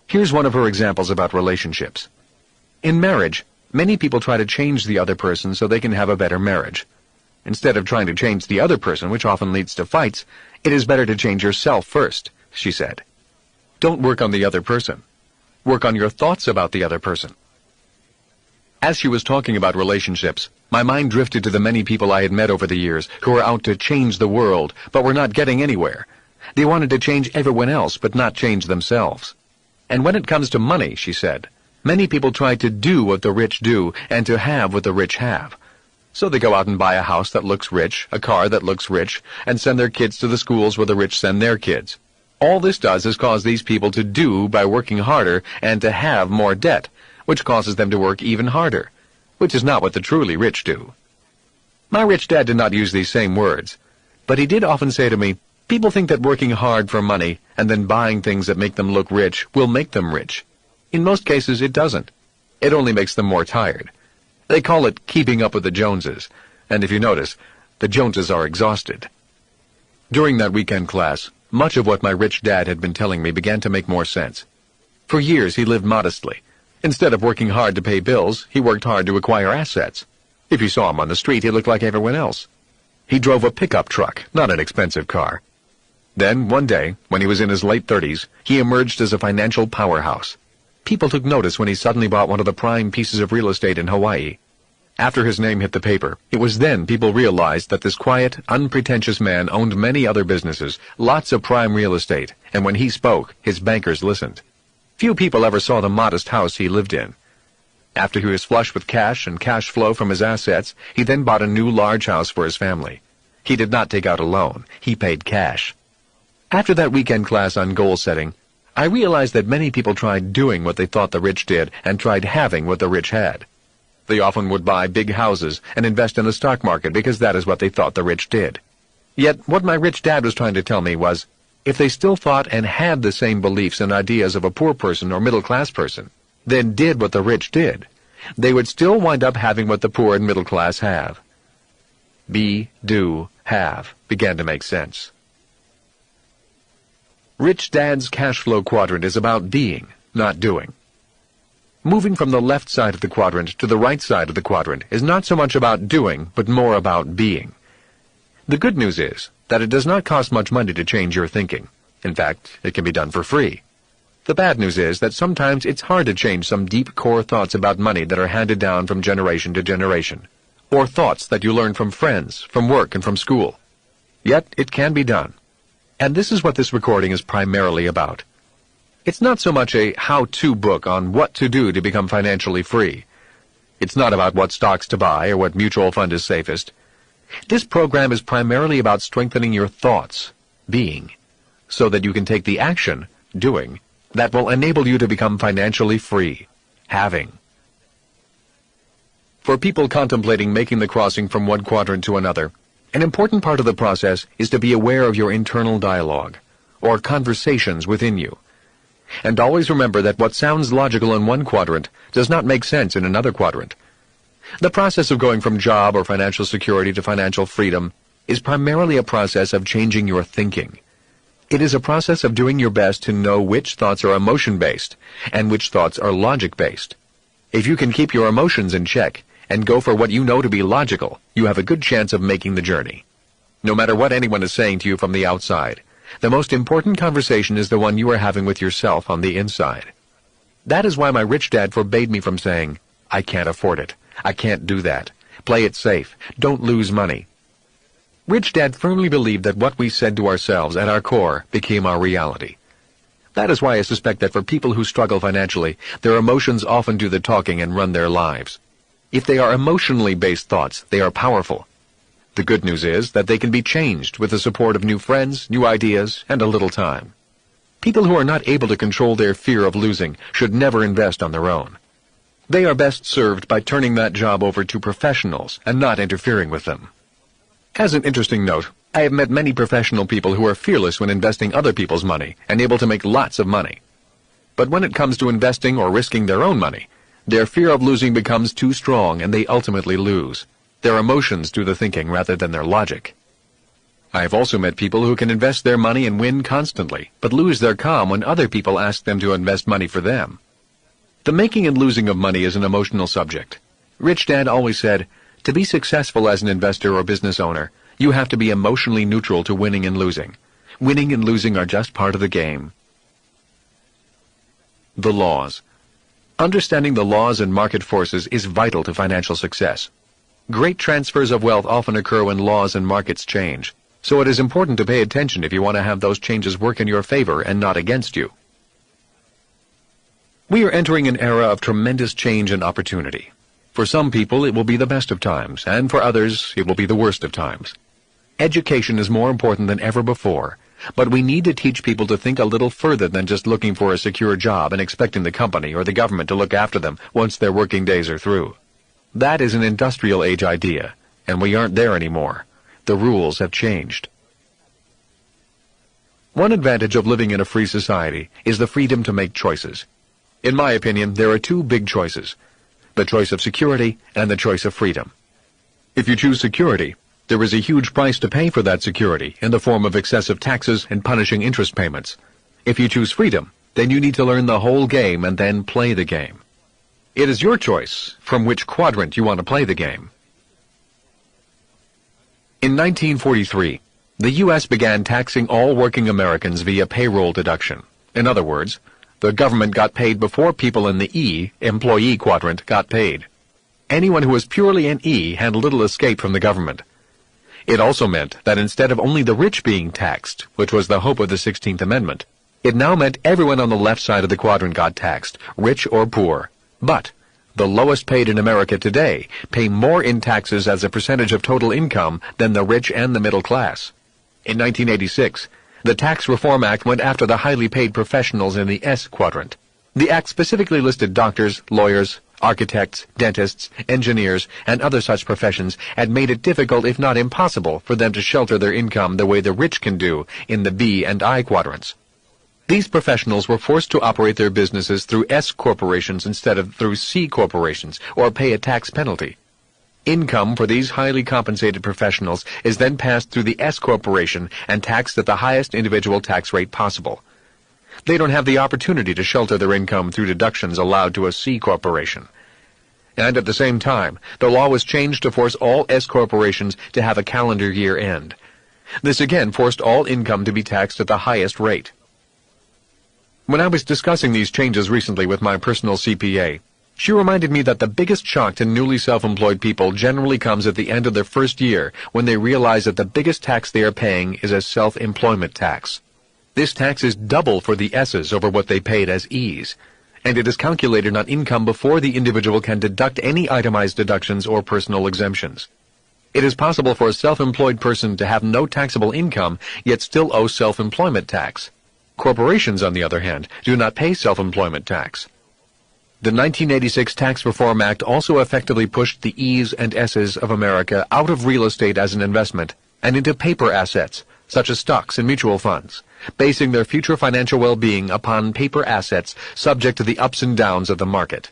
S1: Here's one of her examples about relationships. In marriage, many people try to change the other person so they can have a better marriage. Instead of trying to change the other person, which often leads to fights, it is better to change yourself first, she said. Don't work on the other person. Work on your thoughts about the other person. As she was talking about relationships, my mind drifted to the many people I had met over the years who were out to change the world, but were not getting anywhere. They wanted to change everyone else, but not change themselves. And when it comes to money, she said, many people try to do what the rich do and to have what the rich have. So they go out and buy a house that looks rich, a car that looks rich, and send their kids to the schools where the rich send their kids. All this does is cause these people to do by working harder and to have more debt, which causes them to work even harder, which is not what the truly rich do. My rich dad did not use these same words, but he did often say to me, people think that working hard for money and then buying things that make them look rich will make them rich. In most cases, it doesn't. It only makes them more tired. They call it keeping up with the Joneses, and if you notice, the Joneses are exhausted. During that weekend class, much of what my rich dad had been telling me began to make more sense. For years, he lived modestly. Instead of working hard to pay bills, he worked hard to acquire assets. If you saw him on the street, he looked like everyone else. He drove a pickup truck, not an expensive car. Then, one day, when he was in his late 30s, he emerged as a financial powerhouse. People took notice when he suddenly bought one of the prime pieces of real estate in Hawaii. After his name hit the paper, it was then people realized that this quiet, unpretentious man owned many other businesses, lots of prime real estate, and when he spoke, his bankers listened. Few people ever saw the modest house he lived in. After he was flush with cash and cash flow from his assets, he then bought a new large house for his family. He did not take out a loan. He paid cash. After that weekend class on goal setting, I realized that many people tried doing what they thought the rich did and tried having what the rich had. They often would buy big houses and invest in the stock market because that is what they thought the rich did. Yet what my rich dad was trying to tell me was, if they still thought and had the same beliefs and ideas of a poor person or middle-class person, then did what the rich did, they would still wind up having what the poor and middle class have. Be, do, have began to make sense. Rich Dad's cash flow quadrant is about being, not doing. Moving from the left side of the quadrant to the right side of the quadrant is not so much about doing, but more about being. The good news is that it does not cost much money to change your thinking. In fact, it can be done for free. The bad news is that sometimes it's hard to change some deep core thoughts about money that are handed down from generation to generation, or thoughts that you learn from friends, from work, and from school. Yet it can be done. And this is what this recording is primarily about. It's not so much a how-to book on what to do to become financially free. It's not about what stocks to buy or what mutual fund is safest. This program is primarily about strengthening your thoughts, being, so that you can take the action, doing, that will enable you to become financially free, having. For people contemplating making the crossing from one quadrant to another, an important part of the process is to be aware of your internal dialogue, or conversations within you. And always remember that what sounds logical in one quadrant does not make sense in another quadrant. The process of going from job or financial security to financial freedom is primarily a process of changing your thinking. It is a process of doing your best to know which thoughts are emotion-based and which thoughts are logic-based. If you can keep your emotions in check and go for what you know to be logical, you have a good chance of making the journey. No matter what anyone is saying to you from the outside, the most important conversation is the one you are having with yourself on the inside. That is why my rich dad forbade me from saying, I can't afford it. I can't do that. Play it safe. Don't lose money. Rich Dad firmly believed that what we said to ourselves at our core became our reality. That is why I suspect that for people who struggle financially, their emotions often do the talking and run their lives. If they are emotionally based thoughts, they are powerful. The good news is that they can be changed with the support of new friends, new ideas, and a little time. People who are not able to control their fear of losing should never invest on their own. They are best served by turning that job over to professionals and not interfering with them. As an interesting note, I have met many professional people who are fearless when investing other people's money and able to make lots of money. But when it comes to investing or risking their own money, their fear of losing becomes too strong and they ultimately lose. Their emotions do the thinking rather than their logic. I have also met people who can invest their money and win constantly, but lose their calm when other people ask them to invest money for them. The making and losing of money is an emotional subject. Rich Dad always said, to be successful as an investor or business owner, you have to be emotionally neutral to winning and losing. Winning and losing are just part of the game. The laws. Understanding the laws and market forces is vital to financial success. Great transfers of wealth often occur when laws and markets change, so it is important to pay attention if you want to have those changes work in your favor and not against you. We are entering an era of tremendous change and opportunity. For some people, it will be the best of times, and for others, it will be the worst of times. Education is more important than ever before, but we need to teach people to think a little further than just looking for a secure job and expecting the company or the government to look after them once their working days are through. That is an industrial age idea, and we aren't there anymore. The rules have changed. One advantage of living in a free society is the freedom to make choices. In my opinion, there are two big choices: the choice of security and the choice of freedom. If you choose security, there is a huge price to pay for that security in the form of excessive taxes and punishing interest payments. If you choose freedom, then you need to learn the whole game and then play the game. It is your choice from which quadrant you want to play the game. In 1943, the U.S. began taxing all working Americans via payroll deduction. In other words, the government got paid before people in the E, employee quadrant, got paid. Anyone who was purely an E had little escape from the government. It also meant that instead of only the rich being taxed, which was the hope of the 16th Amendment, it now meant everyone on the left side of the quadrant got taxed, rich or poor. But the lowest paid in America today pay more in taxes as a percentage of total income than the rich and the middle class. In 1986, the Tax Reform Act went after the highly paid professionals in the S quadrant. The act specifically listed doctors, lawyers, architects, dentists, engineers, and other such professions, and made it difficult, if not impossible, for them to shelter their income the way the rich can do in the B and I quadrants. These professionals were forced to operate their businesses through S corporations instead of through C corporations, or pay a tax penalty. Income for these highly compensated professionals is then passed through the S corporation and taxed at the highest individual tax rate possible. They don't have the opportunity to shelter their income through deductions allowed to a C corporation. And at the same time, the law was changed to force all S corporations to have a calendar year end. This again forced all income to be taxed at the highest rate. When I was discussing these changes recently with my personal CPA, she reminded me that the biggest shock to newly self-employed people generally comes at the end of their first year when they realize that the biggest tax they are paying is a self-employment tax. This tax is double for the S's over what they paid as E's, and it is calculated on income before the individual can deduct any itemized deductions or personal exemptions. It is possible for a self-employed person to have no taxable income yet still owe self-employment tax. Corporations, on the other hand, do not pay self-employment tax. The 1986 Tax Reform Act also effectively pushed the E's and S's of America out of real estate as an investment and into paper assets, such as stocks and mutual funds, basing their future financial well-being upon paper assets subject to the ups and downs of the market.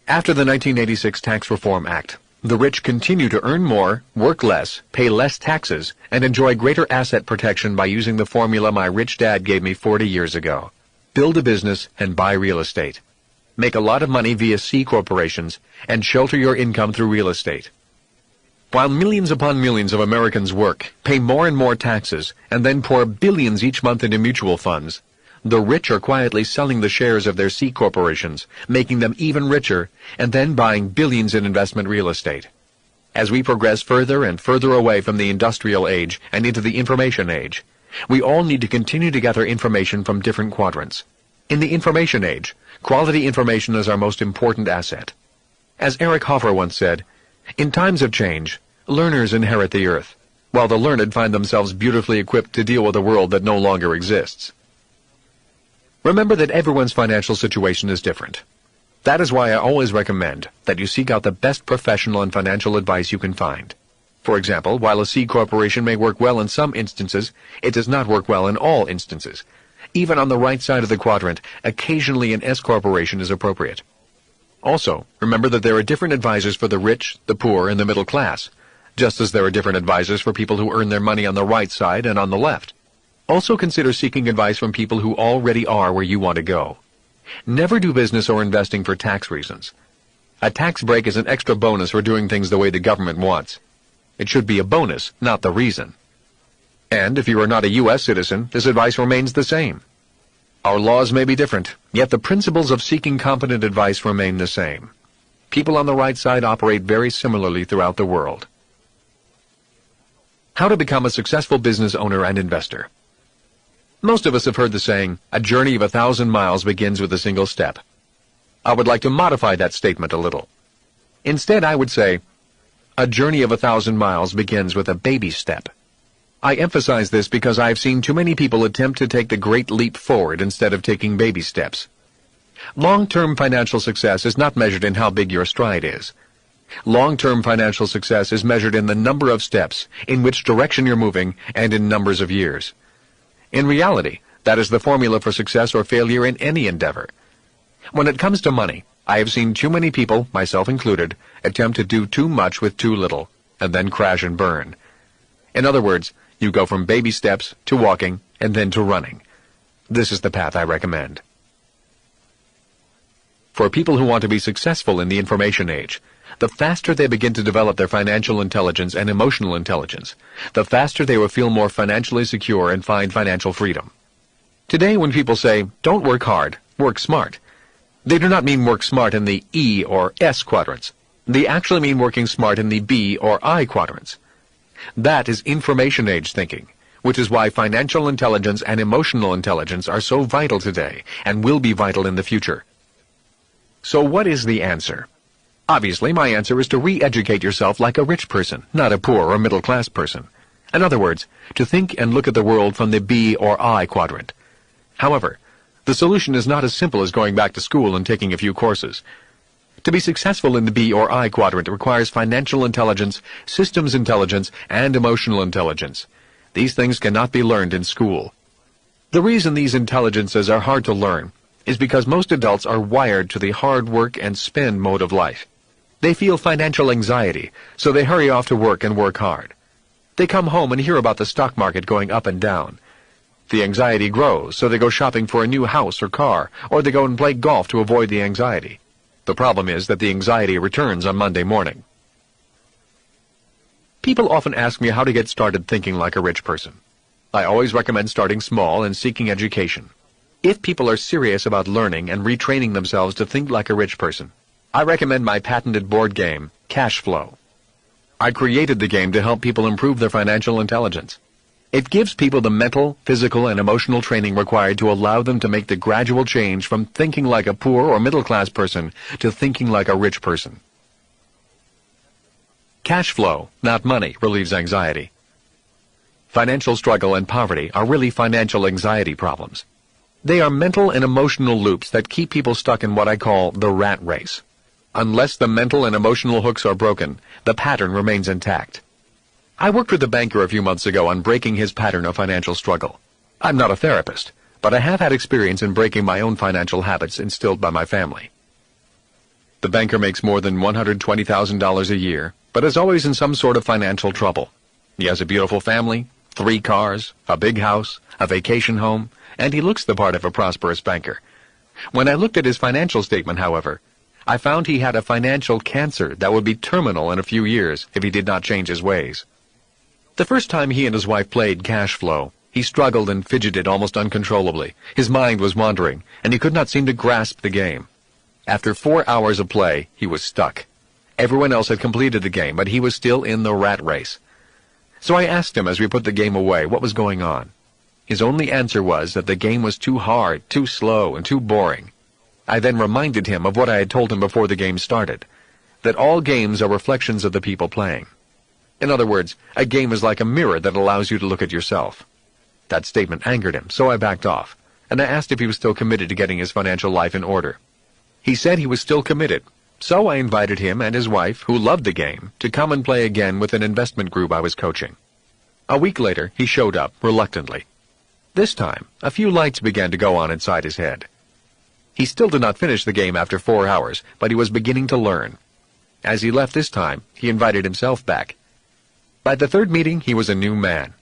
S1: After the 1986 Tax Reform Act, the rich continue to earn more, work less, pay less taxes, and enjoy greater asset protection by using the formula my rich dad gave me 40 years ago. Build a business and buy real estate. Make a lot of money via C corporations and shelter your income through real estate. While millions upon millions of Americans work, pay more and more taxes, and then pour billions each month into mutual funds, the rich are quietly selling the shares of their C corporations, making them even richer, and then buying billions in investment real estate. As we progress further and further away from the industrial age and into the information age, we all need to continue to gather information from different quadrants. In the information age, quality information is our most important asset. As Eric Hoffer once said, "In times of change, learners inherit the earth, while the learned find themselves beautifully equipped to deal with a world that no longer exists." Remember that everyone's financial situation is different. That is why I always recommend that you seek out the best professional and financial advice you can find. For example, while a C corporation may work well in some instances, it does not work well in all instances. Even on the right side of the quadrant, occasionally an S corporation is appropriate. Also, remember that there are different advisors for the rich, the poor, and the middle class, just as there are different advisors for people who earn their money on the right side and on the left. Also consider seeking advice from people who already are where you want to go. Never do business or investing for tax reasons. A tax break is an extra bonus for doing things the way the government wants. It should be a bonus, not the reason. And if you are not a U.S. citizen, this advice remains the same. Our laws may be different, yet the principles of seeking competent advice remain the same. People on the right side operate very similarly throughout the world. How to become a successful business owner and investor. Most of us have heard the saying, "A journey of 1,000 miles begins with a single step." I would like to modify that statement a little. Instead, I would say, "A journey of 1,000 miles begins with a baby step." I emphasize this because I have seen too many people attempt to take the great leap forward instead of taking baby steps. Long-term financial success is not measured in how big your stride is. Long-term financial success is measured in the number of steps, in which direction you're moving, and in numbers of years. In reality, that is the formula for success or failure in any endeavor. When it comes to money, I have seen too many people, myself included, attempt to do too much with too little, and then crash and burn. In other words, you go from baby steps to walking and then to running. This is the path I recommend. For people who want to be successful in the information age, the faster they begin to develop their financial intelligence and emotional intelligence, the faster they will feel more financially secure and find financial freedom. Today, when people say, "Don't work hard, work smart," they do not mean work smart in the E or S quadrants. They actually mean working smart in the B or I quadrants. That is information age thinking, which is why financial intelligence and emotional intelligence are so vital today and will be vital in the future. So what is the answer? Obviously, my answer is to re-educate yourself like a rich person, not a poor or middle-class person. In other words, to think and look at the world from the B or I quadrant. However, the solution is not as simple as going back to school and taking a few courses. To be successful in the B or I quadrant requires financial intelligence, systems intelligence, and emotional intelligence. These things cannot be learned in school. The reason these intelligences are hard to learn is because most adults are wired to the hard work and spend mode of life. They feel financial anxiety, so they hurry off to work and work hard. They come home and hear about the stock market going up and down. The anxiety grows, so they go shopping for a new house or car, or they go and play golf to avoid the anxiety. The problem is that the anxiety returns on Monday morning. People often ask me how to get started thinking like a rich person. I always recommend starting small and seeking education. If people are serious about learning and retraining themselves to think like a rich person, I recommend my patented board game, Cash Flow. I created the game to help people improve their financial intelligence. It gives people the mental, physical, and emotional training required to allow them to make the gradual change from thinking like a poor or middle-class person to thinking like a rich person. Cash flow, not money, relieves anxiety. Financial struggle and poverty are really financial anxiety problems. They are mental and emotional loops that keep people stuck in what I call the rat race. Unless the mental and emotional hooks are broken, the pattern remains intact. I worked with a banker a few months ago on breaking his pattern of financial struggle. I'm not a therapist, but I have had experience in breaking my own financial habits instilled by my family. The banker makes more than $120,000 a year, but is always in some sort of financial trouble. He has a beautiful family, 3 cars, a big house, a vacation home, and he looks the part of a prosperous banker. When I looked at his financial statement, however, I found he had a financial cancer that would be terminal in a few years if he did not change his ways. The first time he and his wife played Cash Flow, he struggled and fidgeted almost uncontrollably. His mind was wandering, and he could not seem to grasp the game. After 4 hours of play, he was stuck. Everyone else had completed the game, but he was still in the rat race. So I asked him as we put the game away what was going on. His only answer was that the game was too hard, too slow, and too boring. I then reminded him of what I had told him before the game started, that all games are reflections of the people playing. In other words, a game is like a mirror that allows you to look at yourself. That statement angered him, so I backed off, and I asked if he was still committed to getting his financial life in order. He said he was still committed, so I invited him and his wife, who loved the game, to come and play again with an investment group I was coaching. A week later, he showed up, reluctantly. This time, a few lights began to go on inside his head. He still did not finish the game after 4 hours, but he was beginning to learn. As he left this time, he invited himself back. By the 3rd meeting, he was a new man.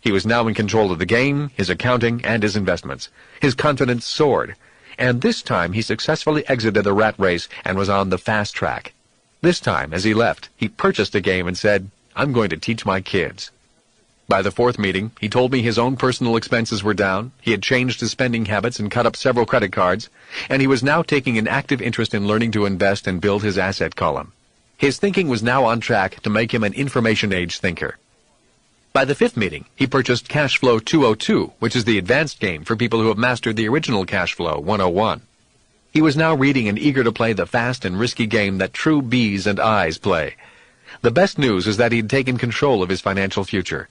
S1: He was now in control of the game, his accounting, and his investments. His confidence soared, and this time he successfully exited the rat race and was on the fast track. This time, as he left, he purchased a game and said, "I'm going to teach my kids." By the 4th meeting, he told me his own personal expenses were down, he had changed his spending habits and cut up several credit cards, and he was now taking an active interest in learning to invest and build his asset column. His thinking was now on track to make him an information age thinker. By the 5th meeting, he purchased Cash Flow 202, which is the advanced game for people who have mastered the original Cash Flow 101. He was now reading and eager to play the fast and risky game that true B's and I's play. The best news is that he had taken control of his financial future.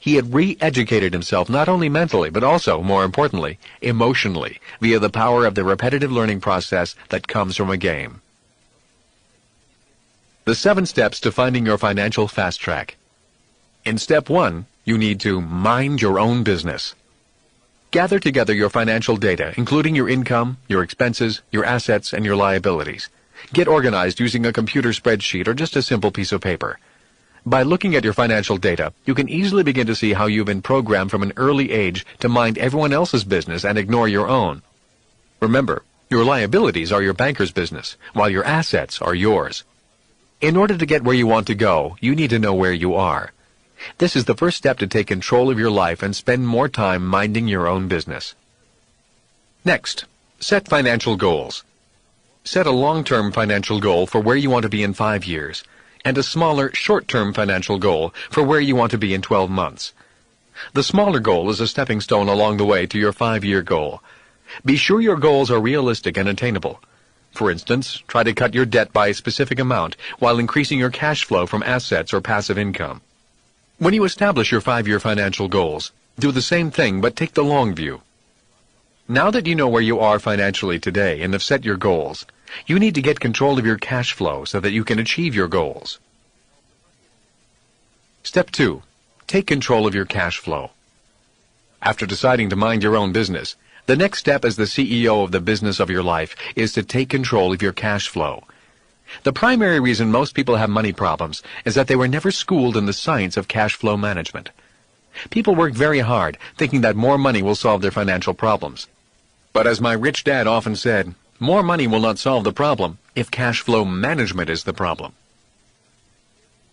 S1: He had re-educated himself not only mentally, but also, more importantly, emotionally, via the power of the repetitive learning process that comes from a game. The 7 steps to finding your financial fast track. In step 1, you need to mind your own business. Gather together your financial data, including your income, your expenses, your assets, and your liabilities. Get organized using a computer spreadsheet or just a simple piece of paper. By looking at your financial data, you can easily begin to see how you've been programmed from an early age to mind everyone else's business and ignore your own. Remember, your liabilities are your banker's business, while your assets are yours. In order to get where you want to go, you need to know where you are. This is the first step to take control of your life and spend more time minding your own business. Next, set financial goals. Set a long-term financial goal for where you want to be in 5 years, and a smaller, short-term financial goal for where you want to be in 12 months. The smaller goal is a stepping stone along the way to your 5-year goal. Be sure your goals are realistic and attainable. For instance, try to cut your debt by a specific amount while increasing your cash flow from assets or passive income. When you establish your 5-year financial goals, do the same thing but take the long view. Now that you know where you are financially today and have set your goals, you need to get control of your cash flow so that you can achieve your goals. Step 2. Take control of your cash flow. After deciding to mind your own business, the next step as the CEO of the business of your life is to take control of your cash flow. The primary reason most people have money problems is that they were never schooled in the science of cash flow management. People work very hard, thinking that more money will solve their financial problems. But as my rich dad often said, more money will not solve the problem if cash flow management is the problem.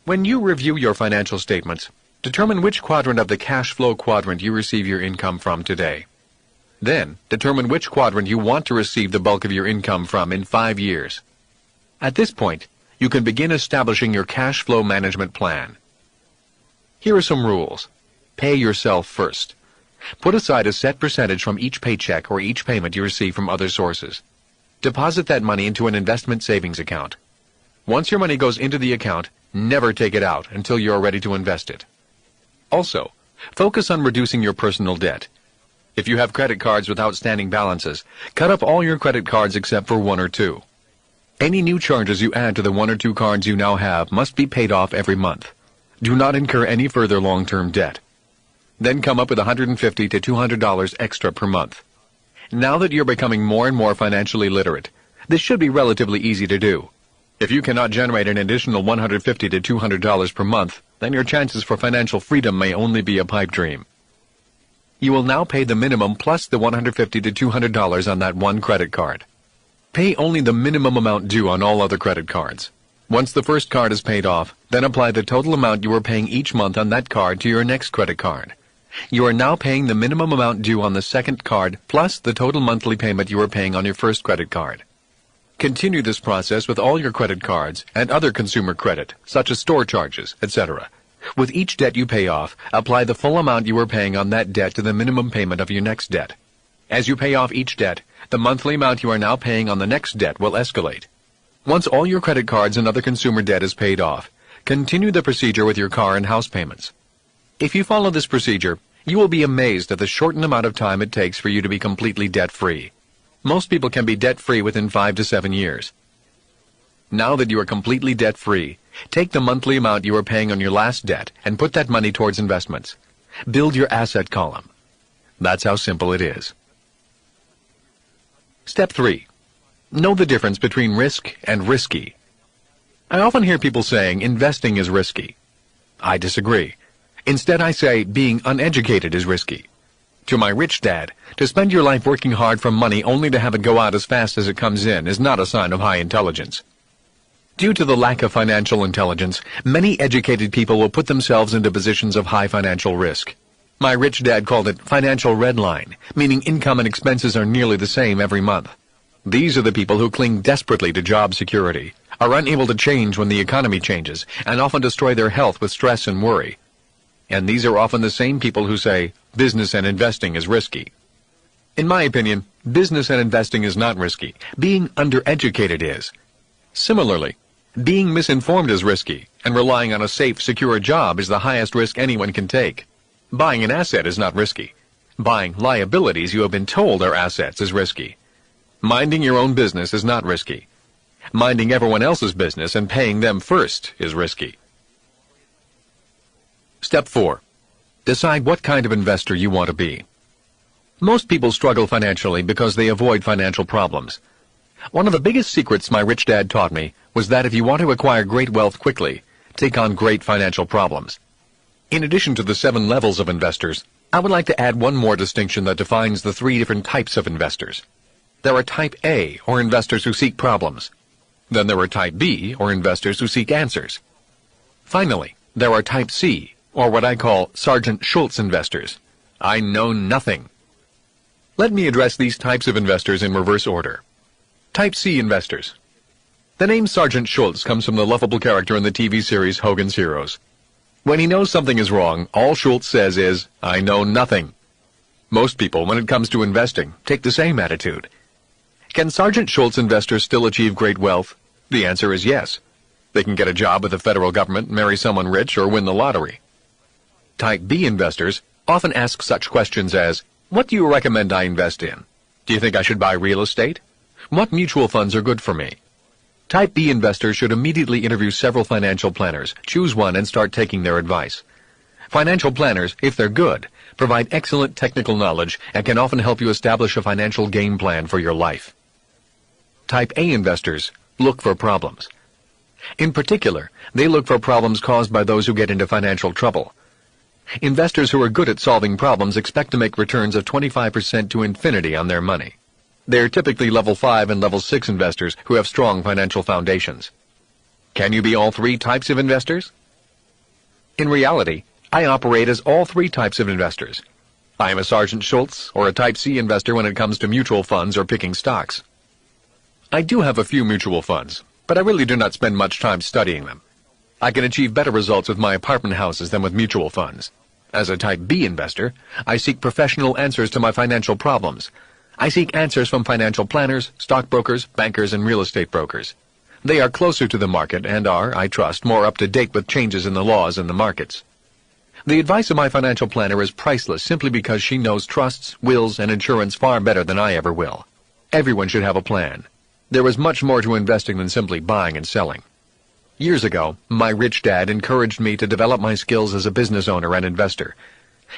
S1: When you review your financial statements, determine which quadrant of the cash flow quadrant you receive your income from today. Then, determine which quadrant you want to receive the bulk of your income from in 5 years. At this point, you can begin establishing your cash flow management plan. Here are some rules. Pay yourself first. Put aside a set percentage from each paycheck or each payment you receive from other sources. Deposit that money into an investment savings account. Once your money goes into the account, never take it out until you are ready to invest it. Also, focus on reducing your personal debt. If you have credit cards with outstanding balances, cut up all your credit cards except for 1 or 2. Any new charges you add to the 1 or 2 cards you now have must be paid off every month. Do not incur any further long-term debt. Then come up with $150 to $200 extra per month. Now that you're becoming more and more financially literate, this should be relatively easy to do. If you cannot generate an additional $150 to $200 per month, then your chances for financial freedom may only be a pipe dream. You will now pay the minimum plus the $150 to $200 on that one credit card. Pay only the minimum amount due on all other credit cards. Once the first card is paid off, then apply the total amount you are paying each month on that card to your next credit card. You are now paying the minimum amount due on the second card plus the total monthly payment you are paying on your first credit card. Continue this process with all your credit cards and other consumer credit, such as store charges, etc. With each debt you pay off, apply the full amount you are paying on that debt to the minimum payment of your next debt. As you pay off each debt, the monthly amount you are now paying on the next debt will escalate. Once all your credit cards and other consumer debt is paid off, continue the procedure with your car and house payments. If you follow this procedure, you will be amazed at the shortened amount of time it takes for you to be completely debt-free. Most people can be debt-free within 5 to 7 years. Now that you are completely debt-free, take the monthly amount you are paying on your last debt and put that money towards investments. Build your asset column. That's how simple it is. Step 3. Know the difference between risk and risky. I often hear people saying investing is risky. I disagree. Instead, I say being uneducated is risky. To my rich dad, to spend your life working hard for money only to have it go out as fast as it comes in is not a sign of high intelligence. Due to the lack of financial intelligence, many educated people will put themselves into positions of high financial risk. My rich dad called it financial red line, meaning income and expenses are nearly the same every month. These are the people who cling desperately to job security, are unable to change when the economy changes, and often destroy their health with stress and worry. And these are often the same people who say, business and investing is risky. In my opinion, business and investing is not risky. Being undereducated is. Similarly, being misinformed is risky, and relying on a safe, secure job is the highest risk anyone can take. Buying an asset is not risky. Buying liabilities you have been told are assets is risky. Minding your own business is not risky. Minding everyone else's business and paying them first is risky. Step 4. Decide what kind of investor you want to be. Most people struggle financially because they avoid financial problems. One of the biggest secrets my rich dad taught me was that if you want to acquire great wealth quickly, take on great financial problems. In addition to the 7 levels of investors, I would like to add one more distinction that defines the 3 different types of investors. There are Type A, or investors who seek problems. Then there are Type B, or investors who seek answers. Finally, there are Type C, or what I call Sergeant Schultz investors. I know nothing. Let me address these types of investors in reverse order. Type C investors. The name Sergeant Schultz comes from the lovable character in the TV series Hogan's Heroes. When he knows something is wrong, all Schultz says is, "I know nothing." Most people, when it comes to investing, take the same attitude. Can Sergeant Schultz investors still achieve great wealth? The answer is yes. They can get a job with the federal government, marry someone rich, or win the lottery. Type B investors often ask such questions as, what do you recommend I invest in? Do you think I should buy real estate? What mutual funds are good for me? Type B investors should immediately interview several financial planners, choose one, and start taking their advice. Financial planners, if they're good, provide excellent technical knowledge and can often help you establish a financial game plan for your life. Type A investors look for problems. In particular, they look for problems caused by those who get into financial trouble. Investors who are good at solving problems expect to make returns of 25% to infinity on their money. They're typically level 5 and level 6 investors who have strong financial foundations. Can you be all three types of investors? In reality, I operate as all three types of investors. I am a Sergeant Schultz or a Type C investor when it comes to mutual funds or picking stocks. I do have a few mutual funds, but I really do not spend much time studying them. I can achieve better results with my apartment houses than with mutual funds. As a Type B investor, I seek professional answers to my financial problems. I seek answers from financial planners, stockbrokers, bankers, and real estate brokers. They are closer to the market and are, I trust, more up to date with changes in the laws and the markets. The advice of my financial planner is priceless simply because she knows trusts, wills, and insurance far better than I ever will. Everyone should have a plan. There is much more to investing than simply buying and selling. Years ago, my rich dad encouraged me to develop my skills as a business owner and investor.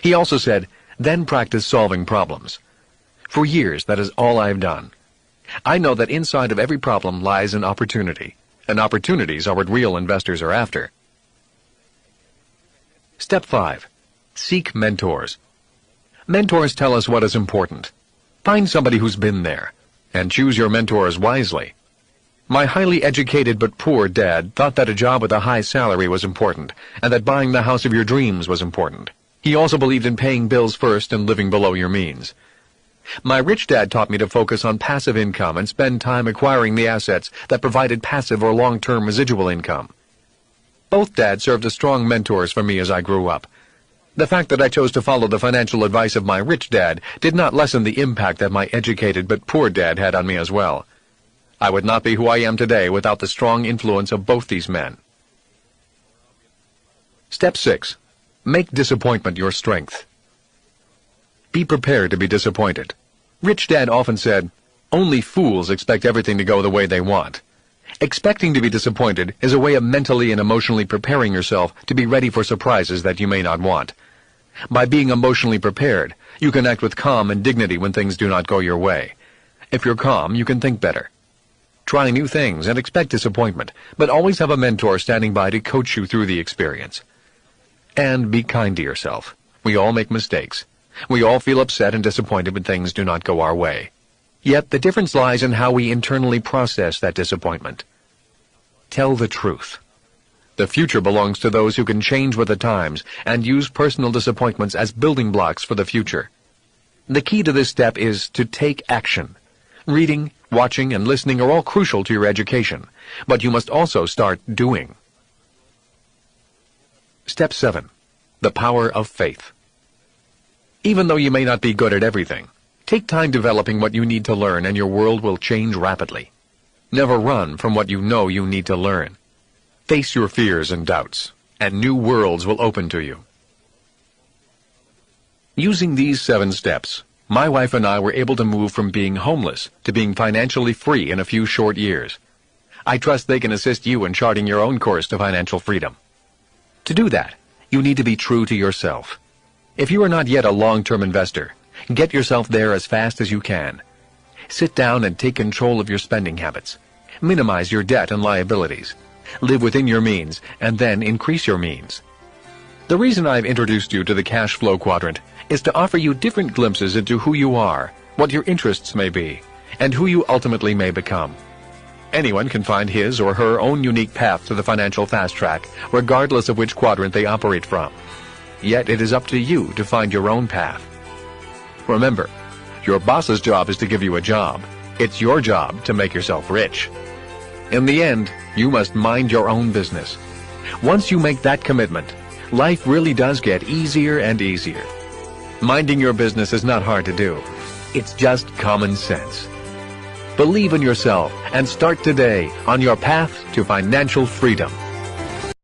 S1: He also said, then practice solving problems. For years, that is all I've done. I know that inside of every problem lies an opportunity, and opportunities are what real investors are after. Step 5. Seek mentors. Mentors tell us what is important. Find somebody who's been there, and choose your mentors wisely. My highly educated but poor dad thought that a job with a high salary was important, and that buying the house of your dreams was important. He also believed in paying bills first and living below your means. My rich dad taught me to focus on passive income and spend time acquiring the assets that provided passive or long-term residual income. Both dads served as strong mentors for me as I grew up. The fact that I chose to follow the financial advice of my rich dad did not lessen the impact that my educated but poor dad had on me as well. I would not be who I am today without the strong influence of both these men. Step 6. Make disappointment your strength. Be prepared to be disappointed. Rich Dad often said, only fools expect everything to go the way they want. Expecting to be disappointed is a way of mentally and emotionally preparing yourself to be ready for surprises that you may not want. By being emotionally prepared, you can act with calm and dignity when things do not go your way. If you're calm, you can think better. Try new things and expect disappointment, but always have a mentor standing by to coach you through the experience. And be kind to yourself. We all make mistakes. We all feel upset and disappointed when things do not go our way. Yet the difference lies in how we internally process that disappointment. Tell the truth. The future belongs to those who can change with the times and use personal disappointments as building blocks for the future. The key to this step is to take action. Reading, watching, and listening are all crucial to your education, but you must also start doing. Step 7. The power of faith. Even though you may not be good at everything, take time developing what you need to learn and your world will change rapidly. Never run from what you know you need to learn. Face your fears and doubts, and new worlds will open to you. Using these 7 steps, my wife and I were able to move from being homeless to being financially free in a few short years. I trust they can assist you in charting your own course to financial freedom. To do that, you need to be true to yourself. If you are not yet a long-term investor, get yourself there as fast as you can. Sit down and take control of your spending habits. Minimize your debt and liabilities. Live within your means, and then increase your means. The reason I've introduced you to the cash flow quadrant is to offer you different glimpses into who you are, what your interests may be, and who you ultimately may become. Anyone can find his or her own unique path to the financial fast track, regardless of which quadrant they operate from. Yet it is up to you to find your own path. Remember, your boss's job is to give you a job. It's your job to make yourself rich. In the end, you must mind your own business. Once you make that commitment, life really does get easier and easier. Minding your business is not hard to do. It's just common sense. Believe in yourself and start today on your path to financial freedom.